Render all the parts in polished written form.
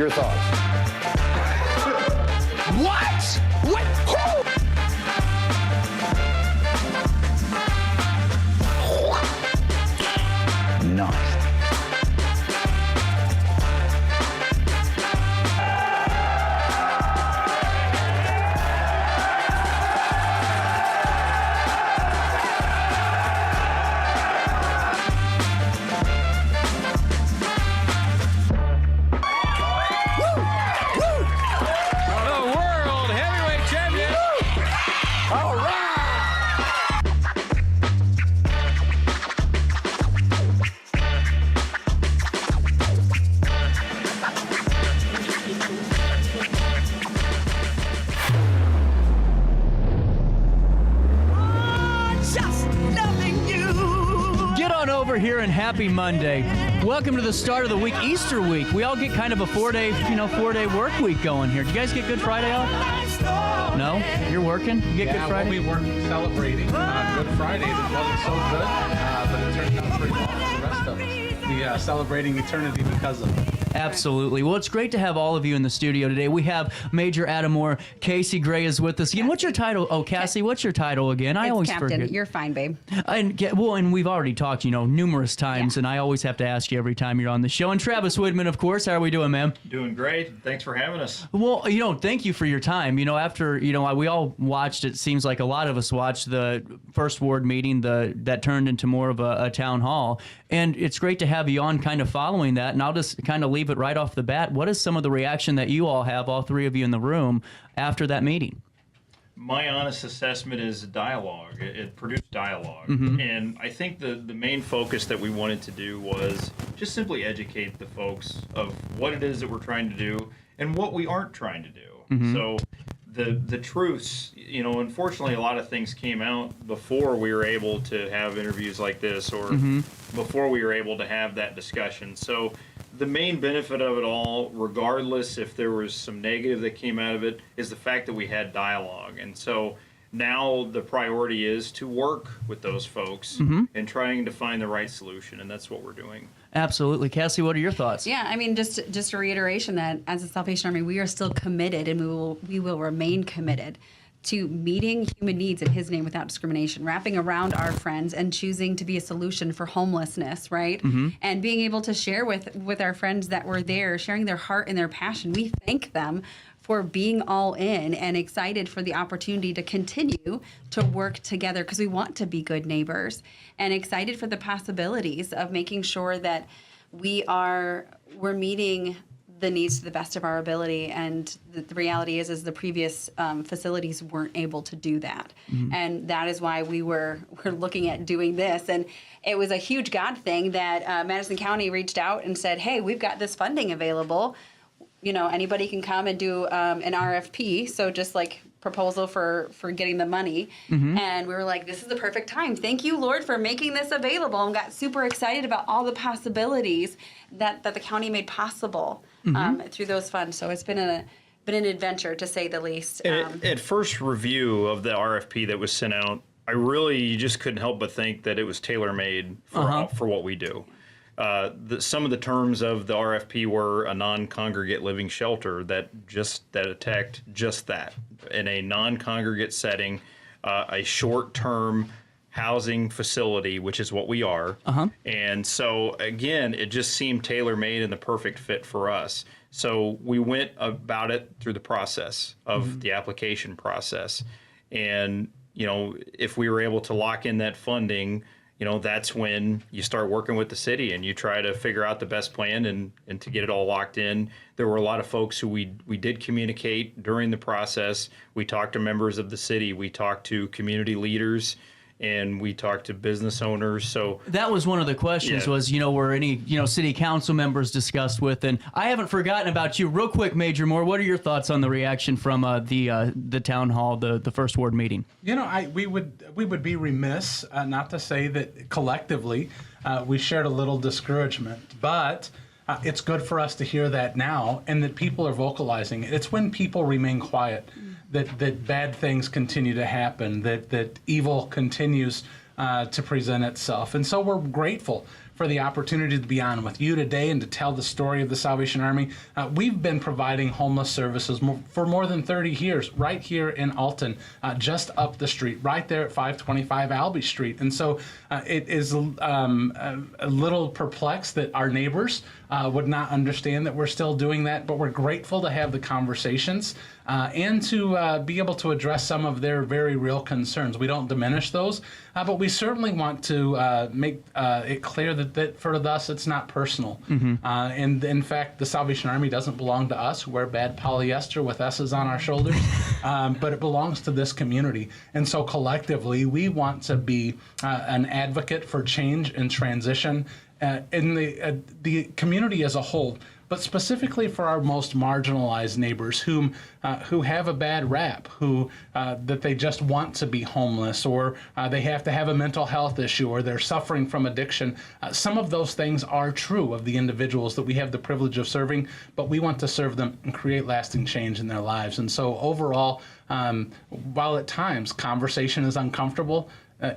Your thoughts? What? What? Who? Nice. Here and happy Monday. Welcome to the start of the week, Easter week. We all get kind of a four-day work week going here. Did you guys get Good Friday off? No? You're working? You get Good Friday? Well, we weren't celebrating Good Friday. It wasn't so good, but it turned out pretty well for the rest of us. The celebrating eternity because of it. Absolutely. Well, it's great to have all of you in the studio today. We have Major Adamore. Cassey Grey is with us again. What's your title? Oh, Cassie, what's your title again? I always Captain. forget. You're fine, babe. And we've already talked, numerous times, and I always have to ask you every time you're on the show. And Travis Widman, of course. How are we doing, ma'am? Doing great. Thanks for having us. Well, thank you for your time. After, we all watched, it seems like a lot of us watched the first ward meeting that turned into more of a town hall. And it's great to have you on kind of following that. And I'll just kind of leave it right off the bat. What is some of the reaction that you all have, all three of you in the room, after that meeting? My honest assessment is dialogue. It produced dialogue. And I think the main focus that we wanted to do was just simply educate the folks of what it is that we're trying to do and what we aren't trying to do. So the truths, unfortunately, a lot of things came out before we were able to have interviews like this or before we were able to have that discussion. So the main benefit of it all, regardless if there was some negative that came out of it, is the fact that we had dialogue. And so now the priority is to work with those folks and trying to find the right solution, and that's what we're doing. Absolutely. Cassie, what are your thoughts? Yeah, I mean, just a reiteration that as a Salvation Army, we are still committed, and we will remain committed to meeting human needs in His name without discrimination, wrapping around our friends and choosing to be a solution for homelessness, right? And being able to share with our friends that were there, sharing their heart and their passion. We thank them for being all in and excited for the opportunity to continue to work together because we want to be good neighbors, and excited for the possibilities of making sure that we're meeting the needs to the best of our ability. And the reality is the previous facilities weren't able to do that. And that is why we're looking at doing this. And it was a huge God thing that Madison County reached out and said, hey, we've got this funding available. Anybody can come and do an RFP. So just like proposal for getting the money. And we were like, this is the perfect time. Thank you, Lord, for making this available, and got super excited about all the possibilities that the county made possible through those funds. So it's been an adventure, to say the least. At first review of the RFP that was sent out, I really just couldn't help but think that it was tailor-made for what we do. Some of the terms of the RFP were a non-congregate living shelter that attacked just that in a non-congregate setting, a short-term housing facility, which is what we are. And so again, it just seemed tailor-made and the perfect fit for us. So we went about it through the process of the application process. And, if we were able to lock in that funding, that's when you start working with the city and you try to figure out the best plan and to get it all locked in. There were a lot of folks who we did communicate during the process. We talked to members of the city. We talked to community leaders, and we talked to business owners. So that was one of the questions was, were any, city council members discussed with? And I haven't forgotten about you. Real quick, Major Moore, what are your thoughts on the reaction from the town hall, the first ward meeting? We would be remiss not to say that collectively we shared a little discouragement, but it's good for us to hear that now, and that people are vocalizing it. It's when people remain quiet that bad things continue to happen, that evil continues to present itself. And so we're grateful for the opportunity to be on with you today and to tell the story of the Salvation Army. We've been providing homeless services for more than 30 years right here in Alton, just up the street, right there at 525 Albee Street. And so it is a little perplexed that our neighbors would not understand that we're still doing that, but we're grateful to have the conversations and to be able to address some of their very real concerns. We don't diminish those, but we certainly want to make it clear that for us it's not personal. And in fact, the Salvation Army doesn't belong to us. Wear bad polyester with S's on our shoulders, but it belongs to this community. And so collectively, we want to be an advocate for change and transition in the community as a whole, but specifically for our most marginalized neighbors who have a bad rap, that they just want to be homeless, or they have to have a mental health issue, or they're suffering from addiction. Some of those things are true of the individuals that we have the privilege of serving, but we want to serve them and create lasting change in their lives. And so overall, while at times conversation is uncomfortable,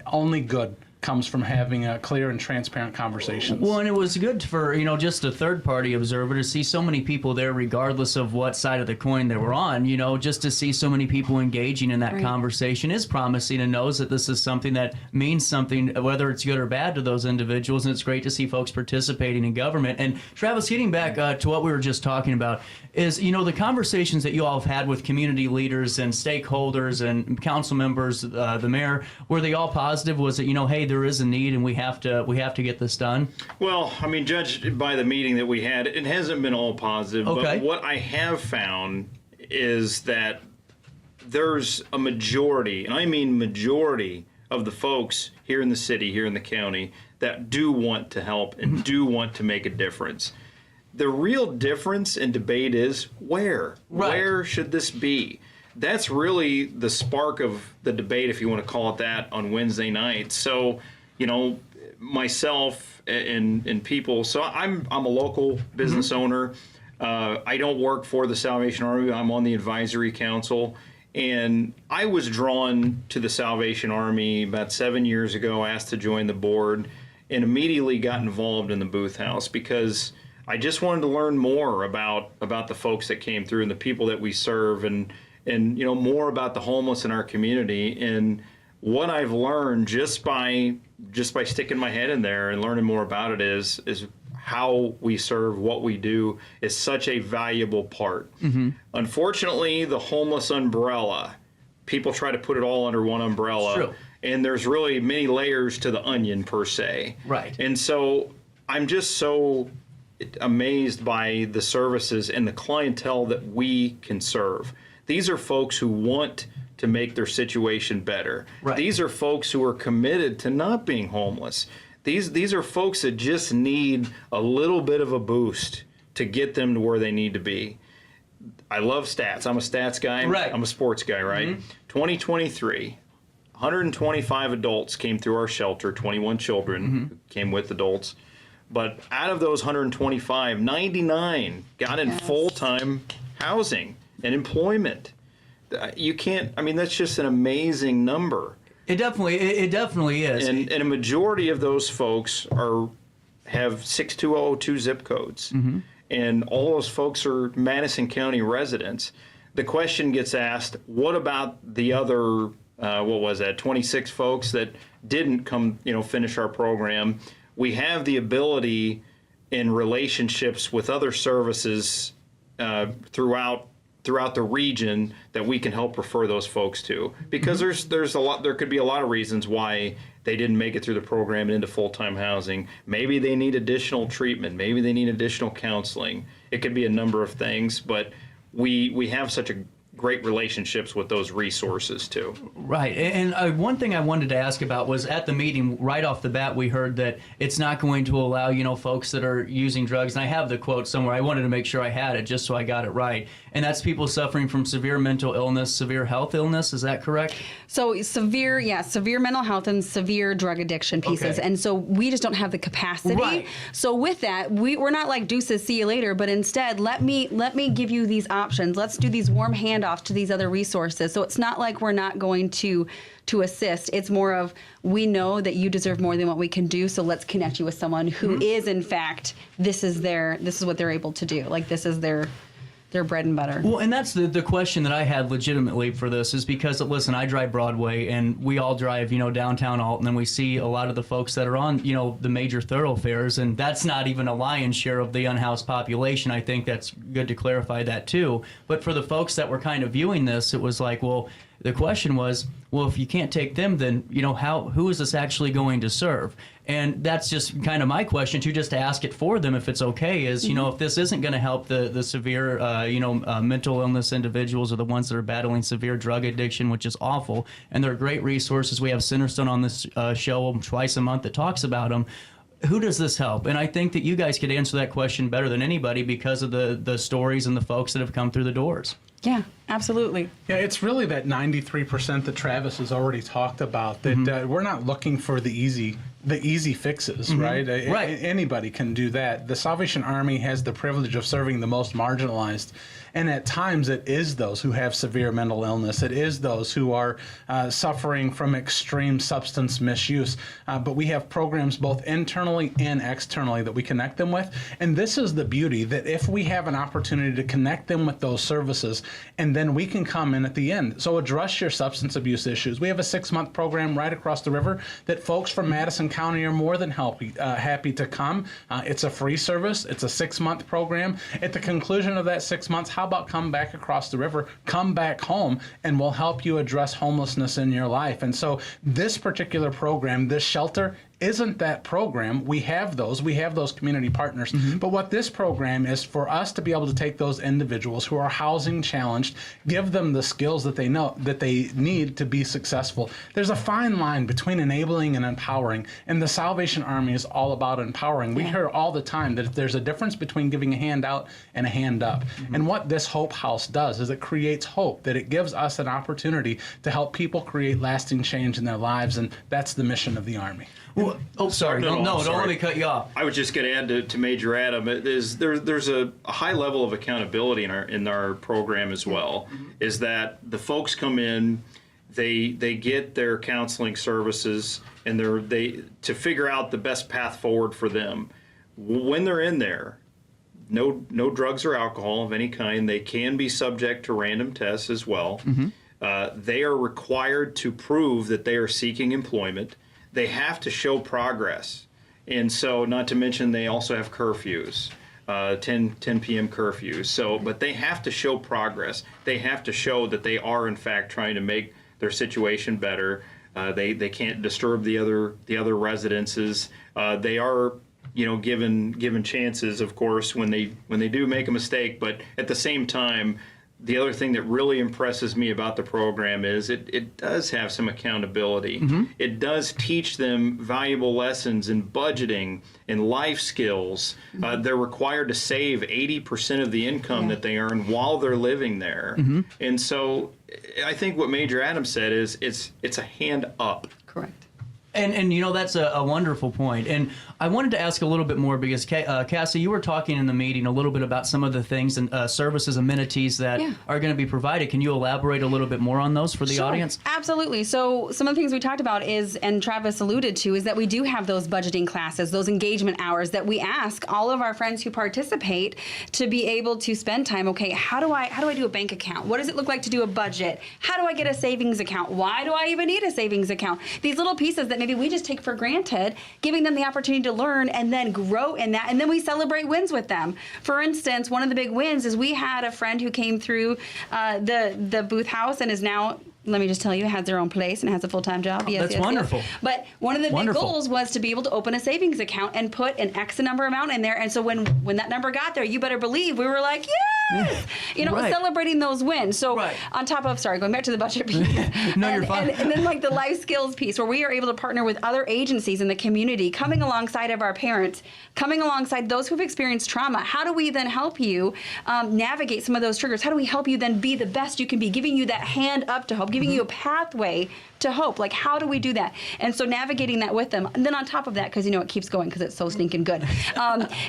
only good comes from having clear and transparent conversations. Well, and it was good for, just a third-party observer to see so many people there, regardless of what side of the coin they were on, just to see so many people engaging in that conversation is promising, and knows that this is something that means something, whether it's good or bad to those individuals, and it's great to see folks participating in government. And Travis, getting back to what we were just talking about, is, the conversations that you all have had with community leaders and stakeholders and council members, the mayor, were they all positive? Was it, hey, there is a need and we have to get this done? Well, judged by the meeting that we had, it hasn't been all positive. Okay. But what I have found is that there's a majority, and I mean majority, of the folks here in the city, here in the county, that do want to help and do want to make a difference. The real difference in debate is where? Right. Where should this be? That's really the spark of the debate, if you want to call it that, on Wednesday night. So, myself and people, so I'm a local business owner. I don't work for the Salvation Army. I'm on the advisory council. And I was drawn to the Salvation Army about 7 years ago, asked to join the board, and immediately got involved in the booth house because I just wanted to learn more about the folks that came through and the people that we serve, and more about the homeless in our community. And what I've learned just by sticking my head in there and learning more about it is how we serve, what we do, is such a valuable part. Unfortunately, the homeless umbrella, people try to put it all under one umbrella. True. And there's really many layers to the onion, per se. Right. And so I'm just so amazed by the services and the clientele that we can serve. These are folks who want to make their situation better. Right. These are folks who are committed to not being homeless. These are folks that just need a little bit of a boost to get them to where they need to be. I love stats. I'm a stats guy. Right. I'm a sports guy, right? 2023, 125 adults came through our shelter, 21 children came with adults. But out of those 125, 99 got in full-time housing and employment. You can't, that's just an amazing number. It definitely is. And a majority of those folks have 62002 zip codes. And all those folks are Madison County residents. The question gets asked, what about the other, 26 folks that didn't come, finish our program? We have the ability in relationships with other services throughout the region that we can help refer those folks to, because there could be a lot of reasons why they didn't make it through the program and into full-time housing. Maybe they need additional treatment. Maybe they need additional counseling. It could be a number of things, but we have such a great relationships with those resources too. Right. And one thing I wanted to ask about was, at the meeting, right off the bat, we heard that it's not going to allow, folks that are using drugs. And I have the quote somewhere. I wanted to make sure I had it just so I got it right. And that's people suffering from severe mental illness, severe health illness. Is that correct? So severe mental health and severe drug addiction pieces. Okay. And so we just don't have the capacity. Right. So with that, we're not like, deuces, see you later, but instead, let me give you these options. Let's do these warm handoffs handoff to these other resources. So it's not like we're not going to assist. It's more of, we know that you deserve more than what we can do, so let's connect you with someone who is, in fact, this is what they're able to do. Like, this is their bread and butter. Well, and that's the question that I had legitimately for this, is because, listen, I drive Broadway, and we all drive, downtown Alton, and we see a lot of the folks that are on, the major thoroughfares, and that's not even a lion's share of the unhoused population. I think that's good to clarify that too. But for the folks that were kind of viewing this, it was like, well, the question was, well, if you can't take them, then, who is this actually going to serve? And that's just kind of my question too, just to ask it for them, if it's okay, is, if this isn't going to help the severe, mental illness individuals, or the ones that are battling severe drug addiction, which is awful. And they're great resources. We have Centerstone on this show twice a month that talks about them. Who does this help? And I think that you guys could answer that question better than anybody because of the stories and the folks that have come through the doors. Yeah, absolutely. Yeah, it's really that 93% that Travis has already talked about, that we're not looking for the easy fixes, right? Right. Anybody can do that. The Salvation Army has the privilege of serving the most marginalized. And at times it is those who have severe mental illness. It is those who are suffering from extreme substance misuse. But we have programs both internally and externally that we connect them with. And this is the beauty, that if we have an opportunity to connect them with those services, and then we can come in at the end. So address your substance abuse issues. We have a 6-month program right across the river that folks from Madison County are more than happy to come. It's a free service. It's a 6-month program. At the conclusion of that 6 months, how about come back across the river, come back home, and we'll help you address homelessness in your life. And so this particular program, this shelter, isn't that program. We have those community partners. But what this program is, for us to be able to take those individuals who are housing challenged, give them the skills that they know that they need to be successful. There's a fine line between enabling and empowering, and the Salvation Army is all about empowering. We hear all the time that there's a difference between giving a hand out and a hand up. And what this Hope House does is it creates hope, that it gives us an opportunity to help people create lasting change in their lives, and that's the mission of the Army. Well, sorry. No, don't let me cut you off. I was just going to add to Major Adam. There's a high level of accountability in our program as well. Is that the folks come in, they get their counseling services, and they to figure out the best path forward for them. When they're in there, no drugs or alcohol of any kind. They can be subject to random tests as well. They are required to prove that they are seeking employment. They have to show progress. And so, not to mention, they also have curfews, 10 p.m. curfews. So, but they have to show progress. They have to show that they are, in fact, trying to make their situation better. They can't disturb the other residences. They are, given chances, of course, when they do make a mistake. But at the same time, the other thing that really impresses me about the program is it does have some accountability. It does teach them valuable lessons in budgeting and life skills. They're required to save 80% of the income that they earn while they're living there. And so I think what Major Adams said is it's a hand up. Correct. And that's a wonderful point. And I wanted to ask a little bit more because, Cassie, you were talking in the meeting a little bit about some of the things and services, amenities that are going to be provided. Can you elaborate a little bit more on those for the audience? Absolutely. So some of the things we talked about is, and Travis alluded to, is that we do have those budgeting classes, those engagement hours that we ask all of our friends who participate to be able to spend time. Okay, how do I do a bank account? What does it look like to do a budget? How do I get a savings account? Why do I even need a savings account? These little pieces that maybe we just take for granted, giving them the opportunity to learn and then grow in that, and then we celebrate wins with them. For instance, one of the big wins is we had a friend who came through the booth house and is now, let me just tell you, has their own place and has a full-time job. Yes, that's wonderful. Yes. But one of the big goals was to be able to open a savings account and put an X number amount in there. And so when that number got there, you better believe we were like, yes! Celebrating those wins. So on top of, going back to the budget piece. No, you're fine. And then like the life skills piece, where we are able to partner with other agencies in the community, coming alongside of our parents, coming alongside those who've experienced trauma. How do we then help you navigate some of those triggers? How do we help you then be the best you can be, giving you that hand up to hope, giving you a pathway to hope. Like, how do we do that? And so navigating that with them. And then on top of that, because it keeps going because it's so stinking good,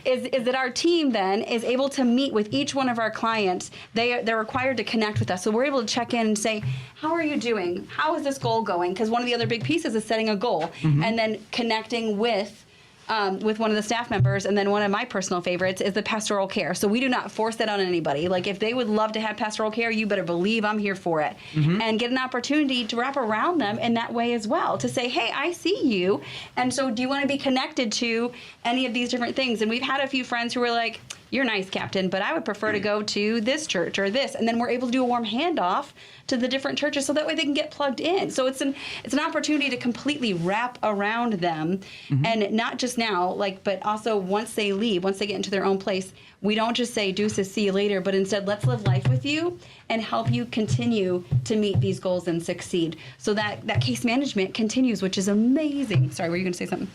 is that our team then is able to meet with each one of our clients. They're required to connect with us. So we're able to check in and say, how are you doing? How is this goal going? Because one of the other big pieces is setting a goal and then connecting with one of the staff members. And then one of my personal favorites is the pastoral care. So we do not force that on anybody. Like, if they would love to have pastoral care, you better believe I'm here for it. And get an opportunity to wrap around them in that way as well, to say, hey, I see you. And so do you want to be connected to any of these different things? And we've had a few friends who were like, you're nice, Captain, but I would prefer to go to this church or this. And then we're able to do a warm handoff to the different churches so that way they can get plugged in. So it's an opportunity to completely wrap around them, and not just now, but also once they leave, once they get into their own place, we don't just say deuces, see you later, but instead let's live life with you and help you continue to meet these goals and succeed. So that case management continues, which is amazing. Sorry, were you going to say something?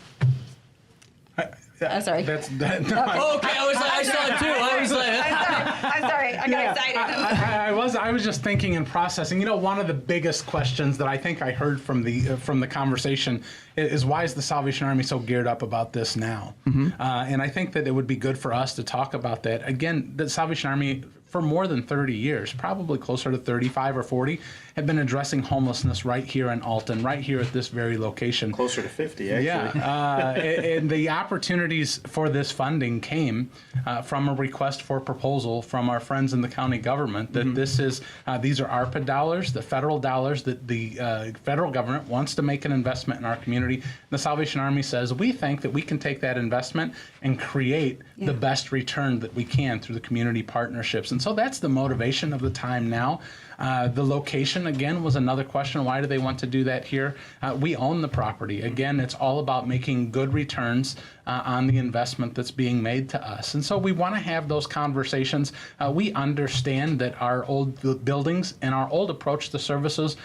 Sorry. Okay, I saw it too. I'm sorry. I got excited. I was just thinking and processing. One of the biggest questions that I think I heard from the conversation is, why is the Salvation Army so geared up about this now? And I think that it would be good for us to talk about that. Again, the Salvation Army, for more than 30 years, probably closer to 35 or 40, have been addressing homelessness right here in Alton, right here at this very location. Closer to 50, actually. Yeah, and the opportunities for this funding came from a request for proposal from our friends in the county government that these are ARPA dollars, the federal dollars that the federal government wants to make an investment in our community. The Salvation Army says, we think that we can take that investment and create the best return that we can through the community partnerships. And so that's the motivation of the time now. The location, again, was another question. Why do they want to do that here? We own the property. Again, it's all about making good returns on the investment that's being made to us. And so we want to have those conversations. We understand that our old buildings and our old approach to services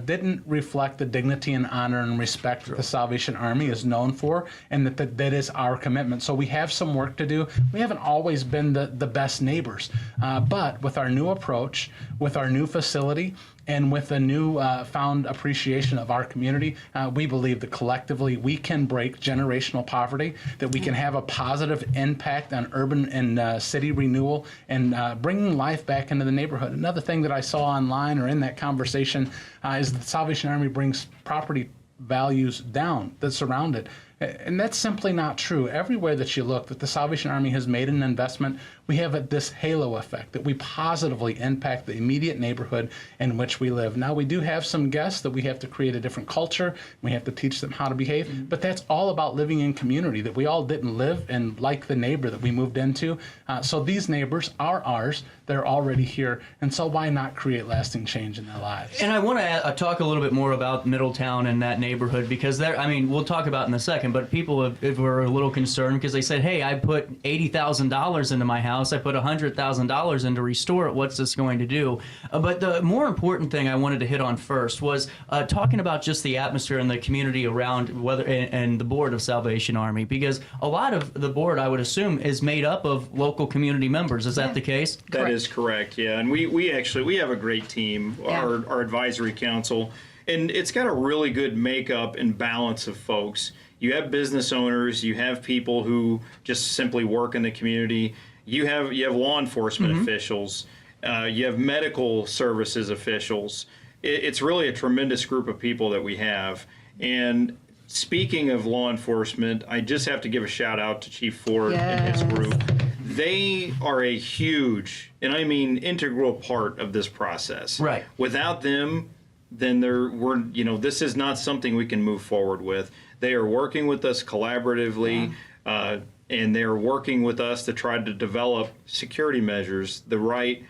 didn't reflect the dignity and honor and respect that the Salvation Army is known for, and that is our commitment. So we have some work to do. We haven't always been the best neighbors, but with our new approach, with our new facility, and with a new found appreciation of our community, we believe that collectively we can break generational poverty, that we can have a positive impact on urban and city renewal and bringing life back into the neighborhood. Another thing that I saw online or in that conversation is that the Salvation Army brings property values down that surround it. And that's simply not true. Everywhere that you look, that the Salvation Army has made an investment, we have this halo effect, that we positively impact the immediate neighborhood in which we live. Now, we do have some guests that we have to create a different culture. We have to teach them how to behave. But that's all about living in community, that we all didn't live and like the neighbor that we moved into. So these neighbors are ours. They're already here. And so why not create lasting change in their lives? And I want to talk a little bit more about Middletown and that neighborhood, because we'll talk about it in a second, but people were a little concerned because they said, hey, I put $80,000 into my house. I put $100,000 in to restore it. What's this going to do? But the more important thing I wanted to hit on first was talking about just the atmosphere and the community around and the board of Salvation Army, because a lot of the board, I would assume, is made up of local community members. Is that the case? That is correct, yeah. And we have a great team, our advisory council, and it's got a really good makeup and balance of folks. You have business owners, you have people who just simply work in the community, you have law enforcement officials, you have medical services officials. It's really a tremendous group of people that we have. And speaking of law enforcement, I just have to give a shout out to Chief Ford and his group. They are a huge, and I mean integral part of this process. Right. Without them, then this is not something we can move forward with. They are working with us collaboratively, and they're working with us to try to develop security measures, the right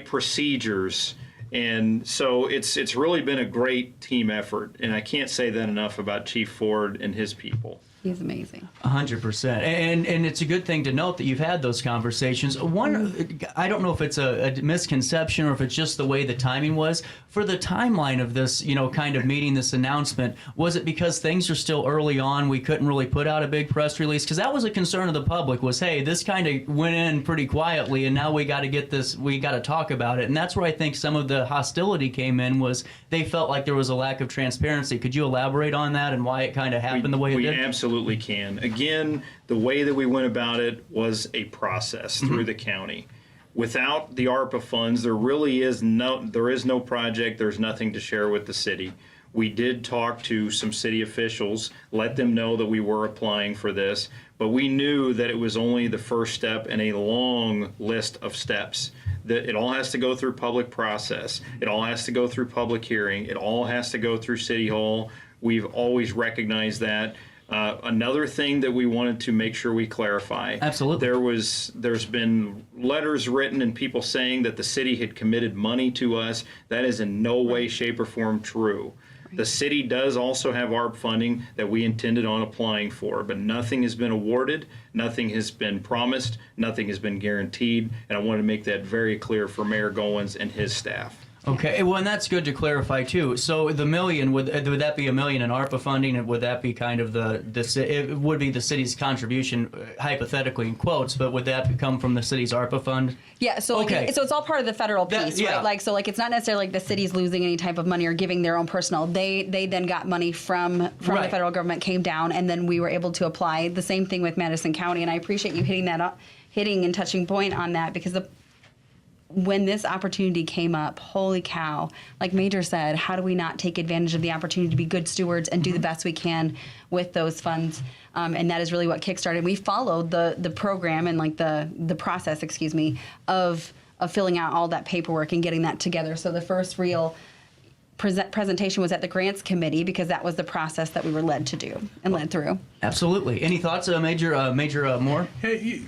procedures, and so it's really been a great team effort. And I can't say that enough about Chief Ford and his people. He's amazing. 100%. And it's a good thing to note that you've had those conversations. One, I don't know if it's a misconception or if it's just the way the timing was. For the timeline of this, kind of meeting, this announcement, was it because things are still early on, we couldn't really put out a big press release? Because that was a concern of the public was, hey, this kind of went in pretty quietly and now we got to get this, we got to talk about it. And that's where I think some of the hostility came in, was they felt like there was a lack of transparency. Could you elaborate on that and why it kind of happened the way it did? We absolutely can. Again, the way that we went about it was a process through the county. Without the ARPA funds, there is no project, there's nothing to share with the city. We did talk to some city officials, let them know that we were applying for this, but we knew that it was only the first step in a long list of steps. That it all has to go through public process. It all has to go through public hearing. It all has to go through City Hall. We've always recognized that. Another thing that we wanted to make sure we clarify. Absolutely. There's been letters written and people saying that the city had committed money to us. That is in no way, shape, or form true. The city does also have ARP funding that we intended on applying for, but nothing has been awarded, nothing has been promised, nothing has been guaranteed, and I want to make that very clear for Mayor Goins and his staff. Okay, well, and that's good to clarify too. So the million, would that be $1 million in ARPA funding, and would that be kind of it would be the city's contribution, hypothetically in quotes, but would that come from the city's ARPA fund? Yeah, so okay. So it's all part of the federal piece, right? It's not necessarily like the city's losing any type of money or giving their own personal. They then got money from the federal government, came down, and then we were able to apply. The same thing with Madison County, and I appreciate you hitting and touching point on that, because when this opportunity came up, holy cow, like Major said, how do we not take advantage of the opportunity to be good stewards and do the best we can with those funds? And that is really what kickstarted. We followed the program and the process, of filling out all that paperwork and getting that together. So the first real presentation was at the grants committee, because that was the process that we were led to do and led through. Absolutely. Any thoughts, Major Moore? Hey,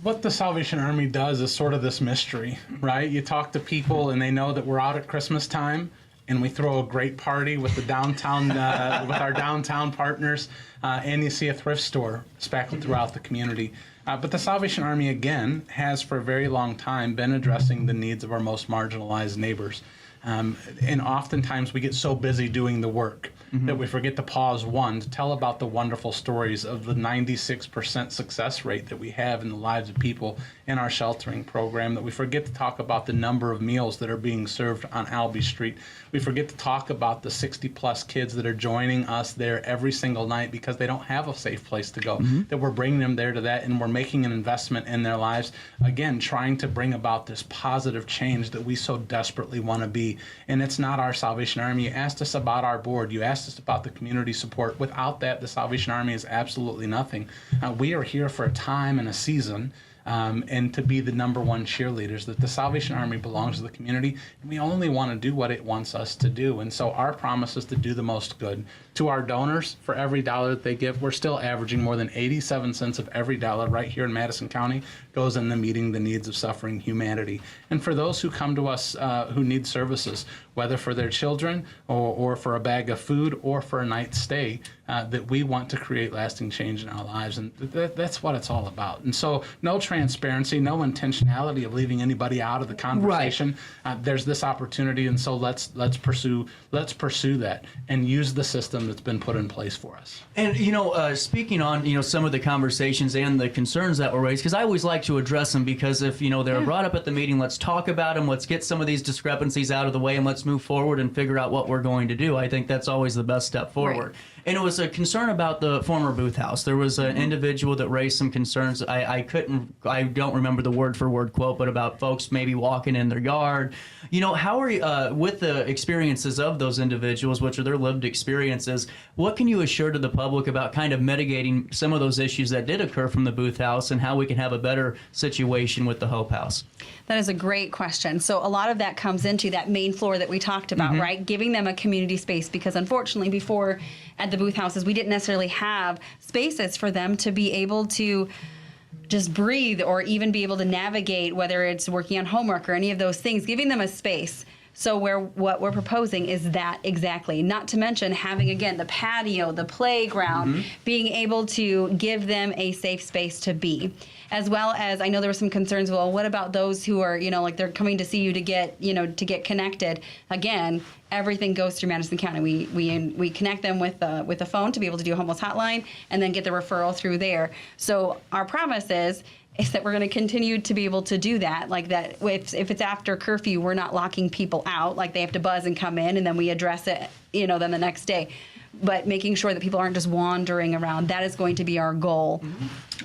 what the Salvation Army does is sort of this mystery, right? You talk to people and they know that we're out at Christmas time, and we throw a great party with the downtown, with our downtown partners, and you see a thrift store speckled throughout the community. But the Salvation Army, again, has for a very long time been addressing the needs of our most marginalized neighbors. And oftentimes we get so busy doing the work that we forget to pause, to tell about the wonderful stories of the 96% success rate that we have in the lives of people in our sheltering program, that we forget to talk about the number of meals that are being served on Albee Street. We forget to talk about the 60-plus kids that are joining us there every single night because they don't have a safe place to go, that we're bringing them there to that, and we're making an investment in their lives, again, trying to bring about this positive change that we so desperately want to be. And it's not our Salvation Army. You asked us about our board. You asked us about the community support. Without that, the Salvation Army is absolutely nothing. We are here for a time and a season, and to be the number one cheerleaders, that the Salvation Army belongs to the community, and we only want to do what it wants us to do. And so our promise is to do the most good. To our donors, for every dollar that they give, we're still averaging more than 87 cents of every dollar right here in Madison County goes into meeting the needs of suffering humanity. And for those who come to us who need services, whether for their children or for a bag of food or for a night's stay, that we want to create lasting change in our lives. And that's what it's all about. And so no transparency, no intentionality of leaving anybody out of the conversation. Right. There's this opportunity, and so let's pursue that and use the system that's been put in place for us. And speaking on some of the conversations and the concerns that were raised, because I always like to address them, because if they're brought up at the meeting, let's talk about them, let's get some of these discrepancies out of the way, and let's move forward and figure out what we're going to do. I think that's always the best step forward. Right. And it was a concern about the former Booth House. There was an individual that raised some concerns. I don't remember the word for word quote, but about folks maybe walking in their yard. How are you, with the experiences of those individuals, which are their lived experiences, what can you assure to the public about kind of mitigating some of those issues that did occur from the Booth House, and how we can have a better situation with the Hope House? That is a great question. So a lot of that comes into that main floor that we talked about, right? Giving them a community space, because unfortunately before at the Booth Houses, we didn't necessarily have spaces for them to be able to just breathe or even be able to navigate, whether it's working on homework or any of those things. Giving them a space So what we're proposing is that exactly. Not to mention having, again, the patio, the playground, being able to give them a safe space to be. As well as, I know there were some concerns, well, what about those who are, like they're coming to see you to get connected? Again, everything goes through Madison County. We connect them with a phone to be able to do a homeless hotline and then get the referral through there. So our promise is that we're going to continue to be able to do that. Like that, if it's after curfew, we're not locking people out. Like they have to buzz and come in, and then we address it, then the next day. But making sure that people aren't just wandering around, that is going to be our goal.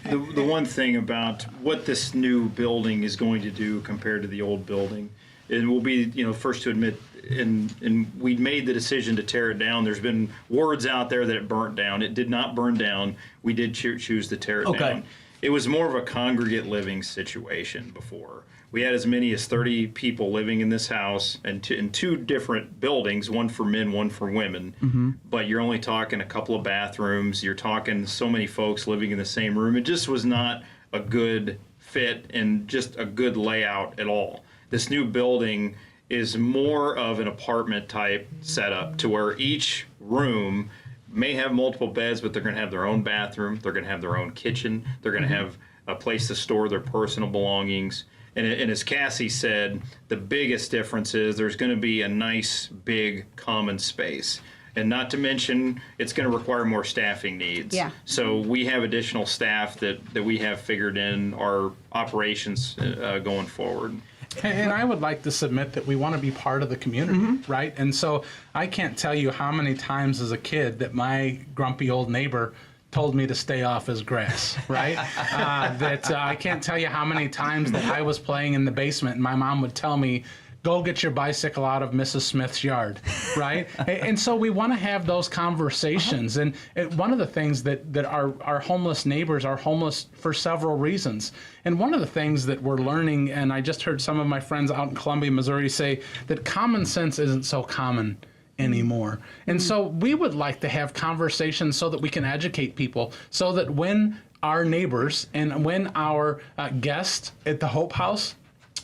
The one thing about what this new building is going to do compared to the old building, and we'll be first to admit, and we made the decision to tear it down. There's been words out there that it burnt down. It did not burn down. We did choose to tear it down. It was more of a congregate living situation before. We had as many as 30 people living in this house and in two different buildings, one for men, one for women. But you're only talking a couple of bathrooms. You're talking so many folks living in the same room. It just was not a good fit and just a good layout at all. This new building is more of an apartment type setup to where each room may have multiple beds, but they're going to have their own bathroom. They're going to have their own kitchen. They're going to have a place to store their personal belongings. And as Cassey said, the biggest difference is there's going to be a nice, big, common space. And not to mention, it's going to require more staffing needs. Yeah. So we have additional staff that we have figured in our operations going forward. And I would like to submit that we want to be part of the community, right? And so I can't tell you how many times as a kid that my grumpy old neighbor told me to stay off his grass, right? I can't tell you how many times that I was playing in the basement and my mom would tell me, go get your bicycle out of Mrs. Smith's yard, right? And so we want to have those conversations. And one of the things that our homeless neighbors are homeless for several reasons. And one of the things that we're learning, and I just heard some of my friends out in Columbia, Missouri say that common sense isn't so common anymore. And so we would like to have conversations so that we can educate people, so that when our neighbors and when our guests at the Hope House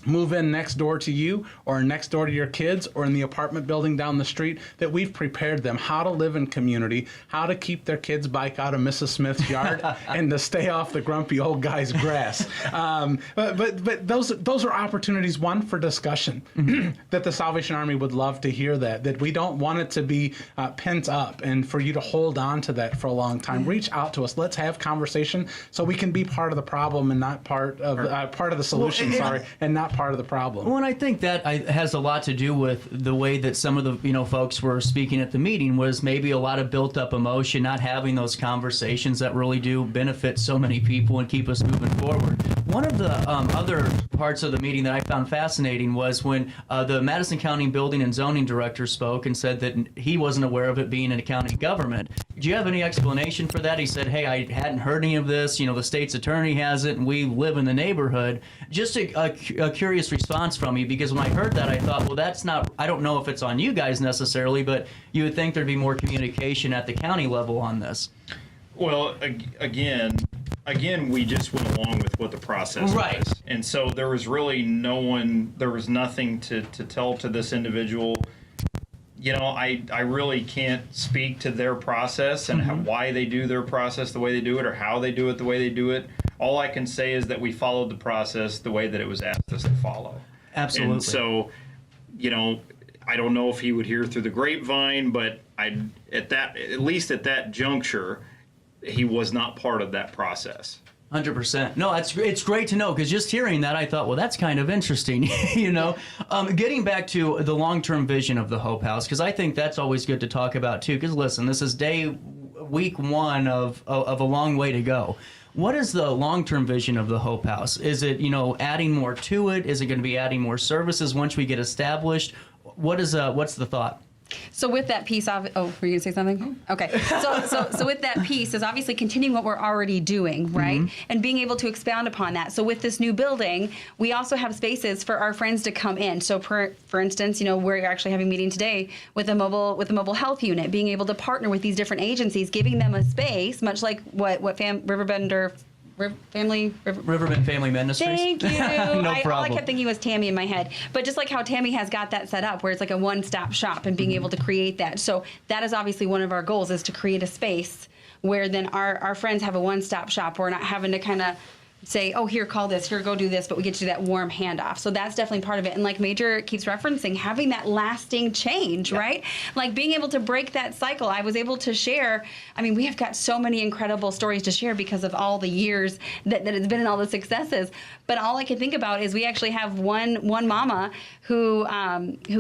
move in next door to you or next door to your kids or in the apartment building down the street, that we've prepared them how to live in community, how to keep their kid's bike out of Mrs. Smith's yard and to stay off the grumpy old guy's grass. But those are opportunities, one, for discussion, that the Salvation Army would love to hear that we don't want it to be pent up and for you to hold on to that for a long time. Reach out to us. Let's have conversation so we can be part of the problem and not part of the solution, and not part of the problem. Well, and I think that has a lot to do with the way that some of the folks were speaking at the meeting, was maybe a lot of built up emotion, not having those conversations that really do benefit so many people and keep us moving forward. One of the other parts of the meeting that I found fascinating was when the Madison County Building and Zoning Director spoke and said that he wasn't aware of it being in a county government. Do you have any explanation for that? He said, hey, I hadn't heard any of this. The state's attorney has it, and we live in the neighborhood. Just a curious response from you, because when I heard that, I thought, well, that's not, I don't know if it's on you guys necessarily, but you would think there'd be more communication at the county level on this. Well, again, we just went along with what the process was. And so there was really there was nothing to tell to this individual. I really can't speak to their process and why they do their process the way they do it, or how they do it the way they do it. All I can say is that we followed the process the way that it was asked us to follow. Absolutely. And so, I don't know if he would hear through the grapevine, but at least at that juncture, he was not part of that process. 100%. No, it's great to know, because just hearing that, I thought, well, that's kind of interesting, Getting back to the long-term vision of the Hope House, because I think that's always good to talk about, too, because, listen, this is week one of a long way to go. What is the long-term vision of the Hope House? Is it, adding more to it? Is it going to be adding more services once we get established? What's the thought? So with that piece of, were you going to say something? Okay. So with that piece is obviously continuing what we're already doing, right? And being able to expound upon that. So with this new building, we also have spaces for our friends to come in. So for instance, we're actually having a meeting today with the mobile health unit, being able to partner with these different agencies, giving them a space, much like what RiverBender Riverbend Family Ministries. Thank you. No All I problem. kept thinking was Tammy in my head. But just like how Tammy has got that set up, where it's like a one-stop shop and being able to create that. So that is obviously one of our goals, is to create a space where then our friends have a one-stop shop. We're not having to kind of say, oh, here, call this, here, go do this, but we get to do that warm handoff. So that's definitely part of it. And like Major keeps referencing, having that lasting change, right? Like being able to break that cycle. I was able to share, I mean, we have got so many incredible stories to share because of all the years that it's been and all the successes. But all I can think about is we actually have one mama who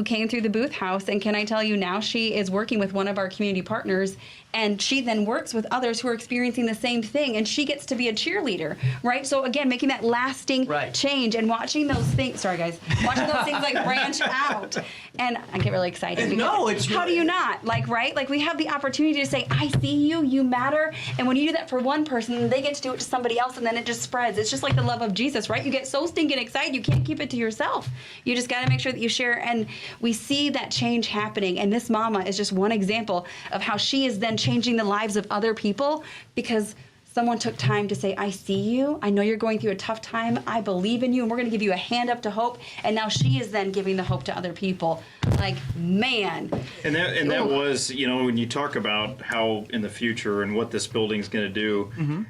came through the booth house, and can I tell you, now she is working with one of our community partners, and she then works with others who are experiencing the same thing, and she gets to be a cheerleader, right? So again, making that lasting change and watching those things, watching those things like branch out. And I get really excited. No, it's how do you not? Like, right? Like we have the opportunity to say, I see you, you matter. And when you do that for one person, they get to do it to somebody else, and then it just spreads. It's just like the love of Jesus, right? You get so stinking excited, you can't keep it to yourself. You just got to make sure that you share. And we see that change happening. And this mama is just one example of how she is then changing the lives of other people, because someone took time to say, I see you. I know you're going through a tough time. I believe in you, and we're going to give you a hand up to hope. And now she is then giving the hope to other people. Like, man. And that was, you know, when you talk about how in the future and what this building's going to do,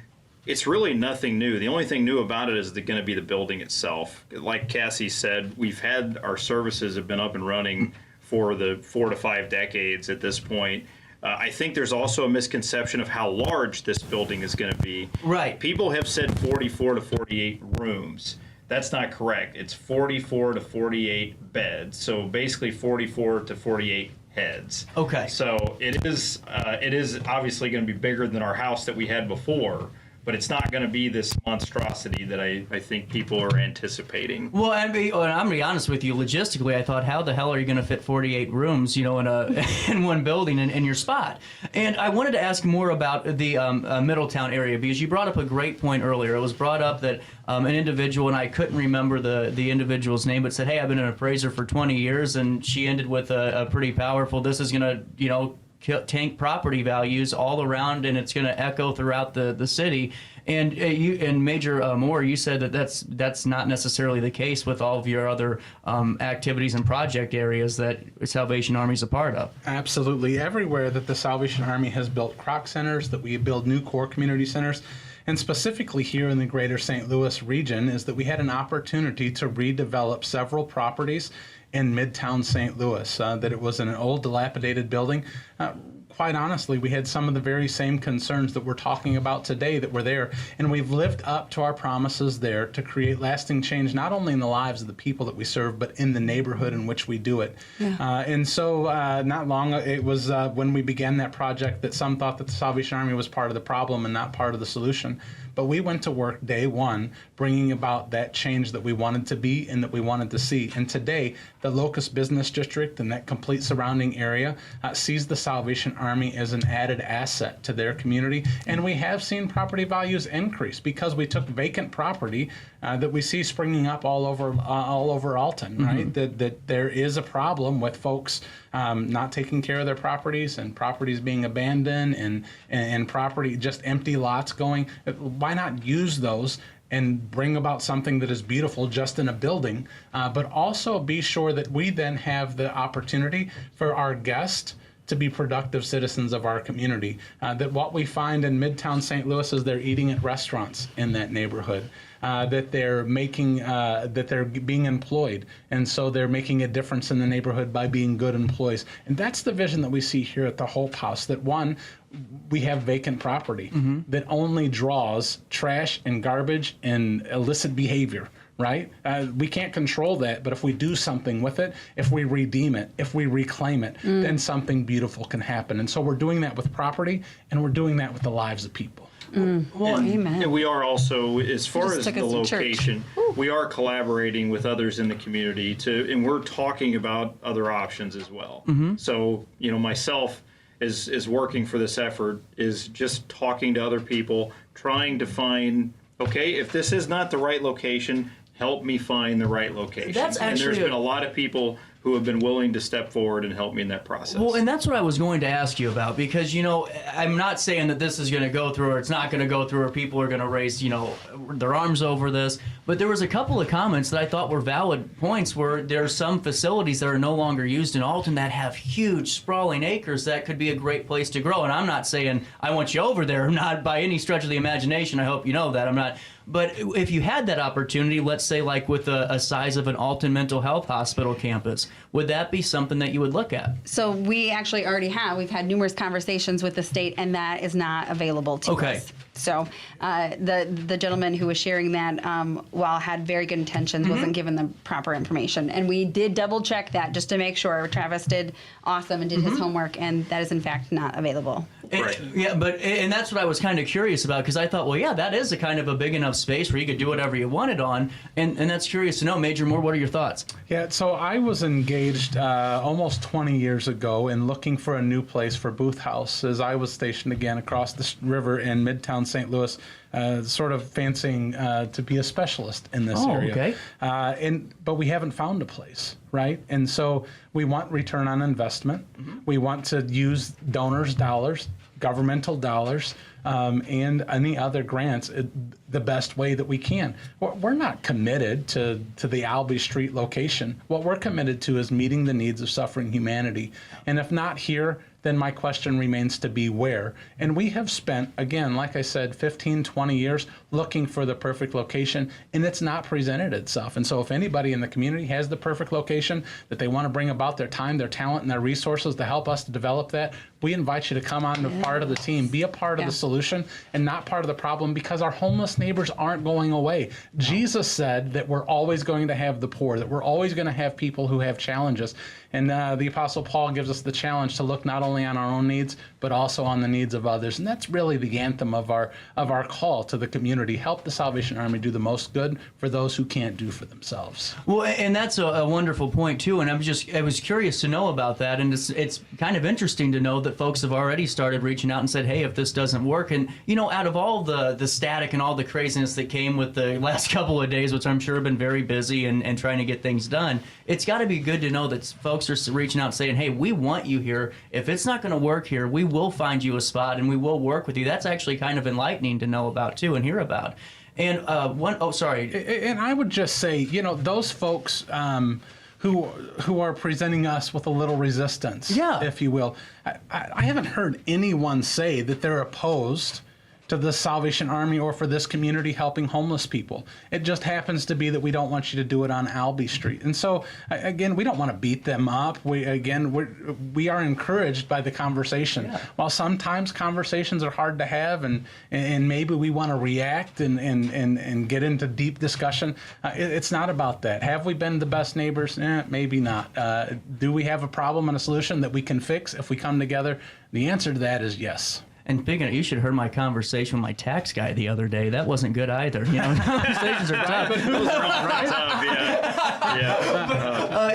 it's really nothing new. The only thing new about it is going to be the building itself. Like Cassie said, we've had our services have been up and running for the 4 to 5 decades at this point. I think there's also a misconception of how large this building is going to be. Right. People have said 44 to 48 rooms. That's not correct. It's 44 to 48 beds. So basically 44 to 48 heads. Okay. So it is obviously going to be bigger than our house that we had before, but it's not going to be this monstrosity that I think people are anticipating. Well, I'm going to be honest with you. Logistically, I thought, how the hell are you going to fit 48 rooms, you know, in one building in your spot? And I wanted to ask more about the Middletown area, because you brought up a great point earlier. It was brought up that an individual, and I couldn't remember the individual's name, but said, hey, I've been an appraiser for 20 years, and she ended with a pretty powerful, this is going to, you know, tank property values all around, and it's going to echo throughout the city. And you and Major Moore, you said that that's not necessarily the case with all of your other activities and project areas that Salvation Army is a part of. Absolutely. Everywhere that the Salvation Army has built Croc centers, that we build new core community centers, and specifically here in the greater St. Louis region, is that we had an opportunity to redevelop several properties in Midtown St. Louis, that it was an old dilapidated building. Quite honestly, we had some of the very same concerns that we're talking about today that were there, and we've lived up to our promises there to create lasting change, not only in the lives of the people that we serve, but in the neighborhood in which we do it. And so not long, it was when we began that project that some thought that the Salvation Army was part of the problem and not part of the solution. But we went to work day one, bringing about that change that we wanted to be and that we wanted to see. And today, the Locust Business District and that complete surrounding area sees the Salvation Army as an added asset to their community. And we have seen property values increase because we took vacant property that we see springing up all over Alton, right? That there is a problem with folks not taking care of their properties, and properties being abandoned, and property, just empty lots going. Why not use those and bring about something that is beautiful just in a building, but also be sure that we then have the opportunity for our guests to be productive citizens of our community. That what we find in Midtown St. Louis is they're eating at restaurants in that neighborhood. That they're making, that they're being employed, and so they're making a difference in the neighborhood by being good employees. And that's the vision that we see here at the Hope House. That one, we have vacant property that only draws trash and garbage and illicit behavior. Right? We can't control that, but if we do something with it, if we redeem it, if we reclaim it, then something beautiful can happen. And so we're doing that with property, and we're doing that with the lives of people. Well, amen. And we are also, as far as took the us to location, we are collaborating with others in the community and we're talking about other options as well. So, you know, myself is working for this effort, is just talking to other people, trying to find, okay, if this is not the right location, help me find the right location. That's actually and there's been a lot of people who have been willing to step forward and help me in that process. Well, and that's what I was going to ask you about, because, you know, I'm not saying that this is going to go through or it's not going to go through or people are going to raise, you know, their arms over this. But there was a couple of comments that I thought were valid points where there are some facilities that are no longer used in Alton that have huge sprawling acres that could be a great place to grow. And I'm not saying I want you over there, not by any stretch of the imagination. I hope you know that. I'm not. But if you had that opportunity, let's say like with a size of an Alton mental health hospital campus, would that be something that you would look at? So we actually already have. We've had numerous conversations with the state, and that is not available to us. So the gentleman who was sharing that, while had very good intentions, wasn't given the proper information. And we did double check that just to make sure. Travis did awesome and did his homework, and that is in fact not available. Right. And that's what I was kind of curious about, because I thought, well, yeah, that is a kind of a big enough space where you could do whatever you wanted on, and that's curious to know. Major Moore, what are your thoughts? Yeah, so I was engaged almost 20 years ago in looking for a new place for Booth House, as I was stationed again across the river in Midtown St. Louis, sort of fancying to be a specialist in this area. Okay. But we haven't found a place, right? And so we want return on investment. We want to use donors' dollars, governmental dollars, and any other grants the best way that we can. We're not committed to the Albee Street location. What we're committed to is meeting the needs of suffering humanity. And if not here, then my question remains to be where. And we have spent, again, like I said, 15, 20 years looking for the perfect location, and it's not presented itself. And so if anybody in the community has the perfect location that they want to bring about their time, their talent, and their resources to help us to develop that, we invite you to come on to part of the team, be a part of the solution and not part of the problem, because our homeless neighbors aren't going away. Jesus said that we're always going to have the poor, that we're always going to have people who have challenges. And the Apostle Paul gives us the challenge to look not only on our own needs, but also on the needs of others. And that's really the anthem of our call to the community. Help the Salvation Army do the most good for those who can't do for themselves. Well, and that's a wonderful point too. And I was curious to know about that. And it's kind of interesting to know that folks have already started reaching out and said, hey, if this doesn't work. And, you know, out of all the static and all the craziness that came with the last couple of days, which I'm sure have been very busy and trying to get things done, it's got to be good to know that folks are reaching out and saying, hey, we want you here. If it's not going to work here, we will find you a spot and we will work with you. That's actually kind of enlightening to know about too and hear about. And And I would just say, you know, those folks who are presenting us with a little resistance, if you will, I haven't heard anyone say that they're opposed to the Salvation Army or for this community helping homeless people. It just happens to be that we don't want you to do it on Albee Street. And so, again, we don't want to beat them up. We are encouraged by the conversation. Yeah. While sometimes conversations are hard to have and maybe we want to react and get into deep discussion, it's not about that. Have we been the best neighbors? Maybe not. Do we have a problem and a solution that we can fix if we come together? The answer to that is yes. And speaking of, you should have heard my conversation with my tax guy the other day. That wasn't good either. You know, conversations are tough.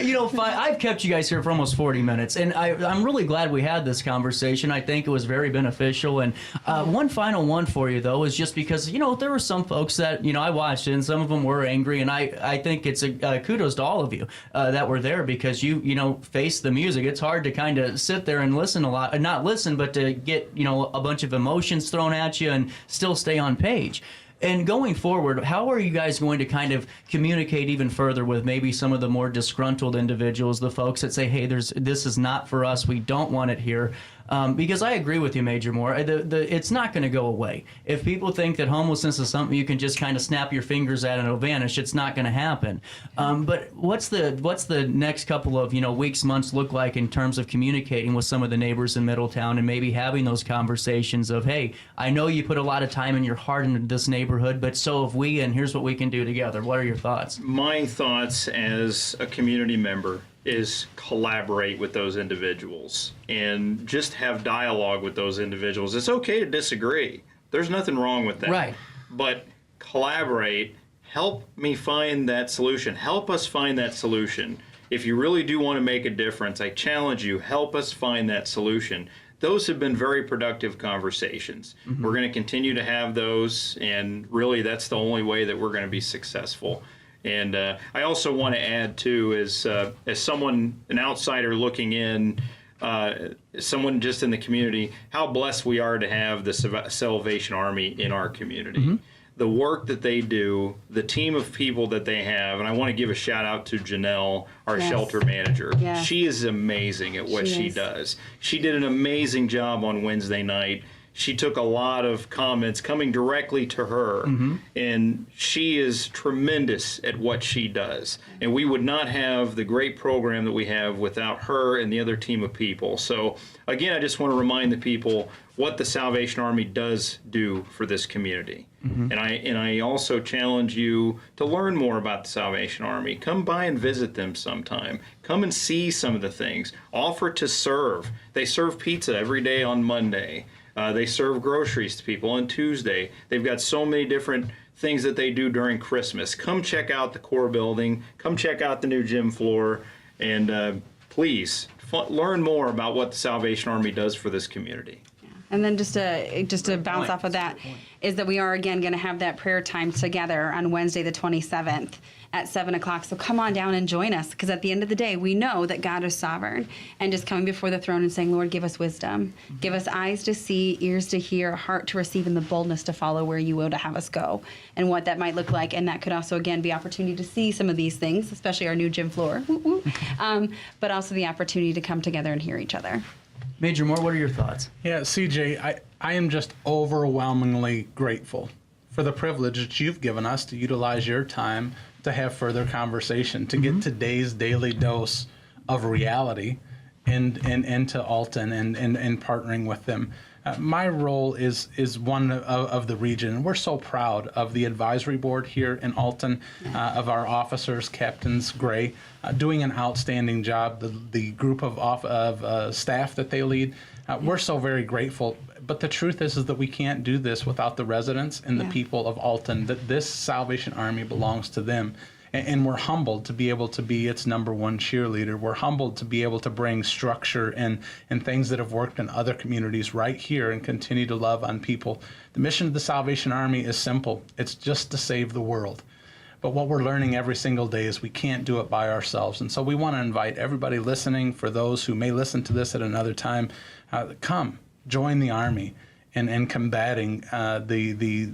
You know, I've kept you guys here for almost 40 minutes, and I'm really glad we had this conversation. I think it was very beneficial. And one final one for you, though, is just because, you know, there were some folks that, you know, I watched it, and some of them were angry, and I think it's a kudos to all of you that were there, because you know, face the music. It's hard to kind of sit there and listen a lot, not listen, but to get, you know, a bunch of emotions thrown at you and still stay on page. And going forward, how are you guys going to kind of communicate even further with maybe some of the more disgruntled individuals, the folks that say, hey, this is not for us, we don't want it here? Because I agree with you, Major Moore. It's not going to go away. If people think that homelessness is something you can just kind of snap your fingers at and it'll vanish, it's not going to happen. But what's the next couple of, you know, weeks, months look like in terms of communicating with some of the neighbors in Middletown and maybe having those conversations of, hey, I know you put a lot of time and your heart into this neighborhood, but so have we, and here's what we can do together. What are your thoughts? My thoughts as a community member is collaborate with those individuals and just have dialogue with those individuals. It's okay to disagree. There's nothing wrong with that. Right. But collaborate, help me find that solution. Help us find that solution. If you really do want to make a difference, I challenge you, help us find that solution. Those have been very productive conversations. Mm-hmm. We're going to continue to have those, and really that's the only way that we're going to be successful. And I also want to add, too, as someone, an outsider looking in, someone just in the community, how blessed we are to have the Salvation Army in our community. The work that they do, the team of people that they have, and I want to give a shout out to Janelle, our shelter manager. Yes. She is amazing at what she does. She did an amazing job on Wednesday night. She took a lot of comments coming directly to her, and she is tremendous at what she does. And we would not have the great program that we have without her and the other team of people. So again, I just want to remind the people what the Salvation Army does do for this community. And I also challenge you to learn more about the Salvation Army. Come by and visit them sometime. Come and see some of the things. Offer to serve. They serve pizza every day on Monday. They serve groceries to people on Tuesday. They've got so many different things that they do during Christmas. Come check out the core building. Come check out the new gym floor. And please learn more about what the Salvation Army does for this community. And then just to bounce off of that is that we are again going to have that prayer time together on Wednesday the 27th at 7 o'clock. So come on down and join us, because at the end of the day, we know that God is sovereign, and just coming before the throne and saying, Lord, give us wisdom, give us eyes to see, ears to hear, heart to receive, and the boldness to follow where you will to have us go, and what that might look like. And that could also, again, be opportunity to see some of these things, especially our new gym floor, but also the opportunity to come together and hear each other. Major Moore, what are your thoughts? Yeah, CJ, I am just overwhelmingly grateful for the privilege that you've given us to utilize your time to have further conversation, to get today's daily dose of reality into Alton and partnering with them. My role is one of the region. We're so proud of the advisory board here in Alton, of our officers, Captains Grey, doing an outstanding job. The group of staff that they lead, we're so very grateful. But the truth is that we can't do this without the residents and the people of Alton. That this Salvation Army belongs to them. And we're humbled to be able to be its #1 cheerleader. We're humbled to be able to bring structure and things that have worked in other communities right here and continue to love on people. The mission of the Salvation Army is simple. It's just to save the world. But what we're learning every single day is we can't do it by ourselves. And so we want to invite everybody listening, for those who may listen to this at another time, come, join the Army in combating the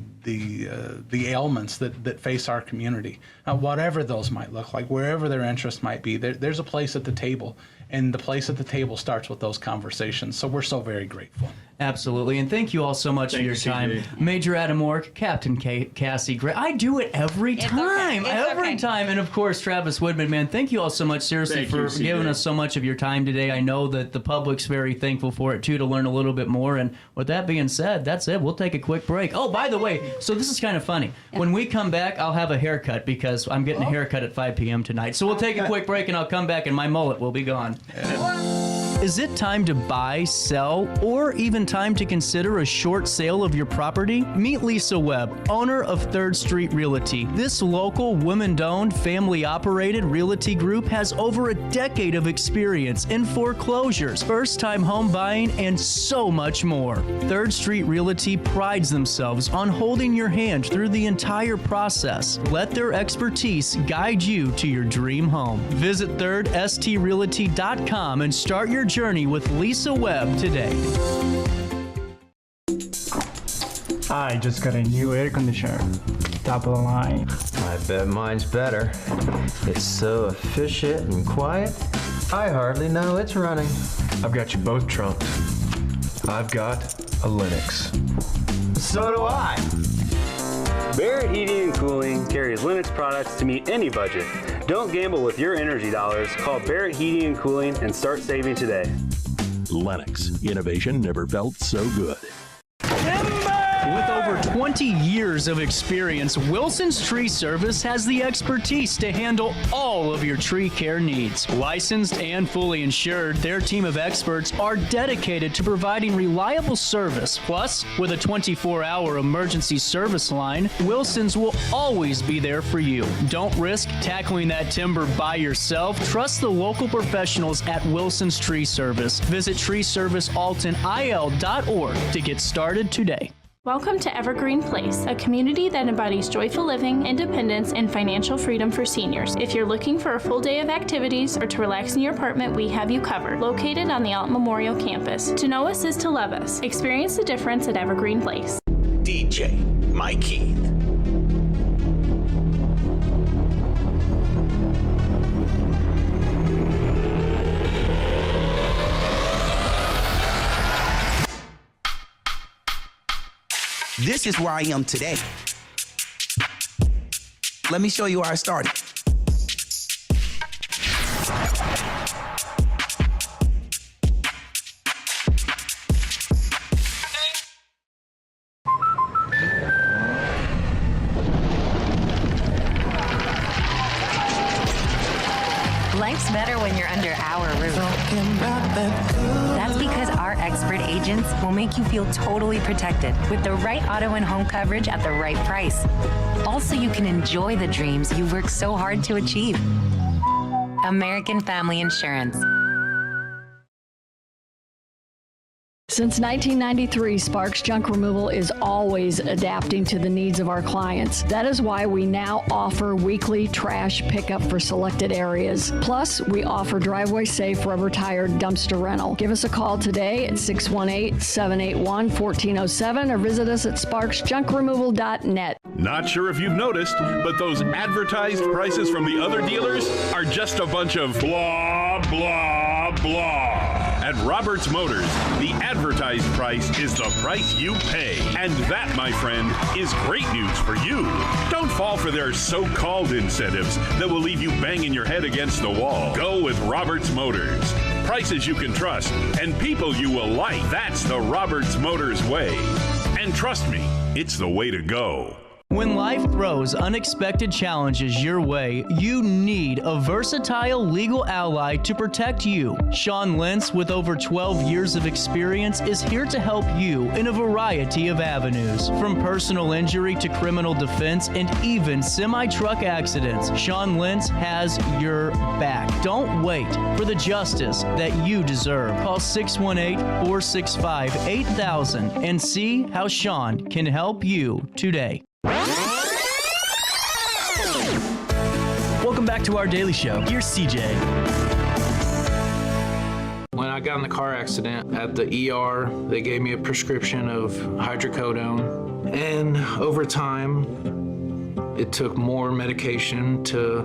ailments that face our community. Whatever those might look like, wherever their interest might be, there's a place at the table, and the place at the table starts with those conversations. So we're so very grateful. Absolutely, and thank you all so much for your time. Major Adam Ork, Captain Cassey Grey. I do it every time, every time. And of course, Travis Widman, man, thank you all so much, seriously, for giving us so much of your time today. I know that the public's very thankful for it, too, to learn a little bit more. And with that being said, that's it. We'll take a quick break. Oh, by the way, so this is kind of funny. When we come back, I'll have a haircut, because I'm getting a haircut at 5 p.m. tonight. So we'll take a quick break, and I'll come back, and my mullet will be gone. Is it time to buy, sell, or even time to consider a short sale of your property? Meet Lisa Webb, owner of 3rd Street Realty. This local, women-owned, family-operated realty group has over a decade of experience in foreclosures, first-time home buying, and so much more. 3rd Street Realty prides themselves on holding your hand through the entire process. Let their expertise guide you to your dream home. Visit 3rdstrealty.com and start your journey with Lisa Webb today. I just got a new air conditioner. Top of the line. I bet mine's better. It's so efficient and quiet, I hardly know it's running. I've got you both trumped. I've got a Linux. So do I. Barrett Heating and Cooling carries Linux products to meet any budget. Don't gamble with your energy dollars. Call Barrett Heating and Cooling and start saving today. Lennox. Innovation never felt so good. With over 20 years of experience, Wilson's Tree Service has the expertise to handle all of your tree care needs. Licensed and fully insured, their team of experts are dedicated to providing reliable service. Plus, with a 24-hour emergency service line, Wilson's will always be there for you. Don't risk tackling that timber by yourself. Trust the local professionals at Wilson's Tree Service. Visit treeservicealtonil.org to get started today. Welcome to Evergreen Place, a community that embodies joyful living, independence, and financial freedom for seniors. If you're looking for a full day of activities or to relax in your apartment, we have you covered. Located on the Alton Memorial Campus. To know us is to love us. Experience the difference at Evergreen Place. DJ Mikey. This is where I am today. Let me show you where I started. Life's better when you're under our roof. That's because our expert agents will make you feel totally protected with the right auto and home coverage at the right price. Also, you can enjoy the dreams you've worked so hard to achieve. American Family Insurance. Since 1993, Sparks Junk Removal is always adapting to the needs of our clients. That is why we now offer weekly trash pickup for selected areas. Plus, we offer driveway-safe rubber-tired dumpster rental. Give us a call today at 618-781-1407 or visit us at sparksjunkremoval.net. Not sure if you've noticed, but those advertised prices from the other dealers are just a bunch of blah, blah, blah. At Roberts Motors, the advertised price is the price you pay. And that, my friend, is great news for you. Don't fall for their so-called incentives that will leave you banging your head against the wall. Go with Roberts Motors. Prices you can trust and people you will like. That's the Roberts Motors way. And trust me, it's the way to go. When life throws unexpected challenges your way, you need a versatile legal ally to protect you. Sean Lentz, with over 12 years of experience, is here to help you in a variety of avenues. From personal injury to criminal defense and even semi-truck accidents, Sean Lentz has your back. Don't wait for the justice that you deserve. Call 618-465-8000 and see how Sean can help you today. Welcome back to our daily show. Here's CJ. When I got in the car accident at the ER, they gave me a prescription of hydrocodone. And over time, it took more medication to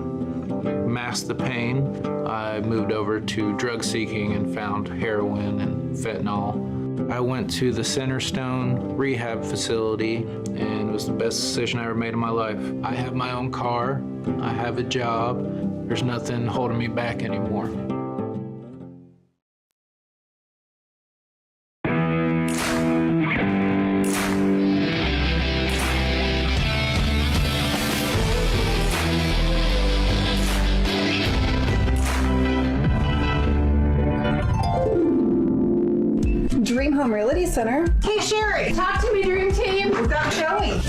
mask the pain. I moved over to drug seeking and found heroin and fentanyl. I went to the Centerstone rehab facility, and it was the best decision I ever made in my life. I have my own car, I have a job, there's nothing holding me back anymore. Dream Home Realty Center. Hey Sherry, talk to me, Dream Team. We've got Joey.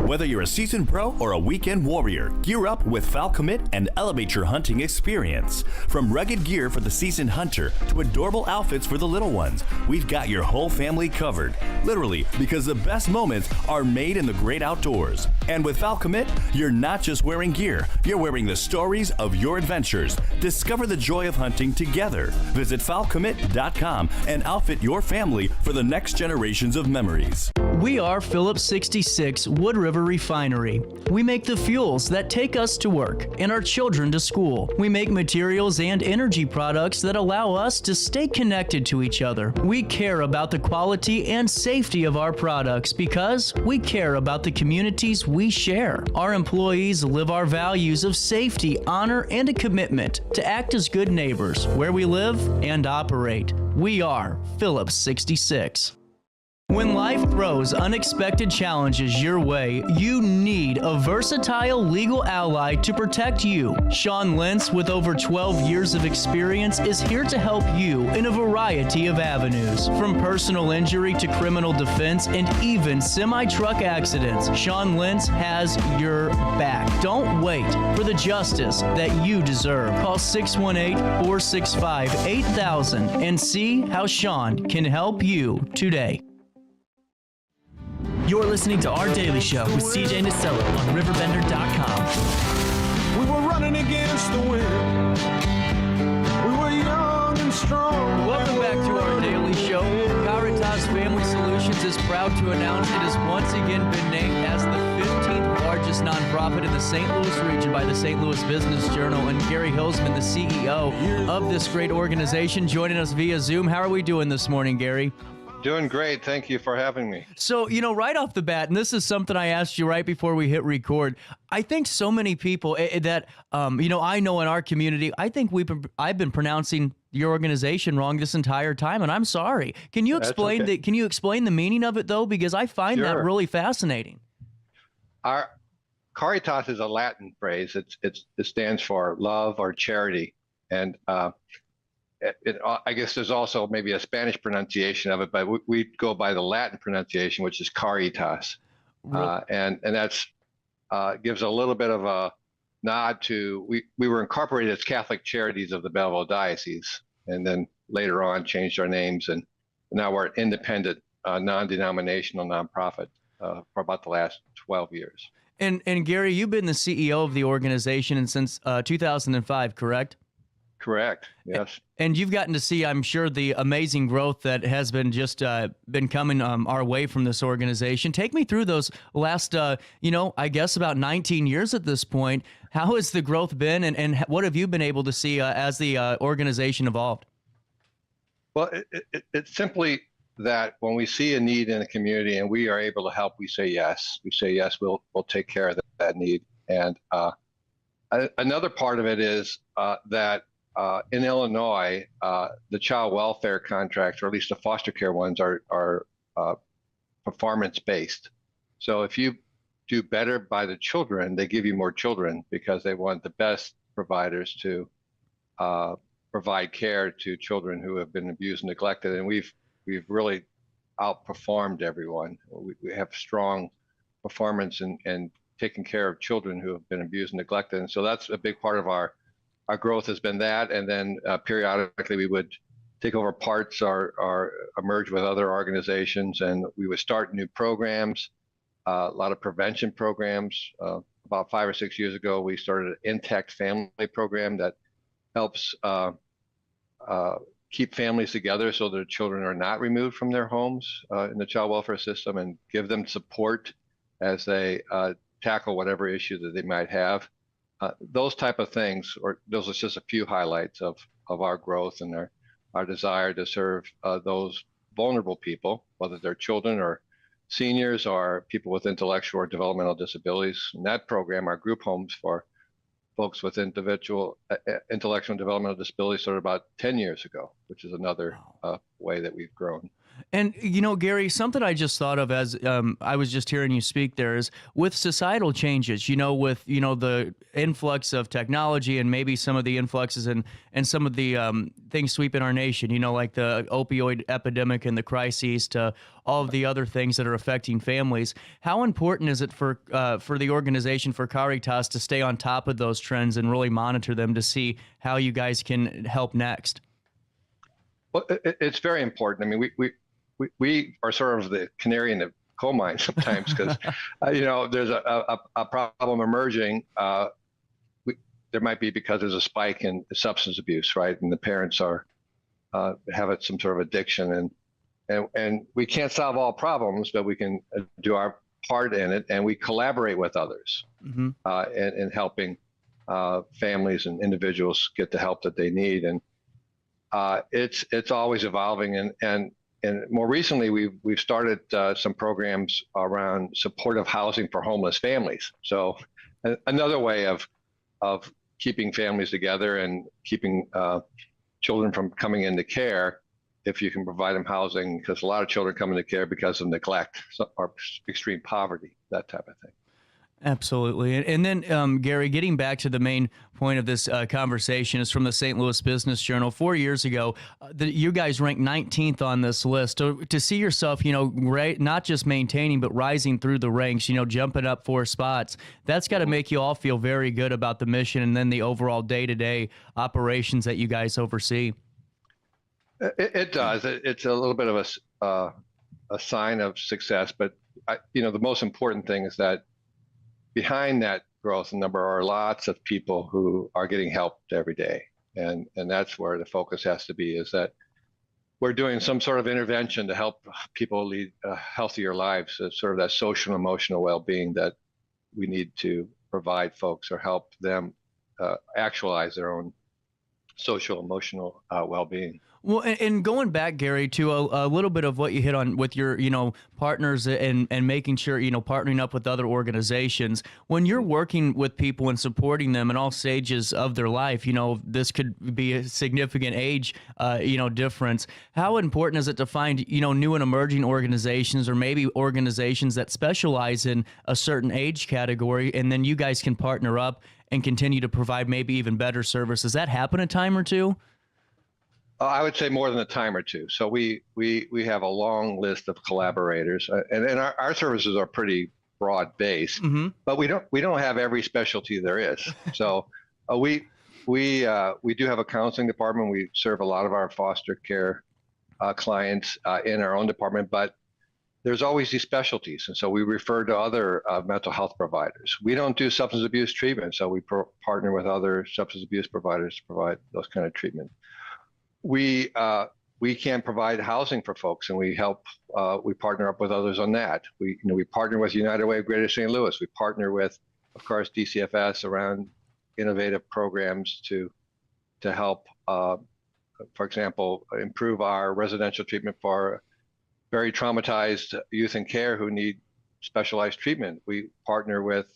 Whether you're a seasoned pro or a weekend warrior, gear up with Falcommit and elevate your hunting experience. From rugged gear for the seasoned hunter to adorable outfits for the little ones, we've got your whole family covered. Literally, because the best moments are made in the great outdoors. And with Falcommit, you're not just wearing gear, you're wearing the stories of your adventures. Discover the joy of hunting together. Visit Falcommit.com and outfit your family for the next generations of memories. We are Phillips 66 Wood River Refinery. We make the fuels that take us to work and our children to school. We make materials and energy products that allow us to stay connected to each other. We care about the quality and safety of our products because we care about the communities we share. Our employees live our values of safety, honor, and a commitment to act as good neighbors where we live and operate. We are Phillips 66. When life throws unexpected challenges your way, you need a versatile legal ally to protect you. Sean Lentz, with over 12 years of experience, is here to help you in a variety of avenues. From personal injury to criminal defense and even semi-truck accidents, Sean Lentz has your back. Don't wait for the justice that you deserve. Call 618-465-8000 and see how Sean can help you today. You're listening to Our Daily Show with CJ Nasello on RiverBender.com. We were running against the wind. We were young and strong. Welcome back to Our Daily Show. Caritas Family Solutions is proud to announce it has once again been named as the 15th largest nonprofit in the St. Louis region by the St. Louis Business Journal. And Gary Huelsmanm, the CEO of this great organization, joining us via Zoom. How are we doing this morning, Gary? Doing great. Thank you for having me. So, right off the bat, and this is something I asked you right before we hit record, I think so many people that, I know in our community, I think I've been pronouncing your organization wrong this entire time, and I'm sorry. Can you explain Can you explain the meaning of it, though? Because I find that really fascinating. Our Caritas is a Latin phrase. It stands for love or charity. And I guess there's also maybe a Spanish pronunciation of it, but we go by the Latin pronunciation, which is Caritas. And that's gives a little bit of a nod to, we were incorporated as Catholic Charities of the Belleville Diocese, and then later on changed our names, and now we're an independent, non-denominational nonprofit for about the last 12 years. And Gary, you've been the CEO of the organization since 2005, correct? Correct. Yes. And you've gotten to see, I'm sure, the amazing growth that has been been coming our way from this organization. Take me through those last, I guess about 19 years at this point. How has the growth been, and what have you been able to see as the organization evolved? Well, it's simply that when we see a need in a community and we are able to help, we say yes. We say yes. We'll take care of that need. And another part of it is that. In Illinois, the child welfare contracts, or at least the foster care ones, are performance-based. So if you do better by the children, they give you more children because they want the best providers to provide care to children who have been abused and neglected. And we've really outperformed everyone. We have strong performance in taking care of children who have been abused and neglected. And so that's a big part of our growth has been that, and then periodically we would take over parts or merge with other organizations, and we would start new programs, a lot of prevention programs. About 5 or 6 years ago, we started an Intact Family program that helps keep families together so their children are not removed from their homes in the child welfare system, and give them support as they tackle whatever issue that they might have. Those type of things, or those are just a few highlights of our growth and our desire to serve those vulnerable people, whether they're children or seniors or people with intellectual or developmental disabilities. In that program, our group homes for folks with intellectual and developmental disabilities started about 10 years ago, which is another way that we've grown. And, Gary, something I just thought of as I was just hearing you speak there is with societal changes, with, the influx of technology and maybe some of the influxes and some of the things sweeping our nation, like the opioid epidemic and the crises to all of the other things that are affecting families. How important is it for the organization, for Caritas, to stay on top of those trends and really monitor them to see how you guys can help next? Well, it's very important. I mean, we are sort of the canary in the coal mine sometimes because, there's a problem emerging. There might be because there's a spike in substance abuse, right? And the parents have some sort of addiction, and we can't solve all problems, but we can do our part in it, and we collaborate with others in helping families and individuals get the help that they need. And it's always evolving, and more recently we've started some programs around supportive housing for homeless families. So another way of keeping families together and keeping children from coming into care if you can provide them housing, because a lot of children come into care because of neglect or extreme poverty, that type of thing. Absolutely. And then, Gary, getting back to the main point of this conversation is from the St. Louis Business Journal. 4 years ago, you guys ranked 19th on this list. So to see yourself, not just maintaining, but rising through the ranks, jumping up 4 spots, that's got to make you all feel very good about the mission and then the overall day-to-day operations that you guys oversee. It does. It's a little bit of a sign of success, but the most important thing is that behind that growth number are lots of people who are getting helped every day. And that's where the focus has to be, is that we're doing some sort of intervention to help people lead healthier lives. It's sort of that social and emotional well-being that we need to provide folks, or help them actualize their own social, emotional well-being. Well, and going back, Gary, to a little bit of what you hit on with your, partners and making sure, partnering up with other organizations. When you're working with people and supporting them in all stages of their life, this could be a significant age, difference. How important is it to find, new and emerging organizations, or maybe organizations that specialize in a certain age category, and then you guys can partner up and continue to provide maybe even better service? Does that happen a time or two? I would say more than a time or two. So we have a long list of collaborators, and our services are pretty broad based, but we don't have every specialty there is. So we do have a counseling department. We serve a lot of our foster care clients in our own department, but there's always these specialties, and so we refer to other mental health providers. We don't do substance abuse treatment, so we partner with other substance abuse providers to provide those kind of treatment. We can provide housing for folks, and we help. We partner up with others on that. We partner with United Way of Greater St. Louis. We partner with, of course, DCFS around innovative programs to help, for example, improve our residential treatment for very traumatized youth in care who need specialized treatment. We partner with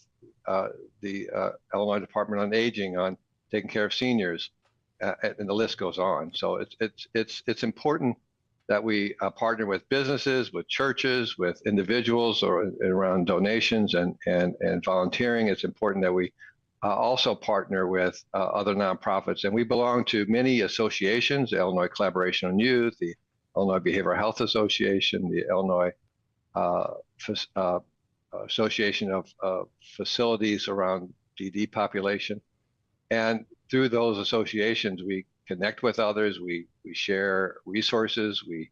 the Illinois Department on Aging on taking care of seniors. And the list goes on. So it's important that we partner with businesses, with churches, with individuals, or around donations and volunteering. It's important that we also partner with other nonprofits, and we belong to many associations: the Illinois Collaboration on Youth, the Illinois Behavioral Health Association, the Illinois Association of Facilities around DD population, and through those associations, we connect with others, we share resources, we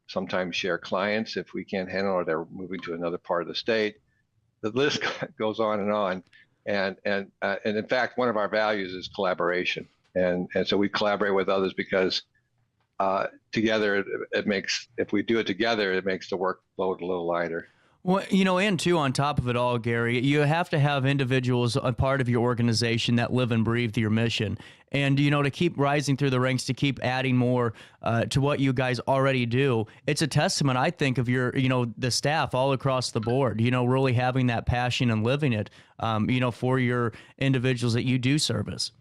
sometimes share clients if we can't handle it, they're moving to another part of the state. The list goes on and on. And in fact, one of our values is collaboration. And so we collaborate with others because together it makes, if we do it together, it makes the workload a little lighter. Well, and too, on top of it all, Gary, you have to have individuals a part of your organization that live and breathe your mission. And, to keep rising through the ranks, to keep adding more to what you guys already do, it's a testament, I think, of your, the staff all across the board, really having that passion and living it, for your individuals that you do service.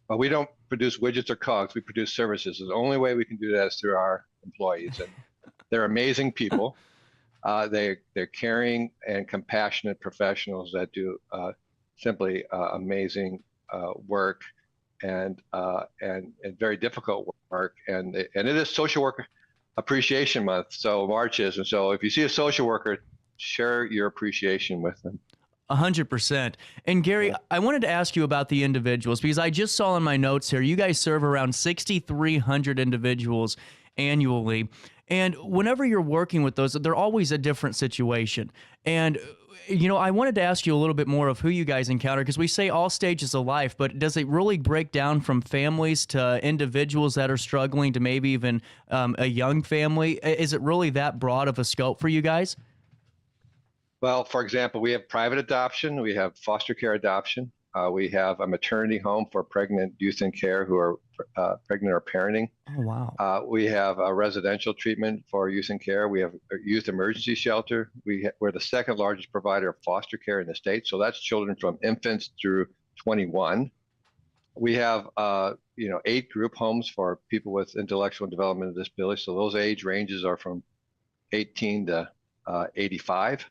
Well, we don't produce widgets or cogs, we produce services. The only way we can do that is through our employees. And they're amazing people. They're caring and compassionate professionals that do simply amazing work and very difficult work. And it is Social Worker Appreciation Month, so March is. And so if you see a social worker, share your appreciation with them. 100%. And Gary, I wanted to ask you about the individuals, because I just saw in my notes here, you guys serve around 6,300 individuals annually. And whenever you're working with those, they're always a different situation. And, I wanted to ask you a little bit more of who you guys encounter, because we say all stages of life, but does it really break down from families to individuals that are struggling to maybe even a young family? Is it really that broad of a scope for you guys? Well, for example, we have private adoption, we have foster care adoption, we have a maternity home for pregnant youth in care who are pregnant or parenting. Oh, wow. We have a residential treatment for youth in care. We have a youth emergency shelter. We're the second largest provider of foster care in the state. So that's children from infants through 21. We have 8 group homes for people with intellectual and developmental disabilities. So those age ranges are from 18 to 85.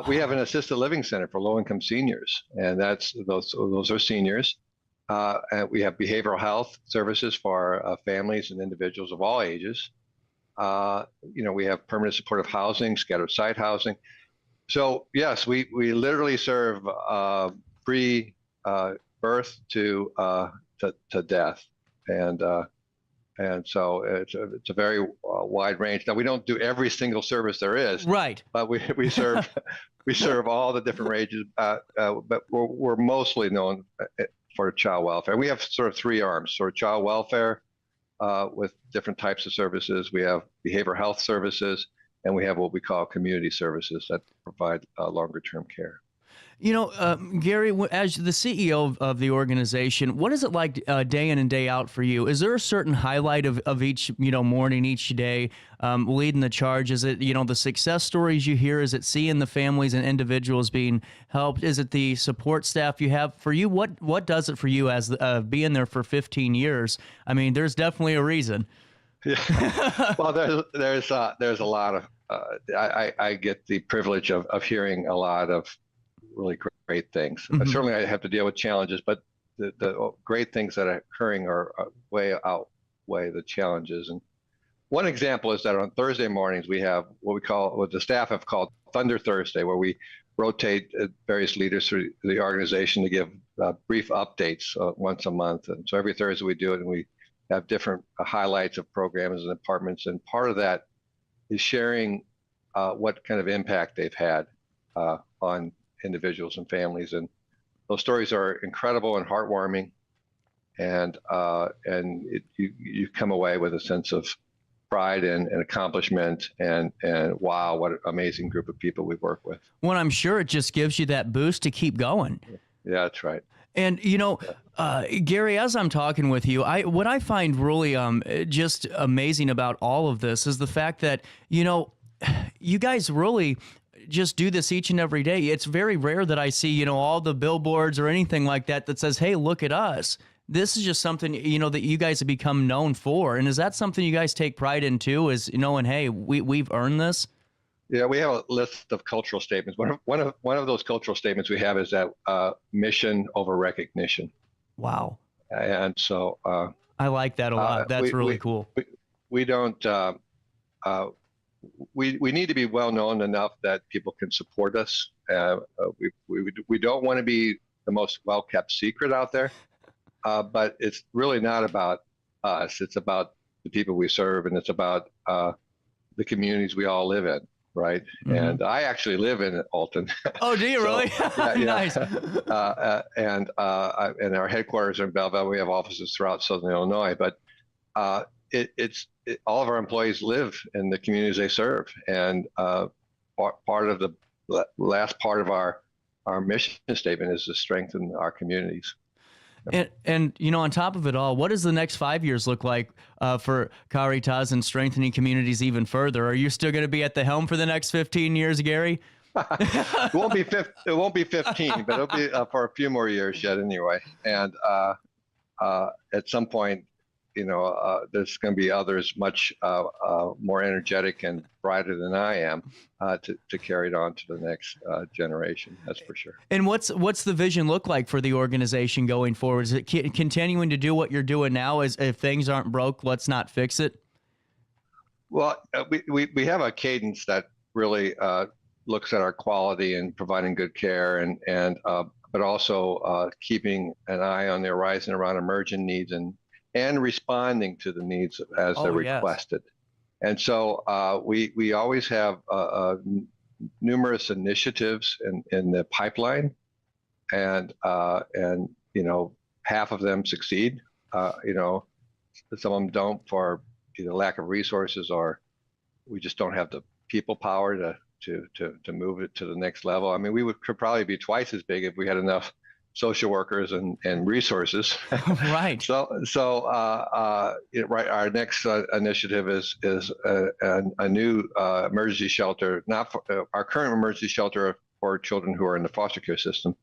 We have an assisted living center for low-income seniors, and those are seniors. And we have behavioral health services for families and individuals of all ages. We have permanent supportive housing, scattered site housing. So yes, we literally serve pre-birth to death, and so it's a very wide range. Now we don't do every single service there is, right? But we serve we serve all the different ranges. But we're mostly known for child welfare. We have sort of 3 arms: sort of child welfare with different types of services. We have behavioral health services, and we have what we call community services that provide longer-term care. Gary, as the CEO of the organization, what is it like day in and day out for you? Is there a certain highlight of each, morning, each day leading the charge? Is it, the success stories you hear? Is it seeing the families and individuals being helped? Is it the support staff you have? For you, what does it for you as being there for 15 years? I mean, there's definitely a reason. Yeah. Well, there's a lot of, I get the privilege of hearing a lot of really great things. Mm-hmm. Certainly I have to deal with challenges, but the great things that are occurring are way outweigh the challenges. And one example is that on Thursday mornings, we have what the staff have called Thunder Thursday, where we rotate various leaders through the organization to give brief updates once a month. And so every Thursday we do it, and we have different highlights of programs and departments. And part of that is sharing what kind of impact they've had on individuals and families, and those stories are incredible and heartwarming, and you come away with a sense of pride and accomplishment, and wow, what an amazing group of people we work with. Well, I'm sure it just gives you that boost to keep going. Yeah, that's right. And Gary, as I'm talking with you, what I find really just amazing about all of this is the fact that you guys really just do this each and every day. It's very rare that I see, all the billboards or anything like that says, hey, look at us. This is just something, that you guys have become known for. And is that something you guys take pride in too, is knowing, hey, we've earned this? Yeah, we have a list of cultural statements. One of those cultural statements we have is that mission over recognition. Wow. And so I like that a lot. That's really cool. We don't we need to be well known enough that people can support us. We don't want to be the most well kept secret out there, but it's really not about us. It's about the people we serve, and it's about the communities we all live in, right? Mm-hmm. And I actually live in Alton. Oh, do you really? Yeah. Nice. And our headquarters are in Belleville. We have offices throughout Southern Illinois, but all of our employees live in the communities they serve, and part of the last part of our mission statement is to strengthen our communities. And on top of it all, what does the next 5 years look like for Caritas and strengthening communities even further? Are you still going to be at the helm for the next 15 years, Gary? It won't be 15, but it'll be for a few more years yet anyway. And at some point, there's going to be others much more energetic and brighter than I am to carry it on to the next generation. That's for sure. And what's the vision look like for the organization going forward? Is it continuing to do what you're doing now? As if things aren't broke, let's not fix it? Well, we have a cadence that really looks at our quality and providing good care, and but also keeping an eye on the horizon around emergent needs and responding to the needs as they're requested. Yes. And so we always have numerous initiatives in the pipeline, and half of them succeed. Some of them don't for either lack of resources, or we just don't have the people power to move it to the next level. I mean, could probably be twice as big if we had enough social workers and resources. Right. So our next initiative is a new emergency shelter, not for, our current emergency shelter for children who are in the foster care system,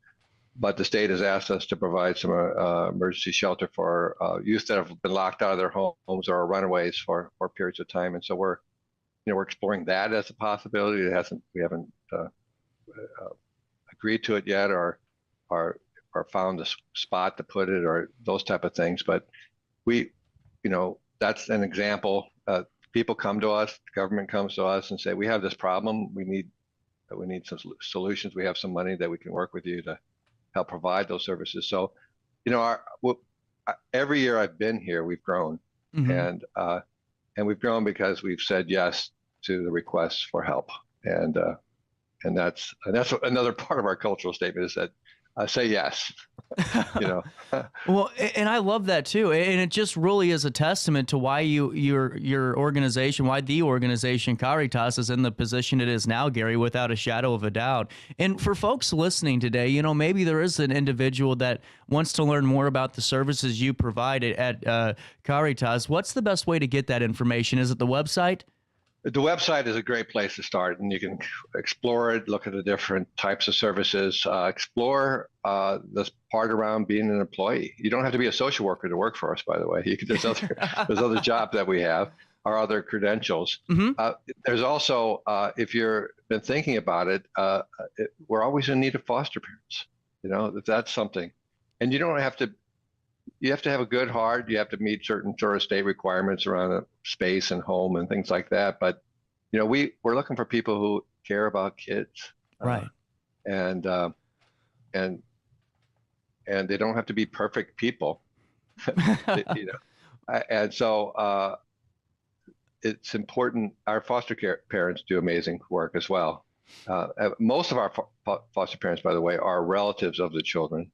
but the state has asked us to provide some emergency shelter for youth that have been locked out of their homes or are runaways for periods of time. And so we're exploring that as a possibility. We haven't agreed to it yet, or found a spot to put it, or those type of things. But that's an example. People come to us, the government comes to us and say, we have this problem. We need some solutions. We have some money that we can work with you to help provide those services. So, every year I've been here, we've grown, and we've grown because we've said yes to the requests for help, and that's another part of our cultural statement, is that say yes. Well, and I love that too, and it just really is a testament to why your organization, why the organization Caritas is in the position it is now, Gary, without a shadow of a doubt. And for folks listening today, maybe there is an individual that wants to learn more about the services you provide at Caritas. What's the best way to get that information? Is it the website? The website is a great place to start, and you can explore it, look at the different types of services, explore this part around being an employee. You don't have to be a social worker to work for us, by the way. There's other jobs that we have, our other credentials. There's also, if you've been thinking about it, we're always in need of foster parents. If that's something, and you don't have to. You have to have a good heart. You have to meet certain sort of state requirements around space and home and things like that. But, we're looking for people who care about kids. Right. And they don't have to be perfect people. And so it's important. Our foster care parents do amazing work as well. Most of our foster parents, by the way, are relatives of the children.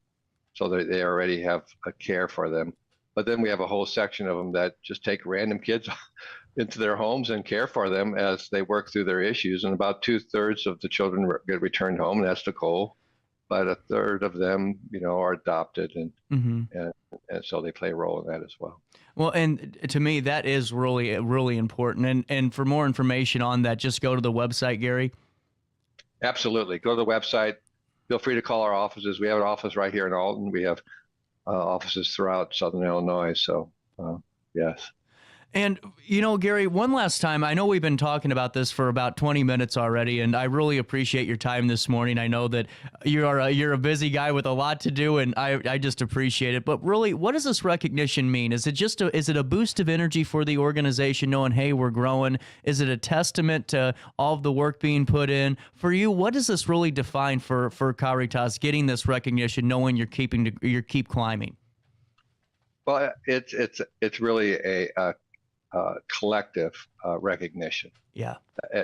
So they already have a care for them. But then we have a whole section of them that just take random kids into their homes and care for them as they work through their issues. And about 2/3 of the children get returned home, and that's the goal. But 1/3 of them, are adopted, and so they play a role in that as well. Well, and to me, that is really, really important. And for more information on that, just go to the website, Gary. Absolutely. Go to the website. Feel free to call our offices. We have an office right here in Alton. We have offices throughout Southern Illinois. So, yes. And, Gary, one last time, I know we've been talking about this for about 20 minutes already, and I really appreciate your time this morning. I know that you're a busy guy with a lot to do, and I just appreciate it. But really, what does this recognition mean? Is it is it a boost of energy for the organization knowing, hey, we're growing? Is it a testament to all of the work being put in? For you, what does this really define for Caritas, getting this recognition, knowing you keep climbing? Well, it's really a collective recognition. Yeah.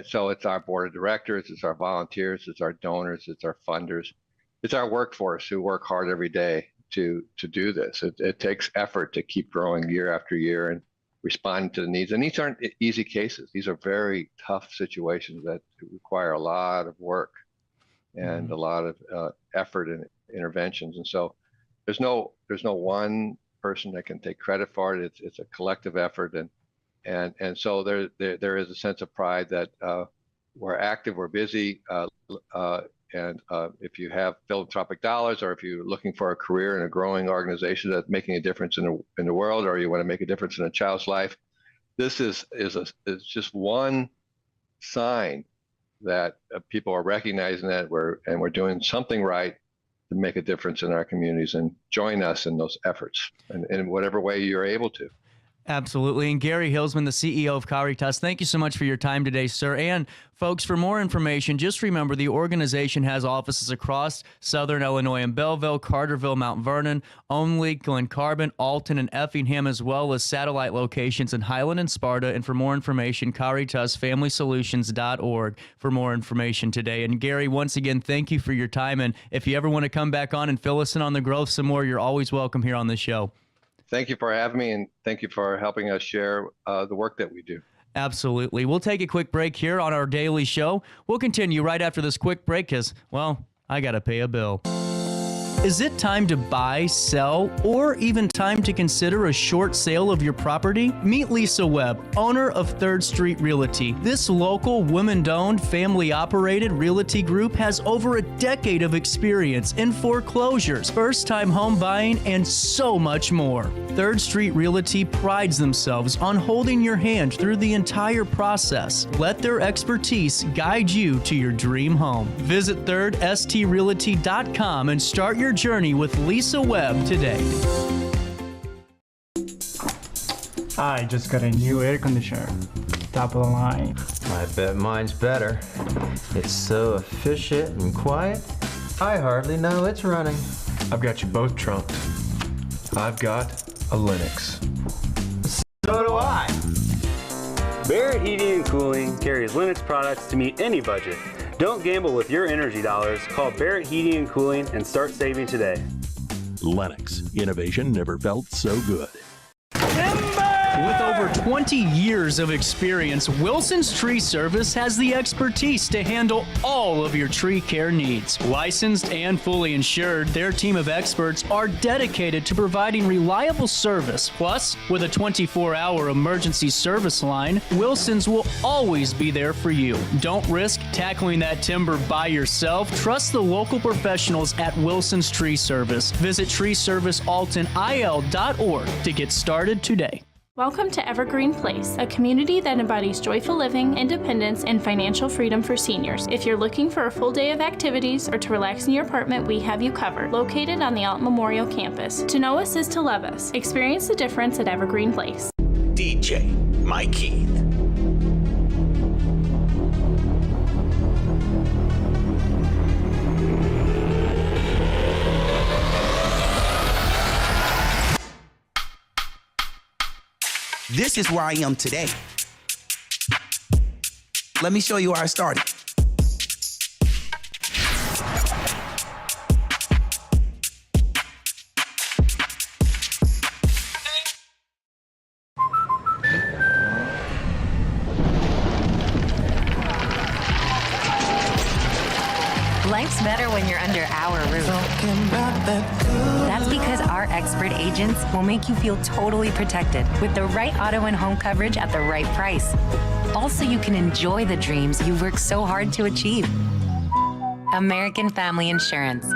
So it's our board of directors, it's our volunteers, it's our donors, it's our funders, it's our workforce who work hard every day to do this. It takes effort to keep growing year after year and responding to the needs. And these aren't easy cases. These are very tough situations that require a lot of work and a lot of effort and interventions. And so there's no one person that can take credit for it. It's a collective effort, and so there is a sense of pride that we're active, we're busy, and if you have philanthropic dollars, or if you're looking for a career in a growing organization that's making a difference in the world, or you want to make a difference in a child's life, this is just one sign that people are recognizing that we're doing something right to make a difference in our communities, and join us in those efforts in whatever way you're able to. Absolutely. And Gary Huelsmanm, the CEO of Caritas, thank you so much for your time today, sir. And folks, for more information, just remember the organization has offices across Southern Illinois in Belleville, Carterville, Mount Vernon, Olney, Glen Carbon, Alton, and Effingham, as well as satellite locations in Highland and Sparta. And for more information, CaritasFamilySolutions.org for more information today. And Gary, once again, thank you for your time. And if you ever want to come back on and fill us in on the growth some more, you're always welcome here on the show. Thank you for having me, and thank you for helping us share the work that we do. Absolutely. We'll take a quick break here on our daily show. We'll continue right after this quick break because, well, I got to pay a bill. Is it time to buy, sell, or even time to consider a short sale of your property? Meet Lisa Webb, owner of 3rd Street Realty. This local, women-owned, family-operated realty group has over a decade of experience in foreclosures, first-time home buying, and so much more. 3rd Street Realty prides themselves on holding your hand through the entire process. Let their expertise guide you to your dream home. Visit 3rdstrealty.com and start your journey with Lisa Webb today. I just got a new air conditioner. Top of the line. I bet mine's better. It's so efficient and quiet, I hardly know it's running. I've got you both trumped. I've got a Linux. So do I. Barrett Heating and Cooling carries Linux products to meet any budget. Don't gamble with your energy dollars. Call Barrett Heating and Cooling and start saving today. Lennox. Innovation never felt so good. With over 20 years of experience, Wilson's Tree Service has the expertise to handle all of your tree care needs. Licensed and fully insured, their team of experts are dedicated to providing reliable service. Plus, with a 24-hour emergency service line, Wilson's will always be there for you. Don't risk tackling that timber by yourself. Trust the local professionals at Wilson's Tree Service. Visit treeservicealtonil.org to get started today. Welcome to Evergreen Place, a community that embodies joyful living, independence, and financial freedom for seniors. If you're looking for a full day of activities or to relax in your apartment, we have you covered. Located on the Alton Memorial Campus. To know us is to love us. Experience the difference at Evergreen Place. DJ Mikey. This is where I am today. Let me show you where I started. Life's better when you're under our roof. That's because our expert agents will make you feel totally protected with the right auto and home coverage at the right price. Also, you can enjoy the dreams you've worked so hard to achieve. American Family Insurance.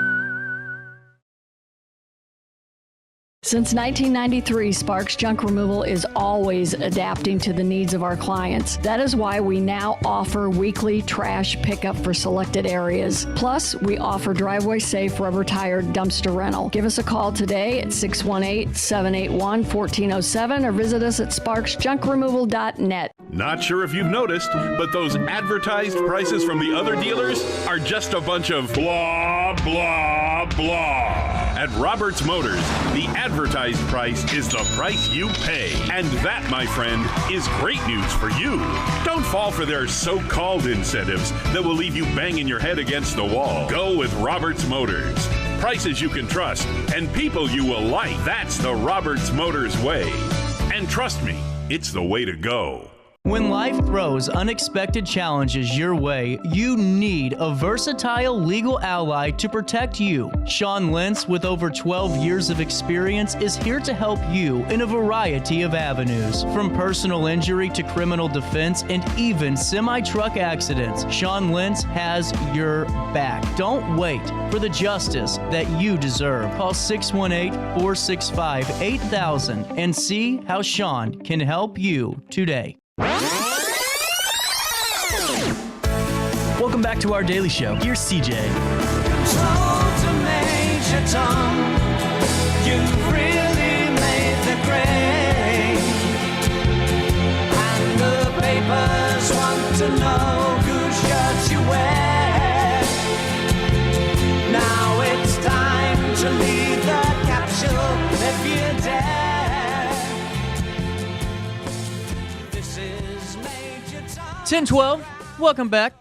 Since 1993, Sparks Junk Removal is always adapting to the needs of our clients. That is why we now offer weekly trash pickup for selected areas. Plus, we offer driveway-safe rubber-tired dumpster rental. Give us a call today at 618-781-1407 or visit us at sparksjunkremoval.net. Not sure if you've noticed, but those advertised prices from the other dealers are just a bunch of blah, blah, blah. At Roberts Motors, the advertised price is the price you pay. And that, my friend, is great news for you. Don't fall for their so-called incentives that will leave you banging your head against the wall. Go with Roberts Motors. Prices you can trust and people you will like. That's the Roberts Motors way. And trust me, it's the way to go. When life throws unexpected challenges your way, you need a versatile legal ally to protect you. Sean Lentz, with over 12 years of experience, is here to help you in a variety of avenues. From personal injury to criminal defense and even semi-truck accidents, Sean Lentz has your back. Don't wait for the justice that you deserve. Call 618-465-8000 and see how Sean can help you today. Welcome back to our daily show. Here's CJ. Told to Major Tom, you really made the grade. And the papers want to know whose shirt you wear. Now it's time to leave the capsule if you dare. This is Major Tom. 1012, welcome back.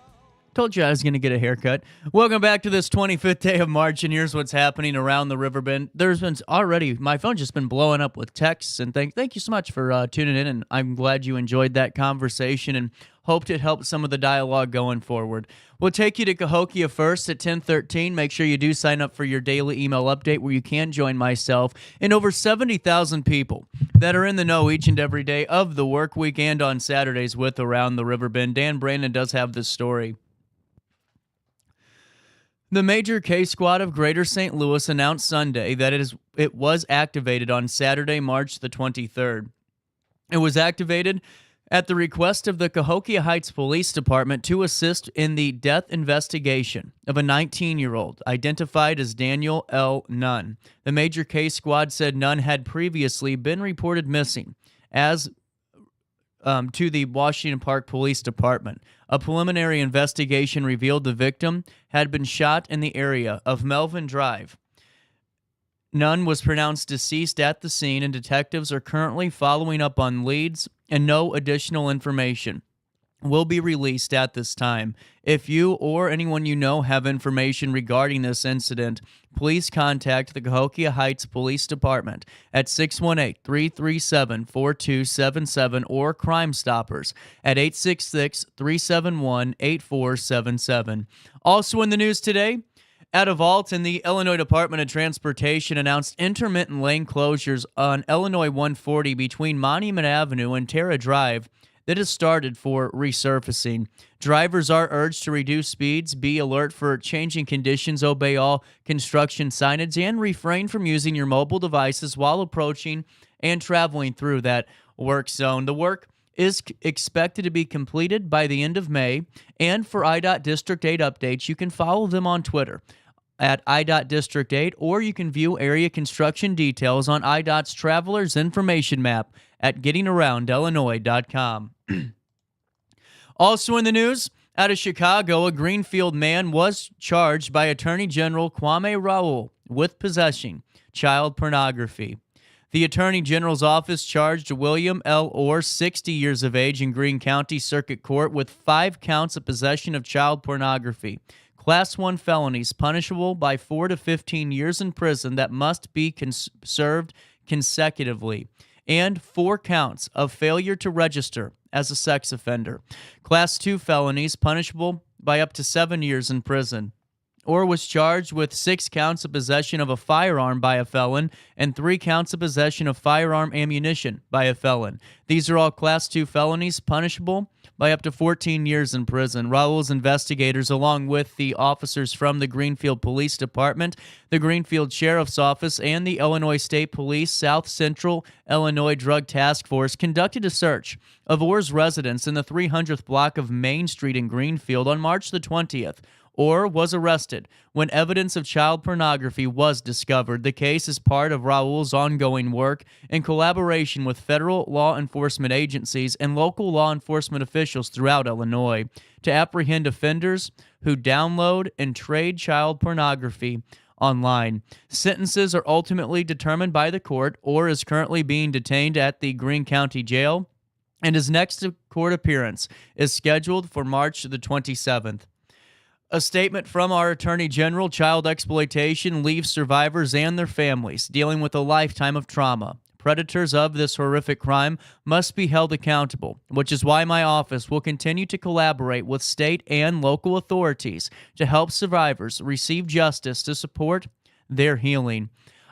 Told you I was going to get a haircut. Welcome back to this 25th day of March, and here's what's happening around the Riverbend. There's been already, my phone's just been blowing up with texts, and thank you so much for tuning in, and I'm glad you enjoyed that conversation and hoped it helped some of the dialogue going forward. We'll take you to Cahokia first at 10:13. Make sure you do sign up for your daily email update where you can join myself and over 70,000 people that are in the know each and every day of the work week and on Saturdays with Around the Riverbend. Dan Brandon does have this story. The Major K Squad of Greater St. Louis announced Sunday that it was activated on Saturday, March the 23rd. It was activated at the request of the Cahokia Heights Police Department to assist in the death investigation of a 19-year-old identified as Daniel L. Nunn. The Major K Squad said Nunn had previously been reported missing as to the Washington Park Police Department. A preliminary investigation revealed the victim had been shot in the area of Melvin Drive. Nunn was pronounced deceased at the scene, and detectives are currently following up on leads, and no additional information will be released at this time. If you or anyone you know have information regarding this incident, please contact the Cahokia Heights Police Department at 618-337-4277 or Crime Stoppers at 866-371-8477. Also in the news today, out of Alton, the Illinois Department of Transportation announced intermittent lane closures on Illinois 140 between Monument Avenue and Terra Drive that has started for resurfacing. Drivers are urged to reduce speeds, be alert for changing conditions, obey all construction signage, and refrain from using your mobile devices while approaching and traveling through that work zone. The work is expected to be completed by the end of May, and for IDOT District 8 updates, you can follow them on Twitter at IDOT District 8, or you can view area construction details on IDOT's Traveler's Information Map at gettingaroundillinois.com. Also in the news, out of Chicago, a Greenfield man was charged by Attorney General Kwame Raoul with possessing child pornography. The Attorney General's office charged William L. Orr, 60 years of age, in Greene County Circuit Court with 5 counts of possession of child pornography. Class 1 felonies punishable by 4 to 15 years in prison that must be served consecutively, and 4 counts of failure to register as a sex offender. Class 2 felonies punishable by up to 7 years in prison. Orr was charged with 6 counts of possession of a firearm by a felon and 3 counts of possession of firearm ammunition by a felon. These are all Class 2 felonies punishable by up to 14 years in prison. Raoul's investigators, along with the officers from the Greenfield Police Department, the Greenfield Sheriff's Office, and the Illinois State Police South Central Illinois Drug Task Force, conducted a search of Orr's residence in the 300th block of Main Street in Greenfield on March the 20th. Orr was arrested when evidence of child pornography was discovered. The case is part of Raoul's ongoing work in collaboration with federal law enforcement agencies and local law enforcement officials throughout Illinois to apprehend offenders who download and trade child pornography online. Sentences are ultimately determined by the court. Orr is currently being detained at the Greene County Jail, and his next court appearance is scheduled for March the 27th. A statement from our Attorney General: child exploitation leaves survivors and their families dealing with a lifetime of trauma. Predators of this horrific crime must be held accountable, which is why my office will continue to collaborate with state and local authorities to help survivors receive justice to support their healing.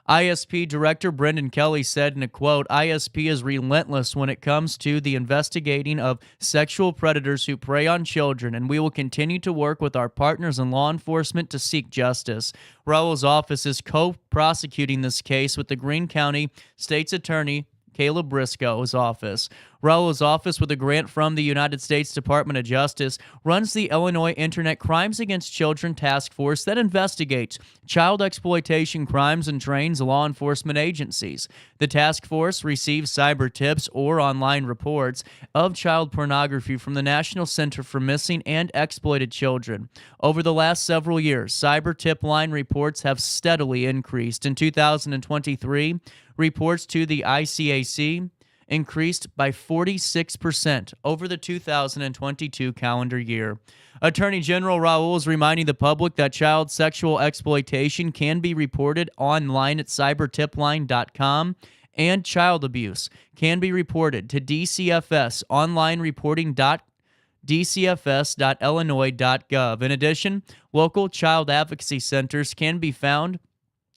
ISP Director Brendan Kelly said in a quote, "ISP is relentless when it comes to the investigating of sexual predators who prey on children, and we will continue to work with our partners in law enforcement to seek justice." Raoul's office is co-prosecuting this case with the Greene County State's Attorney Caleb Briscoe's office. Raoul's office, with a grant from the United States Department of Justice, runs the Illinois Internet Crimes Against Children Task Force that investigates child exploitation crimes and trains law enforcement agencies. The task force receives cyber tips or online reports of child pornography from the National Center for Missing and Exploited Children. Over the last several years, cyber tip line reports have steadily increased. In 2023, reports to the ICAC increased by 46% over the 2022 calendar year. Attorney General Raul is reminding the public that child sexual exploitation can be reported online at cybertipline.com, and child abuse can be reported to DCFS online reporting.dcfs.illinois.gov. In addition, local child advocacy centers can be found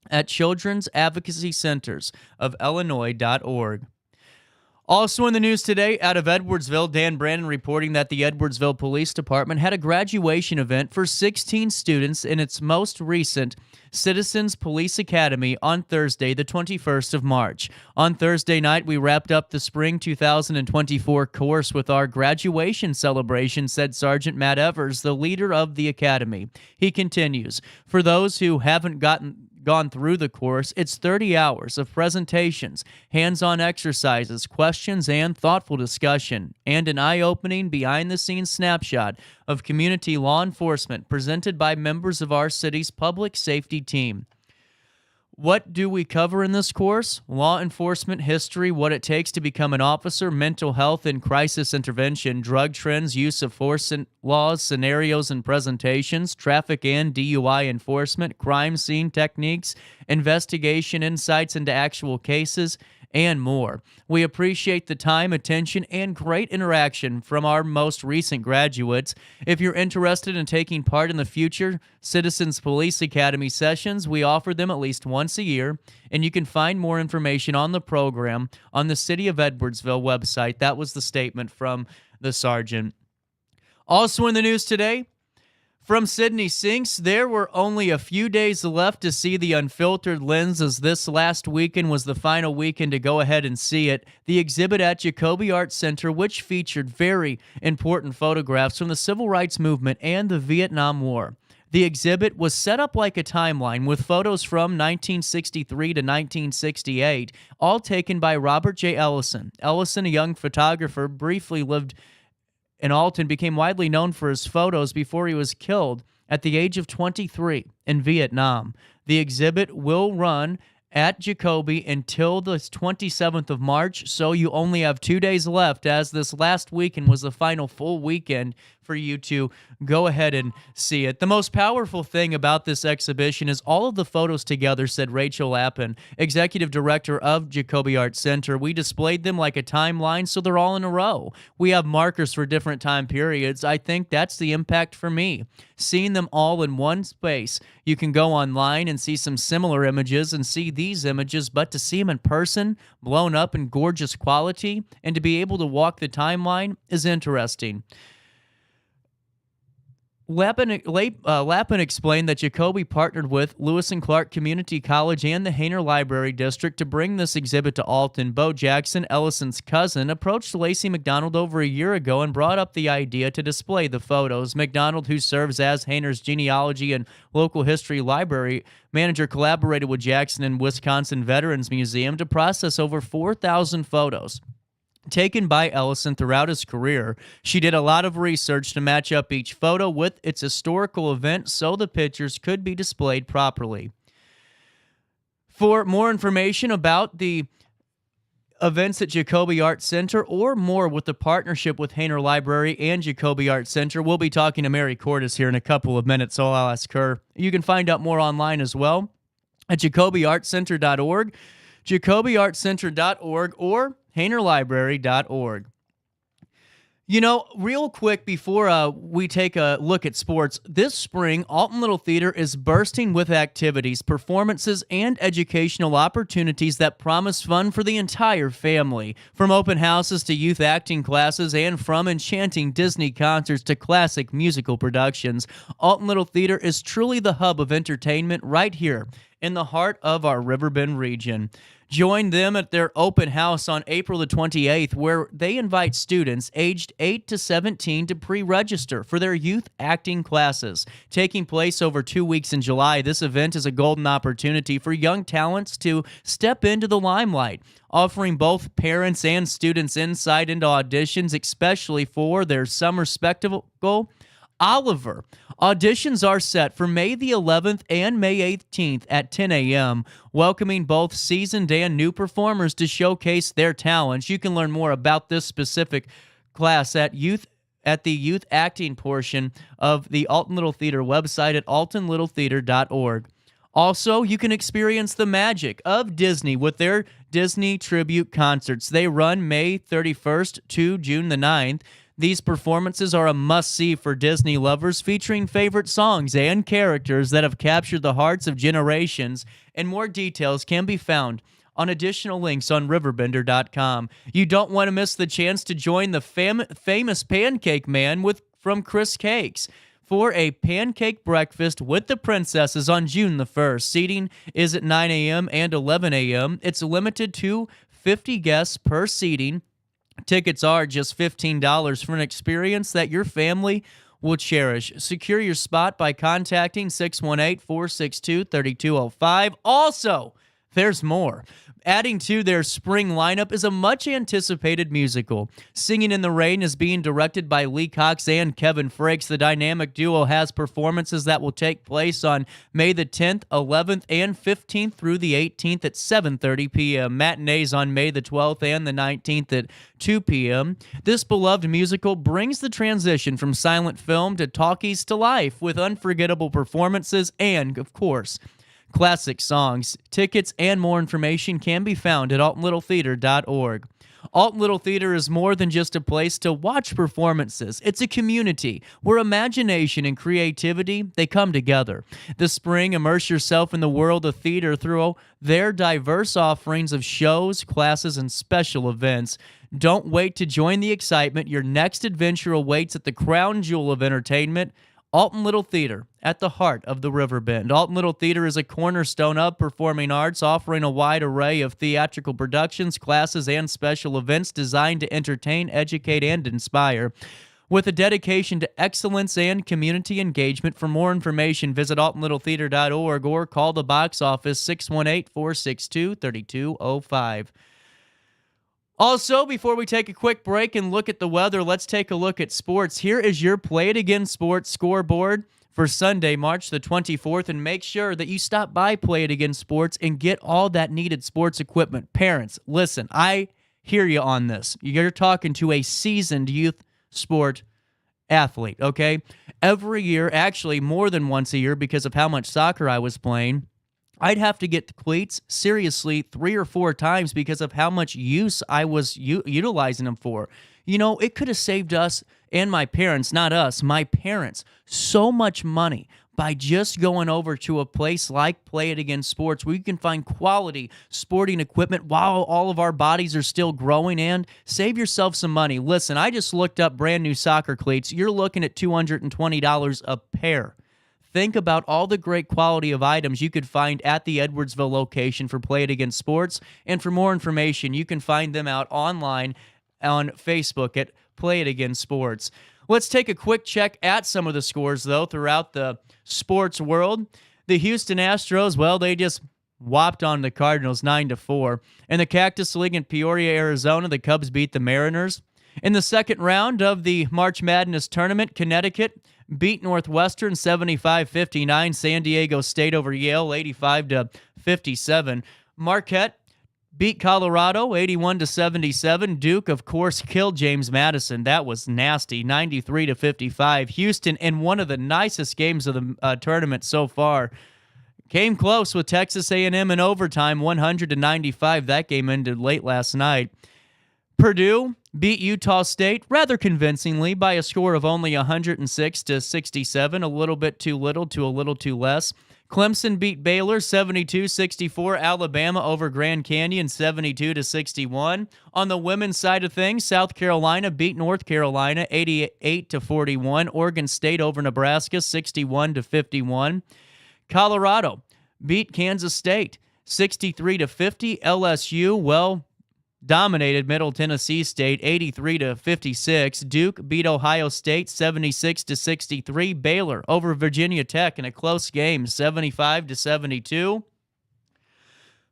at Children's Advocacy Centers of Illinois.org. Also in the news today, out of Edwardsville, Dan Brandon reporting that the Edwardsville Police Department had a graduation event for 16 students in its most recent Citizens Police Academy on Thursday, the 21st of March. On Thursday night, we wrapped up the spring 2024 course with our graduation celebration, said Sergeant Matt Evers, the leader of the academy. He continues, for those who haven't gone through the course, it's 30 hours of presentations, hands-on exercises, questions, and thoughtful discussion, and an eye-opening behind-the-scenes snapshot of community law enforcement presented by members of our city's public safety team. What do we cover in this course? Law enforcement history, what it takes to become an officer, mental health and crisis intervention, drug trends, use of force laws, scenarios and presentations, traffic and DUI enforcement, crime scene techniques, investigation insights into actual cases, and more. We appreciate the time, attention, and great interaction from our most recent graduates. If you're interested in taking part in the future Citizens Police Academy sessions, we offer them at least once a year, and you can find more information on the program on the City of Edwardsville website. That was the statement from the sergeant. Also in the news today, from Sydney Sinks, there were only a few days left to see the Unfiltered Lens, as this last weekend was the final weekend to go ahead and see it. The exhibit at Jacoby Art Center, which featured very important photographs from the Civil Rights Movement and the Vietnam War. The exhibit was set up like a timeline with photos from 1963 to 1968, all taken by Robert J. Ellison. Ellison, a young photographer, briefly lived in Alton, became widely known for his photos before he was killed at the age of 23 in Vietnam. The exhibit will run at Jacoby until the 27th of March, so you only have 2 days left, as this last weekend was the final full weekend for you to go ahead and see it. The most powerful thing about this exhibition is all of the photos together, said Rachel Lappin, executive director of Jacoby Art Center. We displayed them like a timeline, so they're all in a row. We have markers for different time periods. I think that's the impact for me. Seeing them all in one space, you can go online and see some similar images and see these images, but to see them in person, blown up in gorgeous quality, and to be able to walk the timeline is interesting. Lappin explained that Jacoby partnered with Lewis and Clark Community College and the Hayner Library District to bring this exhibit to Alton. Bo Jackson, Ellison's cousin, approached Lacey McDonald over a year ago and brought up the idea to display the photos. McDonald, who serves as Hayner's genealogy and local history library manager, collaborated with Jackson and Wisconsin Veterans Museum to process over 4,000 photos taken by Ellison throughout his career. She did a lot of research to match up each photo with its historical event so the pictures could be displayed properly. For more information about the events at Jacoby Art Center or more with the partnership with Hayner Library and Jacoby Art Center, we'll be talking to Mary Cordes here in a couple of minutes, so I'll ask her. You can find out more online as well at jacobyartcenter.org, jacobyartcenter.org, or HaynerLibrary.org. You know, real quick before we take a look at sports, this spring, Alton Little Theater is bursting with activities, performances, and educational opportunities that promise fun for the entire family. From open houses to youth acting classes, and from enchanting Disney concerts to classic musical productions, Alton Little Theater is truly the hub of entertainment right here in the heart of our Riverbend region. Join them at their open house on April the 28th, where they invite students aged 8 to 17 to pre-register for their youth acting classes. Taking place over 2 weeks in July, this event is a golden opportunity for young talents to step into the limelight, offering both parents and students insight into auditions, especially for their summer spectacle. Oliver. Auditions are set for May the 11th and May 18th at 10 a.m., welcoming both seasoned and new performers to showcase their talents. You can learn more about this specific class at the youth acting portion of the Alton Little Theater website at altonlittletheater.org. Also, you can experience the magic of Disney with their Disney tribute concerts. They run May 31st to June the 9th. These performances are a must-see for Disney lovers, featuring favorite songs and characters that have captured the hearts of generations, and more details can be found on additional links on RiverBender.com. You don't want to miss the chance to join the famous Pancake Man from Chris Cakes for a pancake breakfast with the princesses on June the 1st. Seating is at 9 a.m. and 11 a.m. It's limited to 50 guests per seating. Tickets are just $15 for an experience that your family will cherish. Secure your spot by contacting 618-462-3205. Also, there's more. Adding to their spring lineup is a much-anticipated musical. Singing in the Rain is being directed by Lee Cox and Kevin Frakes. The dynamic duo has performances that will take place on May the 10th, 11th, and 15th through the 18th at 7:30 p.m. Matinees on May the 12th and the 19th at 2 p.m. This beloved musical brings the transition from silent film to talkies to life with unforgettable performances and, of course, classic songs. Tickets and more information can be found at altonlittletheater.org. Alton Little Theater is more than just a place to watch performances. It's a community where imagination and creativity, they come together. This spring, immerse yourself in the world of theater through their diverse offerings of shows, classes, and special events. Don't wait to join the excitement. Your next adventure awaits at the crown jewel of entertainment, Alton Little Theater, at the heart of the Riverbend. Alton Little Theater is a cornerstone of performing arts, offering a wide array of theatrical productions, classes, and special events designed to entertain, educate, and inspire. With a dedication to excellence and community engagement, for more information, visit altonlittletheater.org or call the box office 618-462-3205. Also, before we take a quick break and look at the weather, let's take a look at sports. Here is your Play It Again Sports scoreboard for Sunday, March the 24th, and make sure that you stop by Play It Again Sports and get all that needed sports equipment. Parents, listen, I hear you on this. You're talking to a seasoned youth sport athlete, okay? Every year, actually more than once a year because of how much soccer I was playing, I'd have to get the cleats seriously 3 or 4 times because of how much use I was utilizing them for. You know, it could have saved us and my parents, not us, my parents, so much money by just going over to a place like Play It Again Sports where you can find quality sporting equipment while all of our bodies are still growing, and save yourself some money. Listen, I just looked up brand new soccer cleats. You're looking at $220 a pair. Think about all the great quality of items you could find at the Edwardsville location for Play It Again Sports. And for more information, you can find them out online on Facebook at Play It Again Sports. Let's take a quick check at some of the scores, though, throughout the sports world. The Houston Astros, well, they just whopped on the Cardinals 9-4. In the Cactus League in Peoria, Arizona, the Cubs beat the Mariners. In the second round of the March Madness tournament, Connecticut beat Northwestern 75-59. San Diego State over Yale 85-57. Marquette beat Colorado 81-77. Duke, of course, killed James Madison. That was nasty, 93-55. Houston, in one of the nicest games of the tournament so far, came close with Texas A&M in overtime, 100-95. That game ended late last night. Purdue beat Utah State rather convincingly by a score of only 106-67, a little bit too little to a little too less. Clemson beat Baylor 72-64. Alabama over Grand Canyon 72-61. On the women's side of things, South Carolina beat North Carolina 88-41. Oregon State over Nebraska 61-51. Colorado beat Kansas State 63-50. LSU, well, dominated Middle Tennessee State 83-56. Duke beat Ohio State 76-63. Baylor over Virginia Tech in a close game 75-72.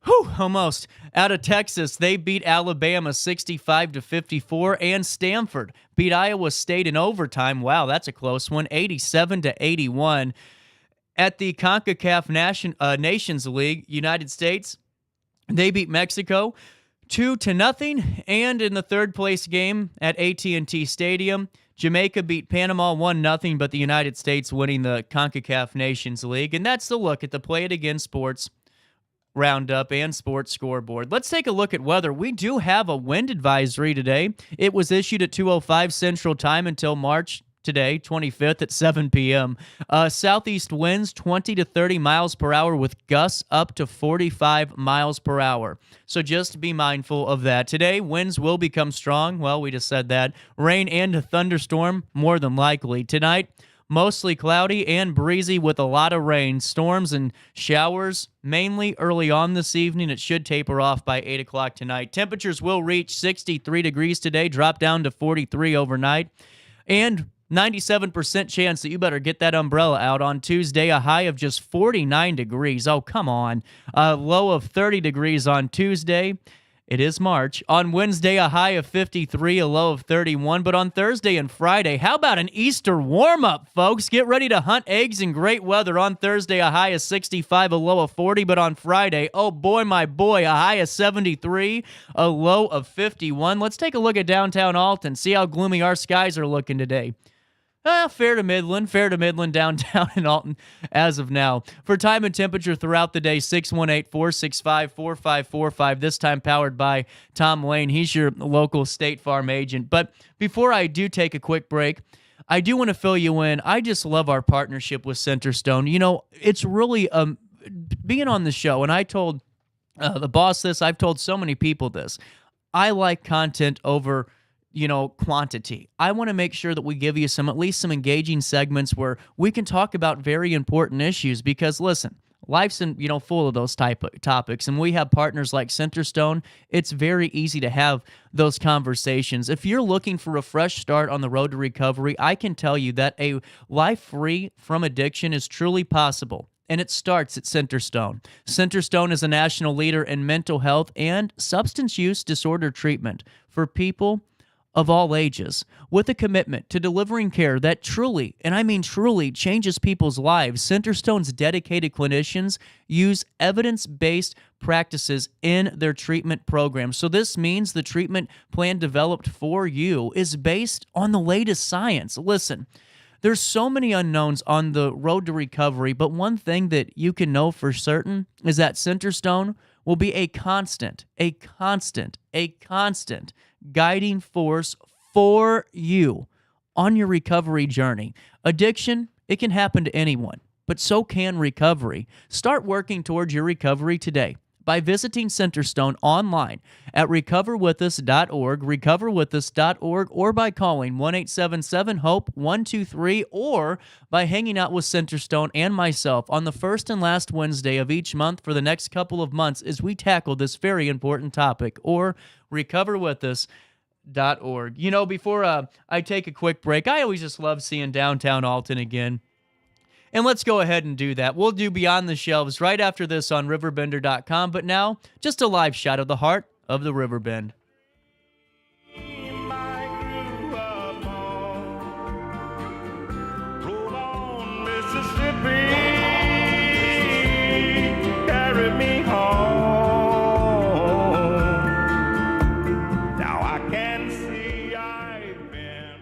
Whew, almost. Out of Texas, they beat Alabama 65-54, and Stanford beat Iowa State in overtime. Wow, that's a close one, 87-81. At the CONCACAF Nations League, United States, they beat Mexico 2-0, and in the third place game at AT&T Stadium, Jamaica beat Panama 1-0, but the United States winning the CONCACAF Nations League. And that's the look at the Play It Again Sports Roundup and Sports Scoreboard. Let's take a look at weather. We do have a wind advisory today. It was issued at 2:05 Central Time until March today, 25th at 7 p.m. Southeast winds 20 to 30 miles per hour with gusts up to 45 miles per hour. So just be mindful of that. Today, winds will become strong. Well, we just said that. Rain and a thunderstorm, more than likely. Tonight, mostly cloudy and breezy with a lot of rain. Storms and showers mainly early on this evening. It should taper off by 8 o'clock tonight. Temperatures will reach 63 degrees today, drop down to 43 overnight. And 97% chance that you better get that umbrella out on Tuesday, a high of just 49 degrees. Oh, come on. A low of 30 degrees on Tuesday. It is March. On Wednesday, a high of 53, a low of 31. But on Thursday and Friday, how about an Easter warm-up, folks? Get ready to hunt eggs in great weather. On Thursday, a high of 65, a low of 40. But on Friday, oh boy, my boy, a high of 73, a low of 51. Let's take a look at downtown Alton, see how gloomy our skies are looking today. Fair to Midland downtown in Alton as of now. For time and temperature throughout the day, 618-465-4545, this time powered by Tom Lane. He's your local State Farm agent. But before I do take a quick break, I do want to fill you in. I just love our partnership with Centerstone. You know, it's really being on the show, and I told the boss this, I've told so many people this. I like content over quantity. I want to make sure that we give you at least some engaging segments where we can talk about very important issues because, listen, life's full of those type of topics, and we have partners like Centerstone. It's very easy to have those conversations. If you're looking for a fresh start on the road to recovery, I can tell you that a life free from addiction is truly possible. And it starts at Centerstone. Centerstone is a national leader in mental health and substance use disorder treatment for people of all ages, with a commitment to delivering care that truly, and I mean truly, changes people's lives. Centerstone's dedicated clinicians use evidence-based practices in their treatment program. So this means the treatment plan developed for you is based on the latest science. Listen, there's so many unknowns on the road to recovery, but one thing that you can know for certain is that Centerstone will be a constant guiding force for you on your recovery journey. Addiction, it can happen to anyone, but so can recovery. Start working towards your recovery today by visiting Centerstone online at recoverwithus.org, or by calling 1-877-HOPE-123, or by hanging out with Centerstone and myself on the first and last Wednesday of each month for the next couple of months as we tackle this very important topic, or recoverwithus.org. Before I take a quick break, I always just love seeing downtown Alton again. And let's go ahead and do that. We'll do Beyond the Shelves right after this on RiverBender.com. But now, just a live shot of the heart of the Riverbend. Mississippi, carry me home. Now I can see I've been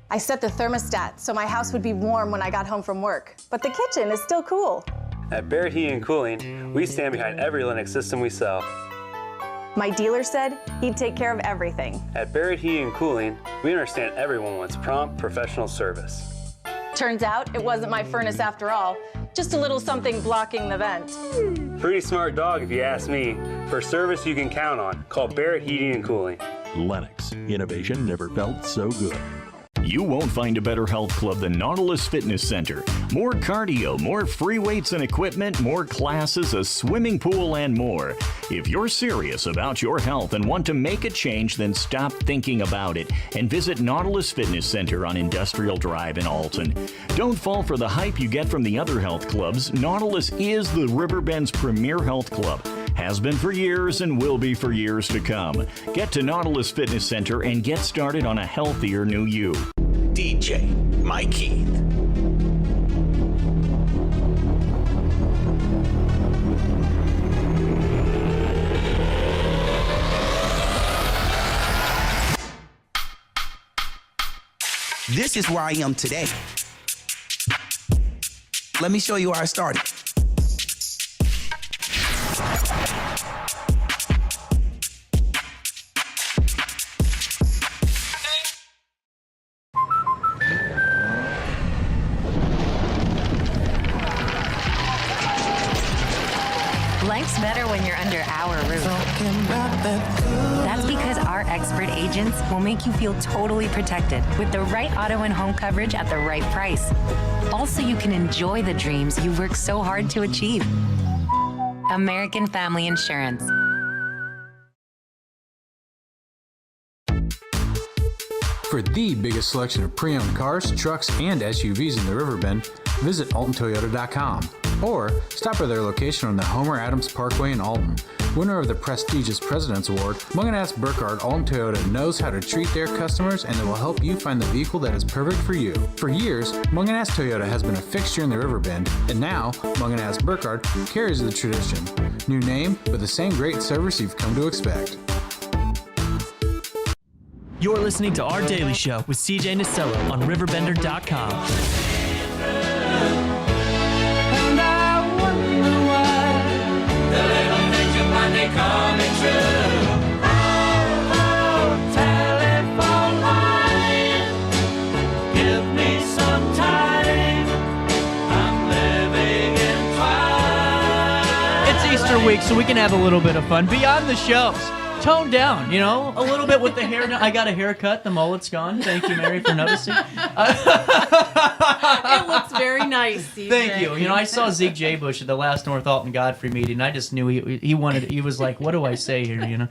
I set the thermostat so my house would be warm when I got home from work, but the kitchen is still cool. At Barrett Heating and Cooling, we stand behind every Lennox system we sell. My dealer said he'd take care of everything. At Barrett Heating and Cooling, we understand everyone wants prompt, professional service. Turns out it wasn't my furnace after all, just a little something blocking the vent. Pretty smart dog if you ask me. For service you can count on, call Barrett Heating and Cooling. Lennox, innovation never felt so good. You won't find a better health club than Nautilus Fitness Center. More cardio, more free weights and equipment, more classes, a swimming pool, and more. If you're serious about your health and want to make a change, then stop thinking about it and visit Nautilus Fitness Center on Industrial Drive in Alton. Don't fall for the hype you get from the other health clubs. Nautilus is the Riverbend's premier health club. Has been for years and will be for years to come. Get to Nautilus Fitness Center and get started on a healthier new you. DJ Mikey. This is where I am today. Let me show you where I started. Life's better when you're under our roof. That's because our expert agents will make you feel totally protected with the right auto and home coverage at the right price. Also, you can enjoy the dreams you've worked so hard to achieve. American Family Insurance. For the biggest selection of pre-owned cars, trucks, and SUVs in the Riverbend, visit AltonToyota.com or stop by their location on the Homer Adams Parkway in Alton. Winner of the prestigious President's Award, Munganast Burkhardt Alton Toyota knows how to treat their customers, and they will help you find the vehicle that is perfect for you. For years, Munganast Toyota has been a fixture in the Riverbend, and now Munganast Burkhardt carries the tradition. New name, but the same great service you've come to expect. You're listening to Our Daily Show with CJ Nasello on RiverBender.com. And I wonder why the little things you find they coming true. Oh, telephone line, give me some time. I'm living in twilight. It's Easter week, so we can have a little bit of fun beyond the shows. Tone down, you know, a little bit with the hair. I got a haircut. The mullet's gone. Thank you, Mary, for noticing. It looks very nice, CJ. Thank you. You know, I saw Zeke J. Bush at the last North Alton Godfrey meeting. And I just knew he wanted. He was like, "What do I say here?" You know,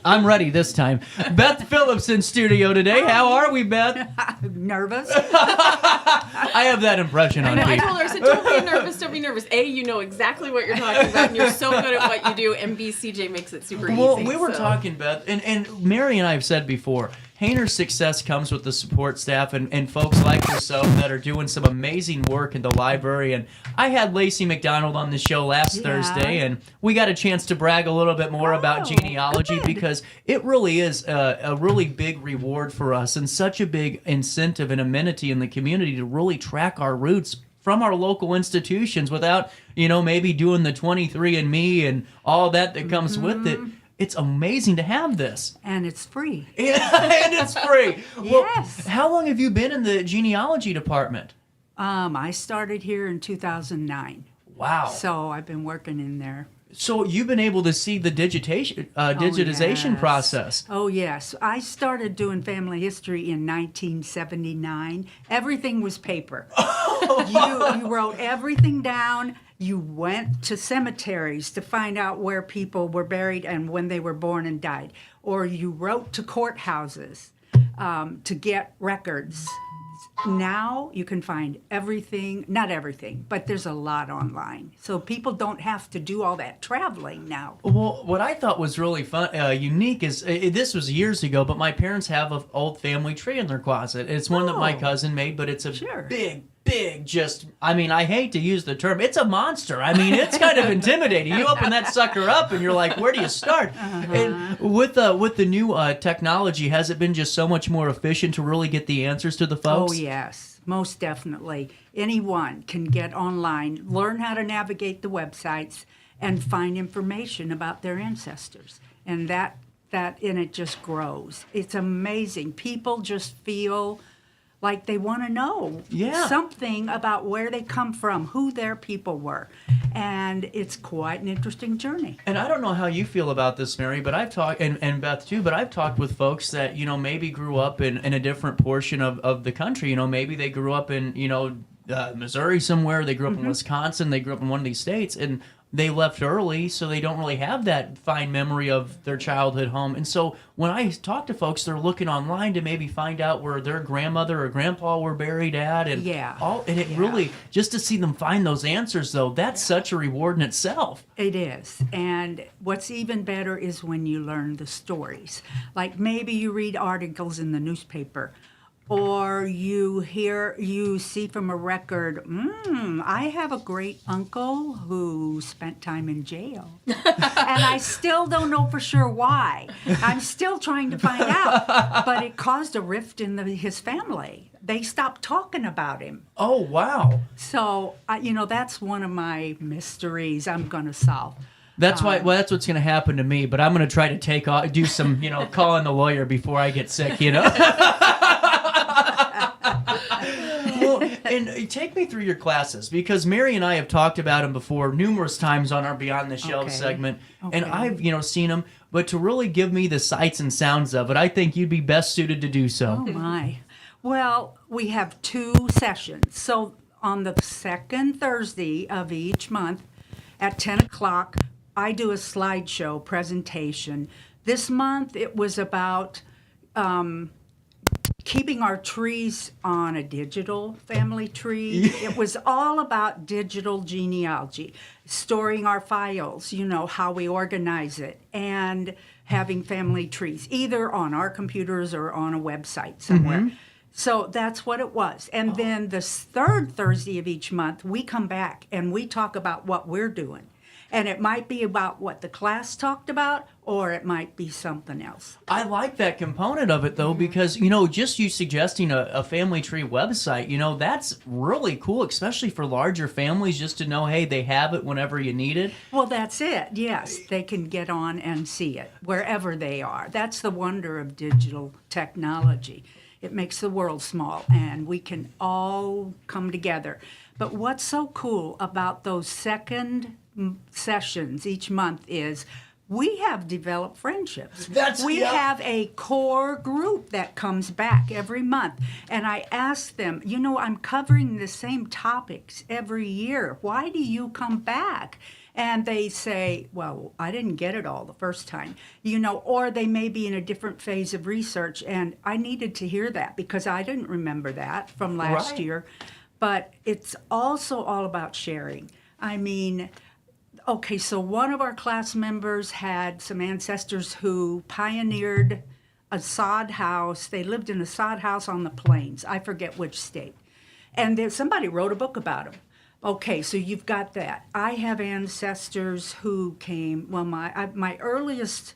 I'm ready this time. Beth Phillips in studio today. How are we, Beth? Nervous. I have that impression on I people. told her, I said, don't be nervous, don't be nervous. A, you know exactly what you're talking about, and you're so good at what you do, and B, CJ makes it super easy. Well, we were talking, Beth, and Mary and I have said before, Hayner's success comes with the support staff and folks like yourself that are doing some amazing work in the library. And I had Lacey McDonald on the show last Thursday, and we got a chance to brag a little bit more about genealogy because it really is a really big reward for us and such a big incentive and amenity in the community to really track our roots from our local institutions without, you know, maybe doing the 23andMe and all that comes with it. It's amazing to have this. And it's free. Yeah, and it's free. Well, Yes. how long have you been in the genealogy department? I started here in 2009. Wow. So I've been working in there. So you've been able to see the digitization process. Oh, yes. I started doing family history in 1979. Everything was paper. You wrote everything down. You went to cemeteries to find out where people were buried and when they were born and died. Or you wrote to courthouses to get records. Now you can find everything, not everything, but there's a lot online. So people don't have to do all that traveling now. Well, what I thought was really fun, unique is, this was years ago, but my parents have an old family tree in their closet. It's one that my cousin made, but it's a big, just, I mean, I hate to use the term, it's a monster. I mean, it's kind of intimidating. You open that sucker up and you're like, where do you start? And with the new technology, has it been just so much more efficient to really get the answers to the folks? Oh, yes, most definitely. Anyone can get online, learn how to navigate the websites, and find information about their ancestors. And that and it just grows. It's amazing. People just feel Like they want to know something about where they come from, who their people were. And it's quite an interesting journey. And I don't know how you feel about this, Mary, but I've talked, and Beth too, but I've talked with folks that, maybe grew up in a different portion of the country. Maybe they grew up in, Missouri somewhere, they grew up in Wisconsin, they grew up in one of these states, and they left early, so they don't really have that fine memory of their childhood home. And so when I talk to folks, they're looking online to maybe find out where their grandmother or grandpa were buried at. And really, just to see them find those answers, though, that's such a reward in itself. It is. And what's even better is when you learn the stories. Like maybe you read articles in the newspaper, or you see from a record, I have a great uncle who spent time in jail. And I still don't know for sure why. I'm still trying to find out. But it caused a rift in his family. They stopped talking about him. Oh, wow. So, that's one of my mysteries I'm going to solve. That's why. Well, that's what's going to happen to me. But I'm going to try to do some, calling the lawyer before I get sick. And take me through your classes, because Mary and I have talked about them before numerous times on our Beyond the Shelve segment, and I've seen them. But to really give me the sights and sounds of it, I think you'd be best suited to do so. Oh my! Well, we have 2 sessions. So on the second Thursday of each month at 10 o'clock, I do a slideshow presentation. This month it was about keeping our trees on a digital family tree. It was all about digital genealogy, storing our files, how we organize it, and having family trees, either on our computers or on a website somewhere. So that's what it was. And then the third Thursday of each month, we come back and we talk about what we're doing. And it might be about what the class talked about, or it might be something else. I like that component of it, though, because, just you suggesting a family tree website, that's really cool, especially for larger families, just to know, hey, they have it whenever you need it. Well, that's it. Yes, they can get on and see it wherever they are. That's the wonder of digital technology. It makes the world small, and we can all come together. But what's so cool about those second sessions each month is we have developed friendships. We have a core group that comes back every month. And I ask them, I'm covering the same topics every year. Why do you come back? And they say, well, I didn't get it all the first time, or they may be in a different phase of research. And I needed to hear that because I didn't remember that from last year. But it's also all about sharing. I mean, okay, so one of our class members had some ancestors who pioneered a sod house. They lived in a sod house on the plains. I forget which state. And somebody wrote a book about them. Okay, so you've got that. I have ancestors who came, my earliest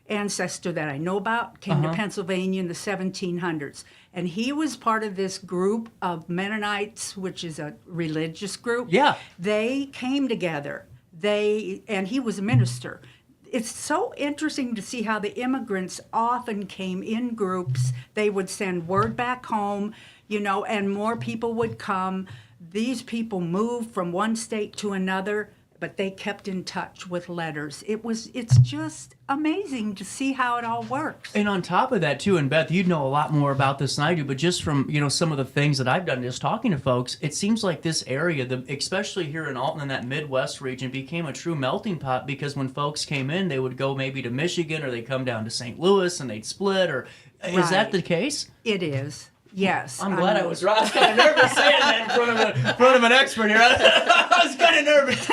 ancestor that I know about came to Pennsylvania in the 1700s. And he was part of this group of Mennonites, which is a religious group. Yeah. They came together. And he was a minister. It's so interesting to see how the immigrants often came in groups. They would send word back home, and more people would come. These people moved from one state to another, but they kept in touch with letters. It's just amazing to see how it all works. And on top of that, too, and Beth, you'd know a lot more about this than I do, but just from, some of the things that I've done just talking to folks, it seems like this area, especially here in Alton and that Midwest region, became a true melting pot, because when folks came in, they would go maybe to Michigan, or they'd come down to St. Louis and they'd split, or is that the case? It is. Yes. I'm glad I was right. I was kind of nervous saying that in front of an expert here. I was kind of nervous.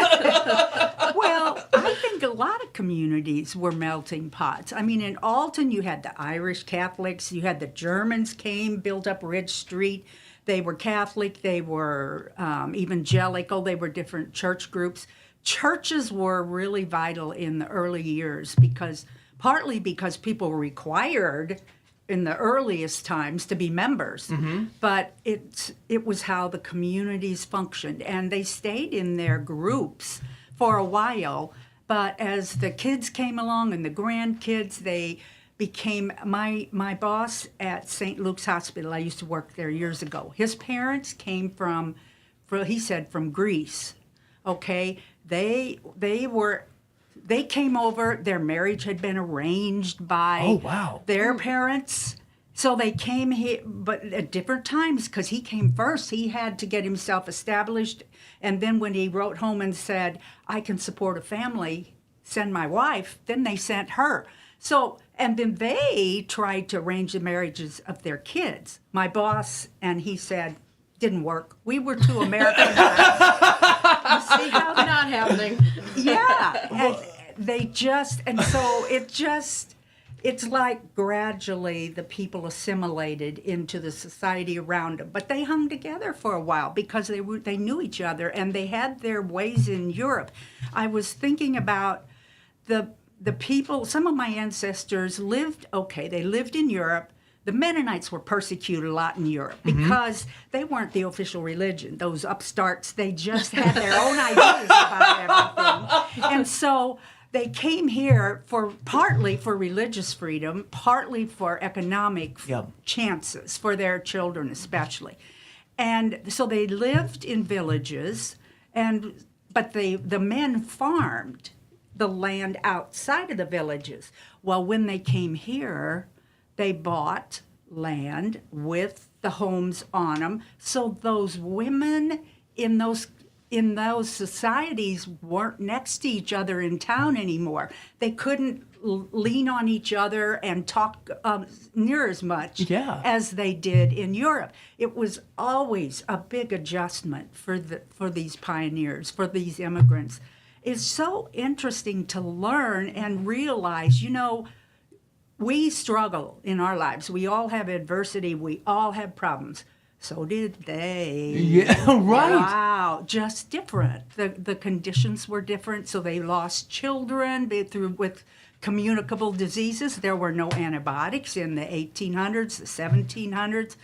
Well, I think a lot of communities were melting pots. I mean, in Alton, you had the Irish Catholics, you had the Germans came, built up Ridge Street. They were Catholic, they were evangelical, they were different church groups. Churches were really vital in the early years, partly because people were required in the earliest times to be members, but it was how the communities functioned, and they stayed in their groups for a while. But as the kids came along and the grandkids, became my boss at St. Luke's Hospital. I used to work there years ago. His parents came from Greece. Okay, they came over. Their marriage had been arranged by their parents. So they came here, but at different times, because he came first. He had to get himself established. And then when he wrote home and said, I can support a family, send my wife, then they sent her. So, and then they tried to arrange the marriages of their kids. My boss, and he said, didn't work. We were too Americanized. You see how not happening. Yeah. And they just, and so it's like gradually the people assimilated into the society around them. But they hung together for a while because they knew each other and they had their ways in Europe. I was thinking about the people, some of my ancestors lived in Europe. The Mennonites were persecuted a lot in Europe because they weren't the official religion. Those upstarts, they just had their own ideas about everything. And so they came here partly for religious freedom, partly for economic chances for their children especially. And so they lived in villages, but the men farmed the land outside of the villages. Well, when they came here, they bought land with the homes on them. So those women in those societies weren't next to each other in town anymore. They couldn't lean on each other and talk near as much as they did in Europe. It was always a big adjustment for these pioneers, for these immigrants. It's so interesting to learn and realize, we struggle in our lives. We all have adversity. We all have problems. So did they. Yeah, right. Wow, just different. The conditions were different. So they lost children with communicable diseases. There were no antibiotics in the 1800s, the 1700s.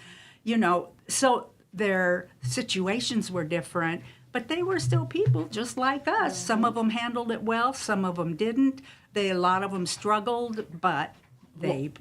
So their situations were different. But they were still people just like us. Some of them handled it well. Some of them didn't. A lot of them struggled, but they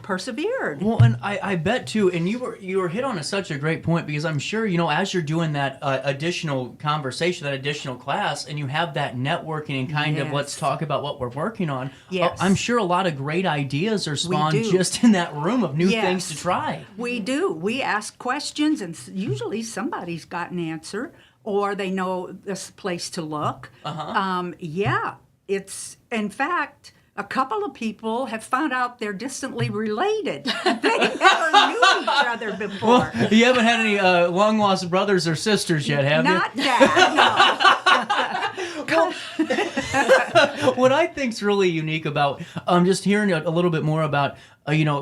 persevered. Well, and I bet too, and you were hit on such a great point, because I'm sure, as you're doing that additional conversation, that additional class, and you have that networking and kind of let's talk about what we're working on. Yes. I'm sure a lot of great ideas are spawned just in that room of new things to try. We do. We ask questions, and usually somebody's got an answer, or they know this place to look. It's, in fact, a couple of people have found out they're distantly related. They never knew each other before. Well, you haven't had any long-lost brothers or sisters yet, have you? Not that, no. What I think's really unique about just hearing a little bit more about,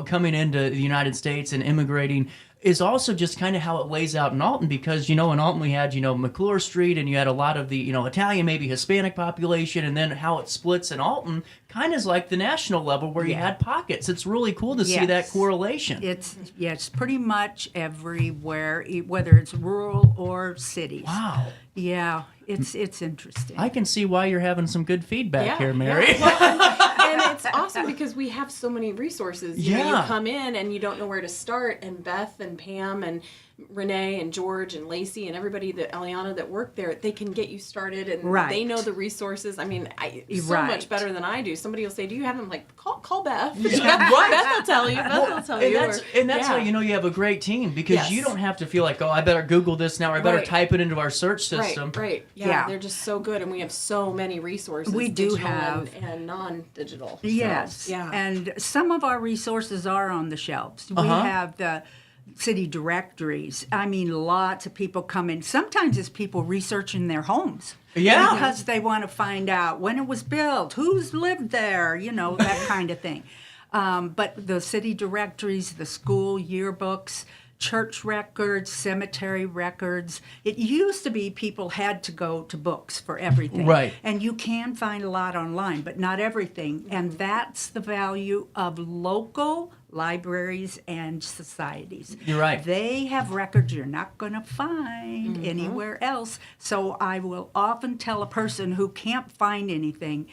coming into the United States and immigrating is also just kind of how it lays out in Alton, because, in Alton we had, McClure Street, and you had a lot of the, Italian, maybe Hispanic population, and then how it splits in Alton kind of is like the national level where you had pockets. It's really cool to see that correlation. It's pretty much everywhere, whether it's rural or cities. Wow. Yeah, it's interesting. I can see why you're having some good feedback here, Mary. Yeah. And it's awesome because we have so many resources. You come in and you don't know where to start, and Beth and Pam and Renee and George and Lacey and everybody, Eliana that work there, they can get you started, and they know the resources. I mean, much better than I do. Somebody will say, "Do you have them?" Like, call Beth. Beth will tell you. That's how you have a great team, because you don't have to feel like, I better Google this now, or I better type it into our search system. Right. Yeah, they're just so good, and we have so many resources. We do have and non-digital. Yes. So, and some of our resources are on the shelves. We have the city directories. I mean, lots of people come in. Sometimes it's people researching their homes. Yeah. Because they want to find out when it was built, who's lived there, that kind of thing. But the city directories, the school yearbooks, church records, cemetery records. It used to be people had to go to books for everything. Right. And you can find a lot online, but not everything. And that's the value of local libraries and societies. You're right. They have records you're not going to find anywhere else. So I will often tell a person who can't find anything,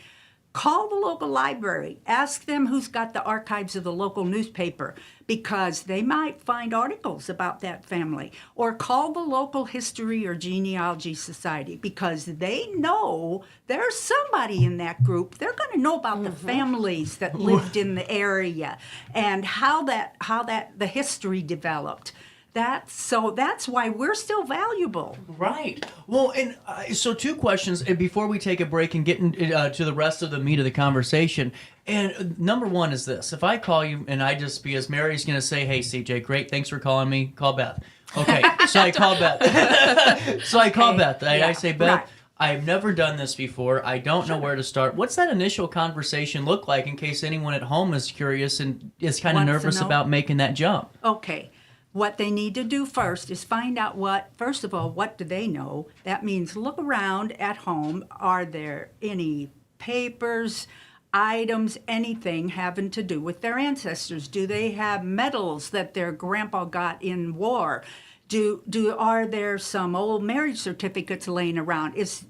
Call the local library. Ask them who's got the archives of the local newspaper, because they might find articles about that family. Or call the local history or genealogy society, because they know there's somebody in that group. They're going to know about the families that lived in the area and how the history developed. That's why we're still valuable. Right. Well, and so 2 questions before we take a break and get to the rest of the meat of the conversation. And number 1 is this. If I call you and because Mary's going to say, hey, CJ, great, thanks for calling me. Call Beth. Okay, so I call Beth. Beth. I say, Beth, right. I've never done this before. I don't know where to start. What's that initial conversation look like in case anyone at home is curious and is kind of nervous about making that jump? Okay. What they need to do first is find out first of all, what do they know? That means look around at home. Are there any papers, items, anything having to do with their ancestors? Do they have medals that their grandpa got in war? Are there some old marriage certificates laying around? Is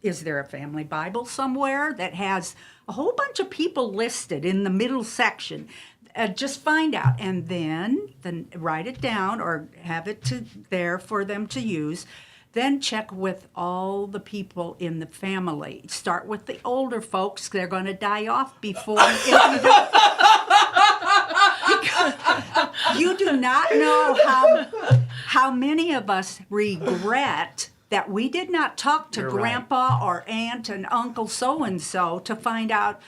there a family Bible somewhere that has a whole bunch of people listed in the middle section? Just find out, and then write it down or have it there for them to use. Then check with all the people in the family. Start with the older folks. They're going to die off before. You do not know how many of us regret that we did not talk to Grandpa or Aunt and Uncle so-and-so to find out,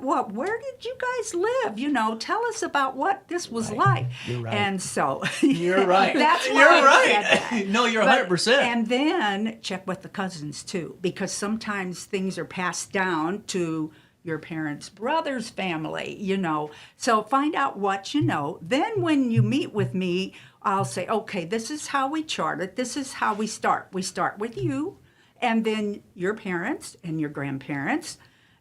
where did you guys live? Tell us about what this was like. You're right. And so you're right. That's why you're I right. said that. No, you're 100%. And then check with the cousins too, because sometimes things are passed down to your parents' brother's family, So find out what you know. Then when you meet with me, I'll say, okay, this is how we chart it. This is how we start. We start with you, and then your parents and your grandparents,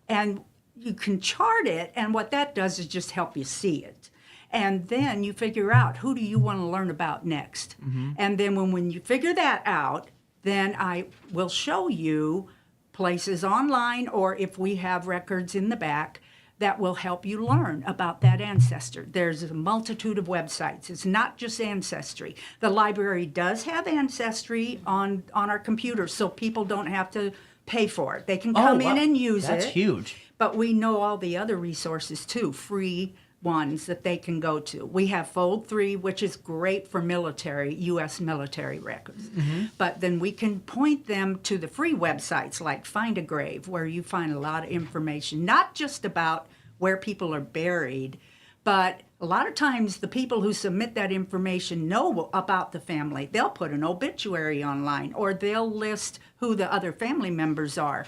and you can chart it, and what that does is just help you see it. And then you figure out, who do you want to learn about next? Mm-hmm. And then when you figure that out, then I will show you places online, or if we have records in the back, that will help you learn about that ancestor. There's a multitude of websites. It's not just Ancestry. The library does have Ancestry on our computers, so people don't have to pay for it. They can come in and use it. That's huge. But we know all the other resources too, free ones that they can go to. We have Fold 3, which is great for military, U.S. military records. Mm-hmm. But then we can point them to the free websites like Find a Grave, where you find a lot of information, not just about where people are buried, but a lot of times the people who submit that information know about the family. They'll put an obituary online, or they'll list who the other family members are,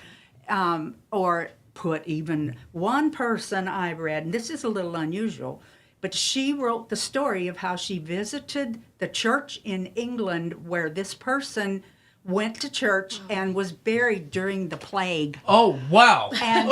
or put even one person I read, and this is a little unusual, but she wrote the story of how she visited the church in England where this person went to church and was buried during the plague. Oh, wow. And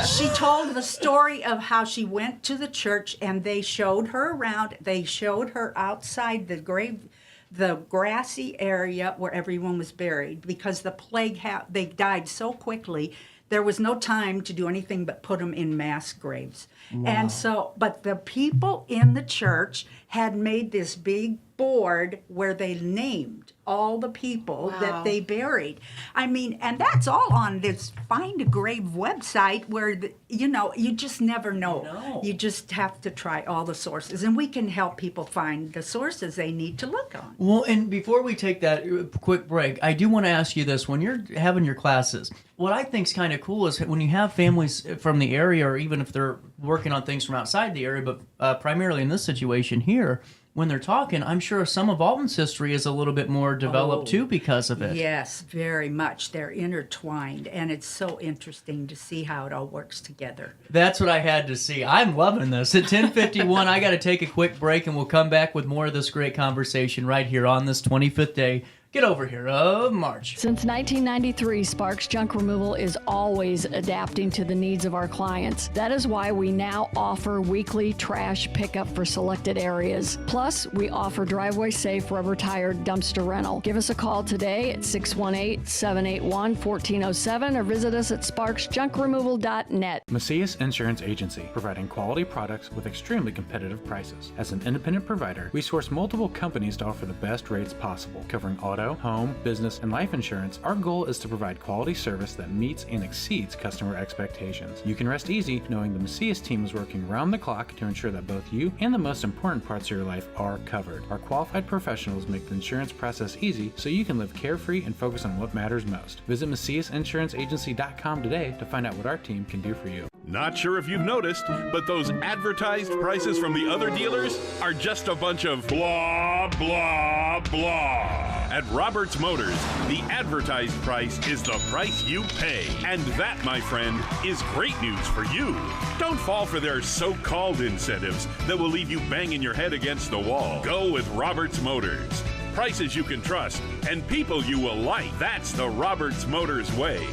she told the story of how she went to the church and they showed her around. They showed her outside the grave, the grassy area where everyone was buried, because the plague, they died so quickly. There was no time to do anything but put them in mass graves. Wow. And so, but the people in the church had made this big board where they named all the people that they buried. I mean, and that's all on this Find a Grave website where, you just never know. No. You just have to try all the sources, and we can help people find the sources they need to look on. Well, and before we take that quick break, I do want to ask you this. When you're having your classes, what I think is kind of cool is when you have families from the area, or even if they're working on things from outside the area, but primarily in this situation here, when they're talking, I'm sure some of Alton's history is a little bit more developed too because of it. Yes, very much. They're intertwined, and it's so interesting to see how it all works together. That's what I had to see. I'm loving this. At 10:51, I got to take a quick break, and we'll come back with more of this great conversation right here on this 25th day get over here, of March. Since 1993, Sparks Junk Removal is always adapting to the needs of our clients. That is why we now offer weekly trash pickup for selected areas. Plus, we offer driveway-safe rubber-tired dumpster rental. Give us a call today at 618-781-1407 or visit us at sparksjunkremoval.net. Macias Insurance Agency, providing quality products with extremely competitive prices. As an independent provider, we source multiple companies to offer the best rates possible, covering auto, home, business, and life insurance. Our goal is to provide quality service that meets and exceeds customer expectations. You can rest easy knowing the Macias team is working round the clock to ensure that both you and the most important parts of your life are covered. Our qualified professionals make the insurance process easy so you can live carefree and focus on what matters most. Visit MaciasInsuranceAgency.com today to find out what our team can do for you. Not sure if you've noticed, but those advertised prices from the other dealers are just a bunch of blah, blah, blah. At Roberts Motors, the advertised price is the price you pay. And that, my friend, is great news for you. Don't fall for their so-called incentives that will leave you banging your head against the wall. Go with Roberts Motors. Prices you can trust and people you will like. That's the Roberts Motors way.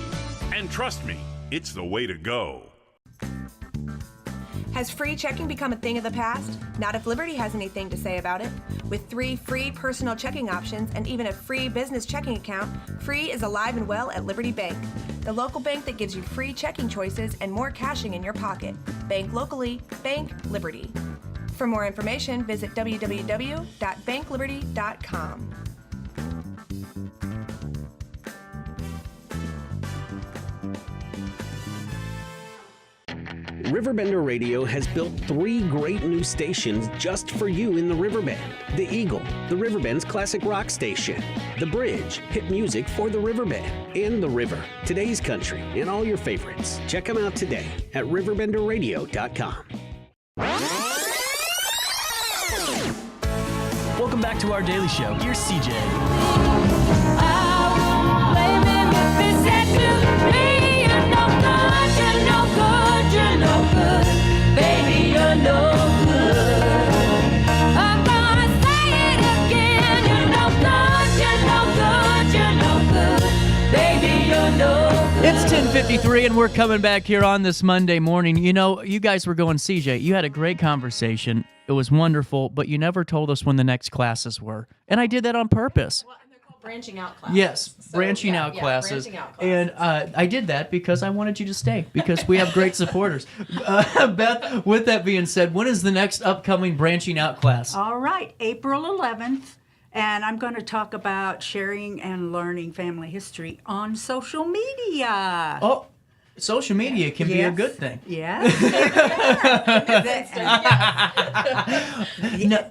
And trust me, it's the way to go. Has free checking become a thing of the past? Not if Liberty has anything to say about it. With 3 free personal checking options and even a free business checking account, free is alive and well at Liberty Bank, the local bank that gives you free checking choices and more cashing in your pocket. Bank locally, bank Liberty. For more information, visit www.bankliberty.com. RiverBender Radio has built 3 great new stations just for you in the Riverbend. The Eagle, the Riverbend's classic rock station. The Bridge, hit music for the Riverbend. And The River, today's country, and all your favorites. Check them out today at RiverBenderRadio.com. Welcome back to our daily show. Here's CJ. Baby, you're no good. I'm gonna say it again. You're no good, you're no good, you're no good. Baby, you're no good. It's 10:53 and we're coming back here on this Monday morning. You know, you guys were going, CJ, you had a great conversation. It was wonderful, but you never told us when the next classes were. And I did that on purpose. Branching out classes. Yes, branching out classes. Branching out classes. And I did that because I wanted you to stay, because we have great supporters. Beth, with that being said, when is the next upcoming branching out class? All right, April 11th. And I'm going to talk about sharing and learning family history on social media. Oh, social media can be a good thing. Yeah.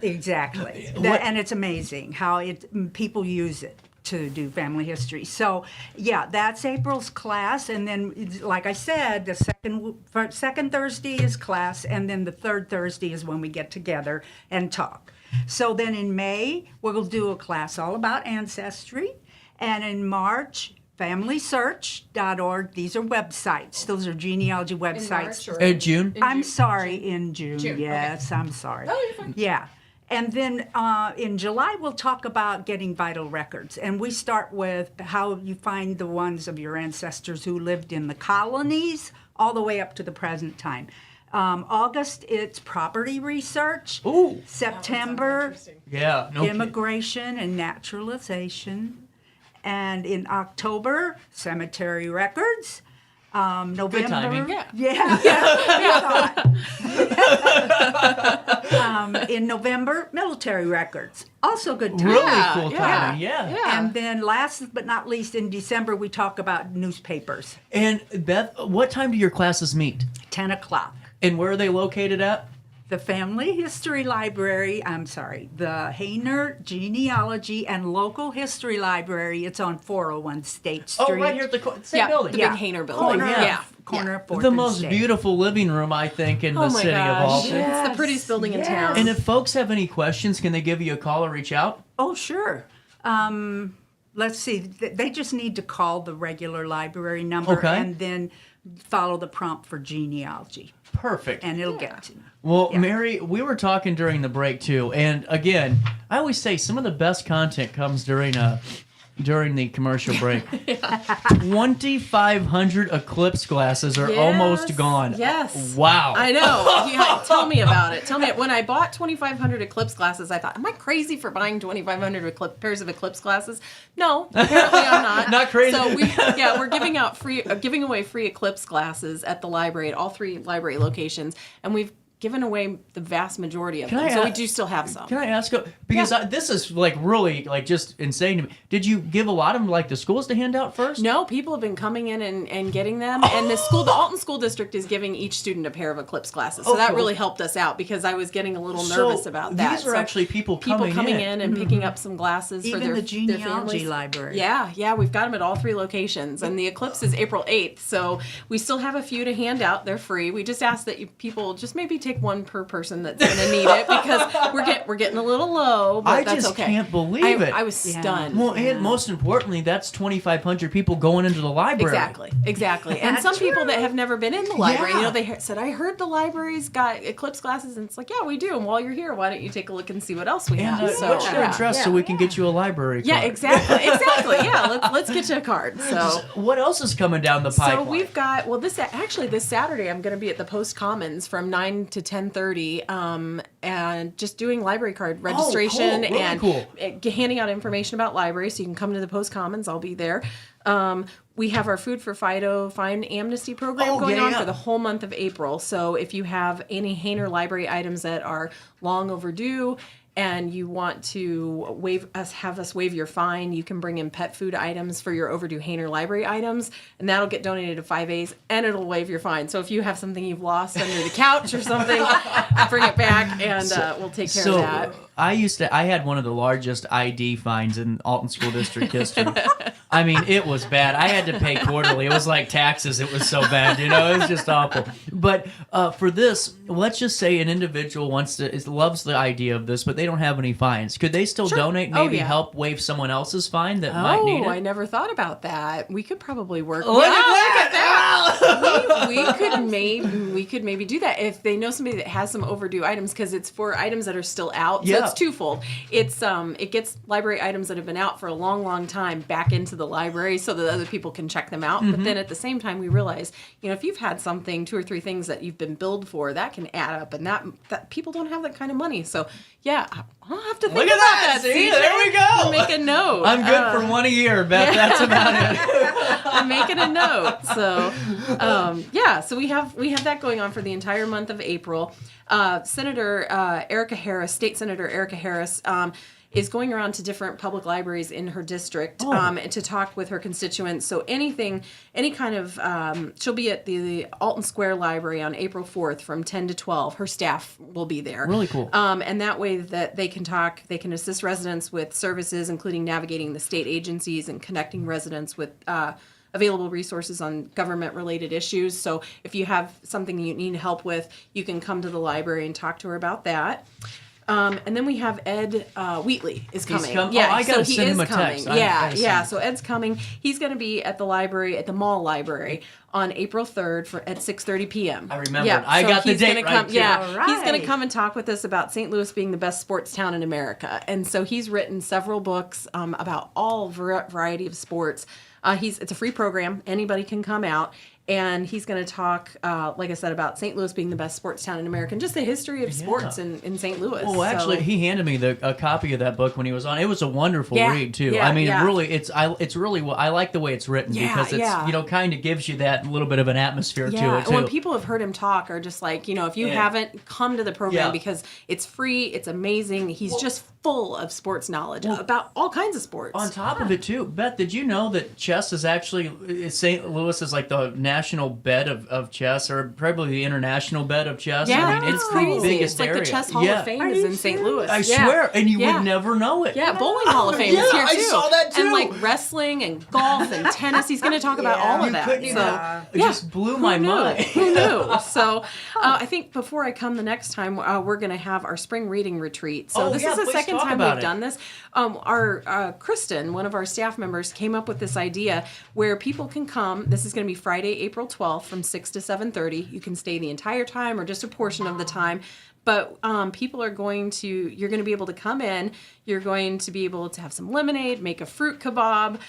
Exactly. And it's amazing how people use it to do family history. So, yeah, that's April's class. And then, like I said, the second Thursday is class, and then the third Thursday is when we get together and talk. So then in May, we'll do a class all about ancestry. And in March, FamilySearch.org. These are websites. Those are genealogy websites. In June? I'm sorry, in June. Yes, okay. I'm sorry. Oh, you're fine. Yeah. And then in July, we'll talk about getting vital records. And we start with how you find the ones of your ancestors who lived in the colonies all the way up to the present time. August, it's property research. Ooh. September, immigration and naturalization. And in October, cemetery records. November. Good timing. In November, military records. Also good timing. Really cool timing, yeah. And then last but not least, in December, we talk about newspapers. And Beth, what time do your classes meet? 10 o'clock. And where are they located at? The Family History Library, the Hayner Genealogy and Local History Library. It's on 401 State Street. Oh, right here at the same building. The big Hayner building. Corner of 4th The and most State. beautiful living room, I think, in the city of Alton. Yes. It's the prettiest building in town. And if folks have any questions, can they give you a call or reach out? Oh, sure. Let's see. They just need to call the regular library number and then follow the prompt for genealogy. Perfect. And it'll get to you. Well, Mary, we were talking during the break, too. And again, I always say some of the best content comes during a during the commercial break. 2,500 eclipse glasses are almost gone. Yes. Wow. I know. Yeah, tell me about it. Tell me. When I bought 2,500 eclipse glasses, I thought, am I crazy for buying 2,500 pairs of eclipse glasses? No, apparently I'm not. Not crazy. So we're giving away free eclipse glasses at the library, at all 3 library locations, and we've given away the vast majority of them. So we do still have some. Can I ask? Because this is like really like just insane to me. Did you give a lot of them like the schools to hand out first? No, people have been coming in and getting them. And the Alton School District is giving each student a pair of eclipse glasses. So that really helped us out because I was getting a little nervous about that. These are actually people coming in and picking up some glasses Even for their the genealogy their families. library. Yeah, we've got them at all 3 locations. And the eclipse is April 8th. So we still have a few to hand out. They're free. We just ask that people just maybe take one per person that's going to need it because we're getting a little low, but that's okay. I just can't believe it. I was stunned. Well, and most importantly, that's 2,500 people going into the library. Exactly. And some people that have never been in the library, they said, I heard the library's got eclipse glasses, and it's like, yeah, we do. And while you're here, why don't you take a look and see what else we have? What's your address so we can get you a library card? Yeah, exactly. Yeah, let's get you a card. So what else is coming down the pipeline? So we've got this Saturday I'm going to be at the Post Commons from 9 to 10:30. And just doing library card registration and handing out information about libraries. So you can come to the Post Commons. I'll be there. We have our Food for Fido Fine Amnesty program going on for the whole month of April. So if you have any Hayner Library items that are long overdue and you want to have us waive your fine, you can bring in pet food items for your overdue Hayner Library items, and that'll get donated to 5A's, and it'll waive your fine. So if you have something you've lost under the couch or something, bring it back, and we'll take care of that. I had one of the largest ID fines in Alton School District history. I mean, it was bad. I had to pay quarterly. It was like taxes. It was so bad, it was just awful. But for this, let's just say an individual loves the idea of this, but they don't have any fines. Could they still donate, maybe help waive someone else's fine that might need it? I never thought about that. We could probably work. Look at that! we could maybe do that if they know somebody that has some overdue items, because it's for items that are still out. So it's twofold. It gets library items that have been out for a long, long time back into the library so that other people can check them out. But then at the same time, we realize, if you've had something, 2 or 3 things that you've been billed for, that can add up, and that people don't have that kind of money. So I'll have to think about that. See, there we go. Make a note. I'm good for 1 a year, Beth. That's about it. I'm making a note. So, so we have that going on for the entire month of April. Senator Erica Harris, State Senator Erica Harris, is going around to different public libraries in her district to talk with her constituents. So any kind of, she'll be at the Alton Square Library on April 4th from 10 to 12. Her staff will be there. Really cool. And that way that they can assist residents with services, including navigating the state agencies and connecting residents with available resources on government-related issues. So if you have something you need help with, you can come to the library and talk to her about that. And then we have Ed Wheatley is coming. I got to send him a text. So Ed's coming. He's going to be at the library, at the Mall Library, on April 3rd at 6:30 p.m. I remember. I got the date right. He's going to come and talk with us about St. Louis being the best sports town in America. And so he's written several books about all variety of sports. It's a free program. Anybody can come out. And he's going to talk, like I said, about St. Louis being the best sports town in America and just the history of sports in St. Louis. Well, actually, he handed me a copy of that book when he was on. It was a wonderful read, too. Really, it's really, I like the way it's written because it's, kind of gives you that little bit of an atmosphere to it, too. When people have heard him talk are just like, if you haven't, come to the program because it's free, it's amazing. He's just full of sports knowledge about all kinds of sports. On top of it, too, Beth, did you know that chess is actually, St. Louis is like the national bed of chess, or probably the international bed of chess? Yeah, it's crazy. the biggest it's like area. The Chess Hall of Fame is in St. Louis. I swear, and you would never know it. Yeah, Bowling Hall of Fame is here, too. I saw that, too. And like wrestling and golf and tennis. He's going to talk about all of that. It just blew my mind. Who knew? So I think before I come the next time, we're going to have our spring reading retreat. So this is the second time we've done this. Our Kristen, one of our staff members, came up with this idea where people can come. This is going to be Friday, April 12th from 6 to 7:30. You can stay the entire time or just a portion of the time. But people are you're going to be able to come in, you're going to be able to have some lemonade, make a fruit kebab,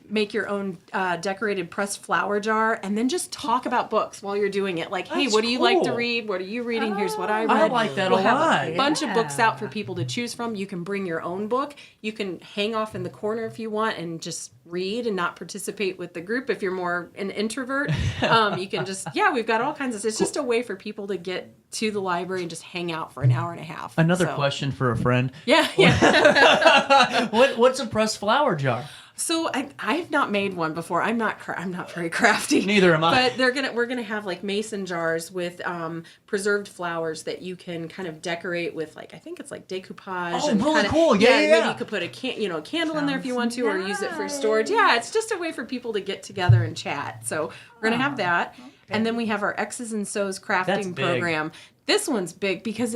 make your own decorated pressed flower jar, and then just talk about books while you're doing it. Like, hey, That's what do you like to cool. read? What are you reading? Here's what I read. I like that a we'll have lot. a bunch of books out for people to choose from. You can bring your own book. You can hang off in the corner if you want and just read and not participate with the group. If you're more an introvert, you can just, we've got all kinds of, it's just a way for people to get to the library and just hang out for an hour and a half. Another question for a friend. Yeah. What's a pressed flower jar? So I've not made one before. I'm not very crafty. Neither am I. But we're gonna have like mason jars with preserved flowers that you can kind of decorate with, like, I think it's like decoupage. Oh, and really kinda, cool. Yeah. Maybe you could put a candle in there if you want to, or use it for storage. Yeah, it's just a way for people to get together and chat. So we're gonna have that. Okay. And then we have our X's and So's crafting program. This one's big because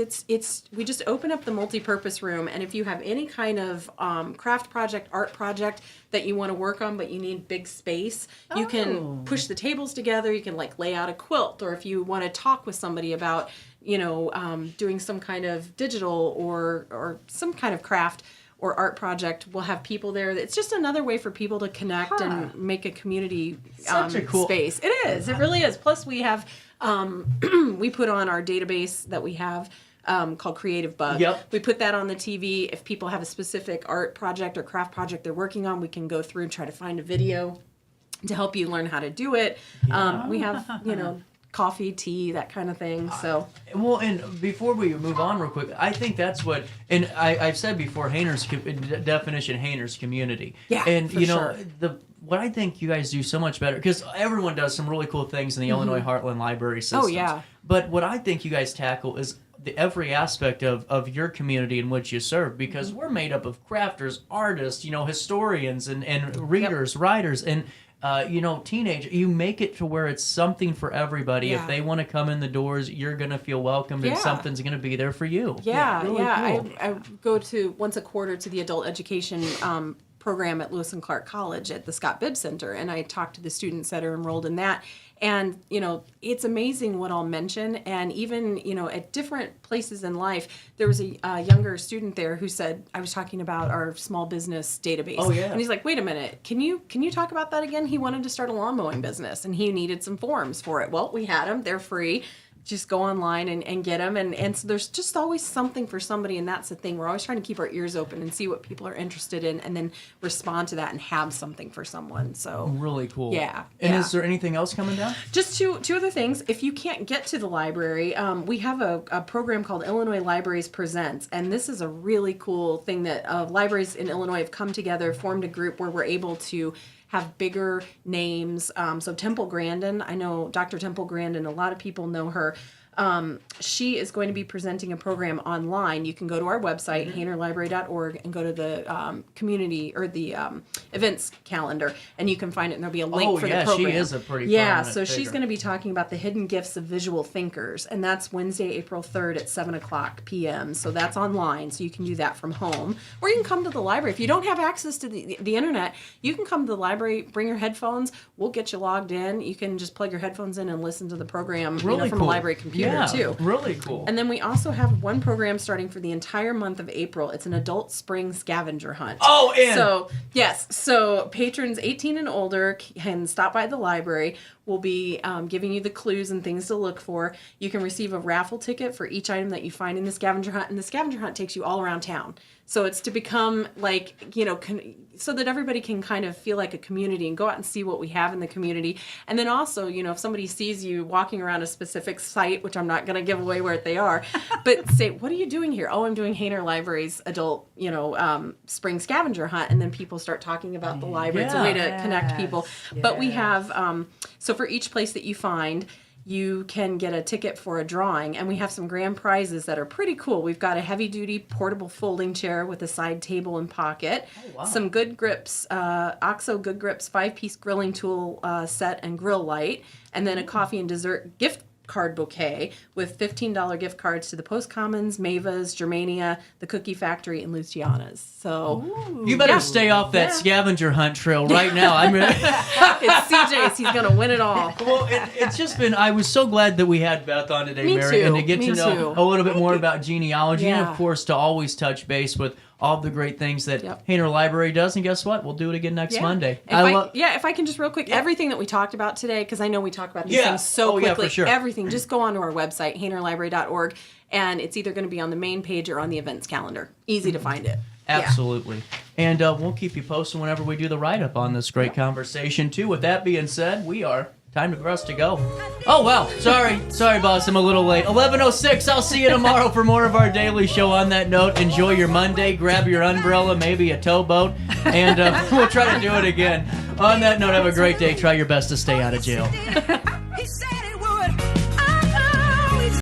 we just open up the multi-purpose room, and if you have any kind of craft project, art project that you want to work on but you need big space, you can push the tables together, you can like lay out a quilt, or if you want to talk with somebody about, doing some kind of digital or some kind of craft or art project, we'll have people there. It's just another way for people to connect and make a community Such a cool space. It is. It really is. Plus we have we put on our database that we have called Creative Bug. Yep. We put that on the TV. If people have a specific art project or craft project they're working on, we can go through and try to find a video to help you learn how to do it. We have, coffee, tea, that kind of thing. So well, and before we move on real quick, I think that's what, and I've said before, Hayner's definition, Hayner's community. Yeah, and for sure. What I think you guys do so much better, because everyone does some really cool things in the Illinois Heartland Library systems. Oh, yeah. But what I think you guys tackle is every aspect of your community in which you serve, because we're made up of crafters, artists, historians, and readers, writers, and teenagers. You make it to where it's something for everybody. Yeah. If they want to come in the doors, you're going to feel welcomed, and something's going to be there for you. Yeah, really cool. I go to once a quarter to the adult education program at Lewis and Clark College at the Scott Bibb Center, and I talk to the students that are enrolled in that. And, it's amazing what I'll mention. And even, at different places in life, there was a younger student there who said, I was talking about our small business database. Oh, yeah. And he's like, wait a minute, can you talk about that again? He wanted to start a lawn mowing business, and he needed some forms for it. Well, we had them. They're free. Just go online and get them. And so there's just always something for somebody, and that's the thing. We're always trying to keep our ears open and see what people are interested in, and then respond to that and have something for someone. So really cool. Yeah. And is there anything else coming down? Just two other things. If you can't get to the library, we have a program called Illinois Libraries Presents, and this is a really cool thing that libraries in Illinois have come together, formed a group where we're able to have bigger names. So Temple Grandin, I know Dr. Temple Grandin, a lot of people know her. She is going to be presenting a program online. You can go to our website, HaynerLibrary.org, and go to the community or the events calendar, and you can find it, and there'll be a link for the program. She is a pretty so she's going to be talking about the hidden gifts of visual thinkers, and that's Wednesday, April 3rd at 7:00 p.m. So that's online, so you can do that from home, or you can come to the library. If you don't have access to the internet, you can come to the library, bring your headphones. We'll get you logged in. You can just plug your headphones in and listen to the program from a library computer. Too. Really cool. And then we also have one program starting for the entire month of April. It's an adult spring scavenger hunt. Oh, and so yes, so patrons 18 and older can stop by the library. We'll be giving you the clues and things to look for. You can receive a raffle ticket for each item that you find in the scavenger hunt, and the scavenger hunt takes you all around town. So it's to become like, so that everybody can kind of feel like a community and go out and see what we have in the community. And then also, if somebody sees you walking around a specific site, which I'm not going to give away where they are, but say, what are you doing here? Oh, I'm doing Hayner Library's adult, spring scavenger hunt. And then people start talking about the library. It's a way to connect people. But we have, so for each place that you find, you can get a ticket for a drawing, and we have some grand prizes that are pretty cool. We've got a heavy-duty portable folding chair with a side table and pocket, some Good Grips, OXO Good Grips 5-piece grilling tool set and grill light, and then a coffee and dessert gift card bouquet with $15 gift cards to the Post Commons, Mava's, Germania, the Cookie Factory, and Luciana's. So You better stay off that scavenger hunt trail right now. I mean, it's CJ's. He's going to win it all. Well, it's just been, I was so glad that we had Beth on today, Me Mary, too. and to get Me to know too. a little bit more about genealogy, and Yeah. of course to always touch base with all the great things that Hayner Library does. And guess what? We'll do it again next Monday. If I can just real quick, everything that we talked about today, because I know we talk about these things so quickly. For sure. Everything, just go onto our website, HaynerLibrary.org, and it's either going to be on the main page or on the events calendar. Easy to find it. Absolutely. And we'll keep you posted whenever we do the write-up on this great conversation, too. With that being said, time for us to go. Oh, well, sorry, boss, I'm a little late. 11:06, I'll see you tomorrow for more of our daily show. On that note, enjoy your Monday, grab your umbrella, maybe a towboat, and we'll try to do it again. On that note, have a great day. Try your best to stay out of jail.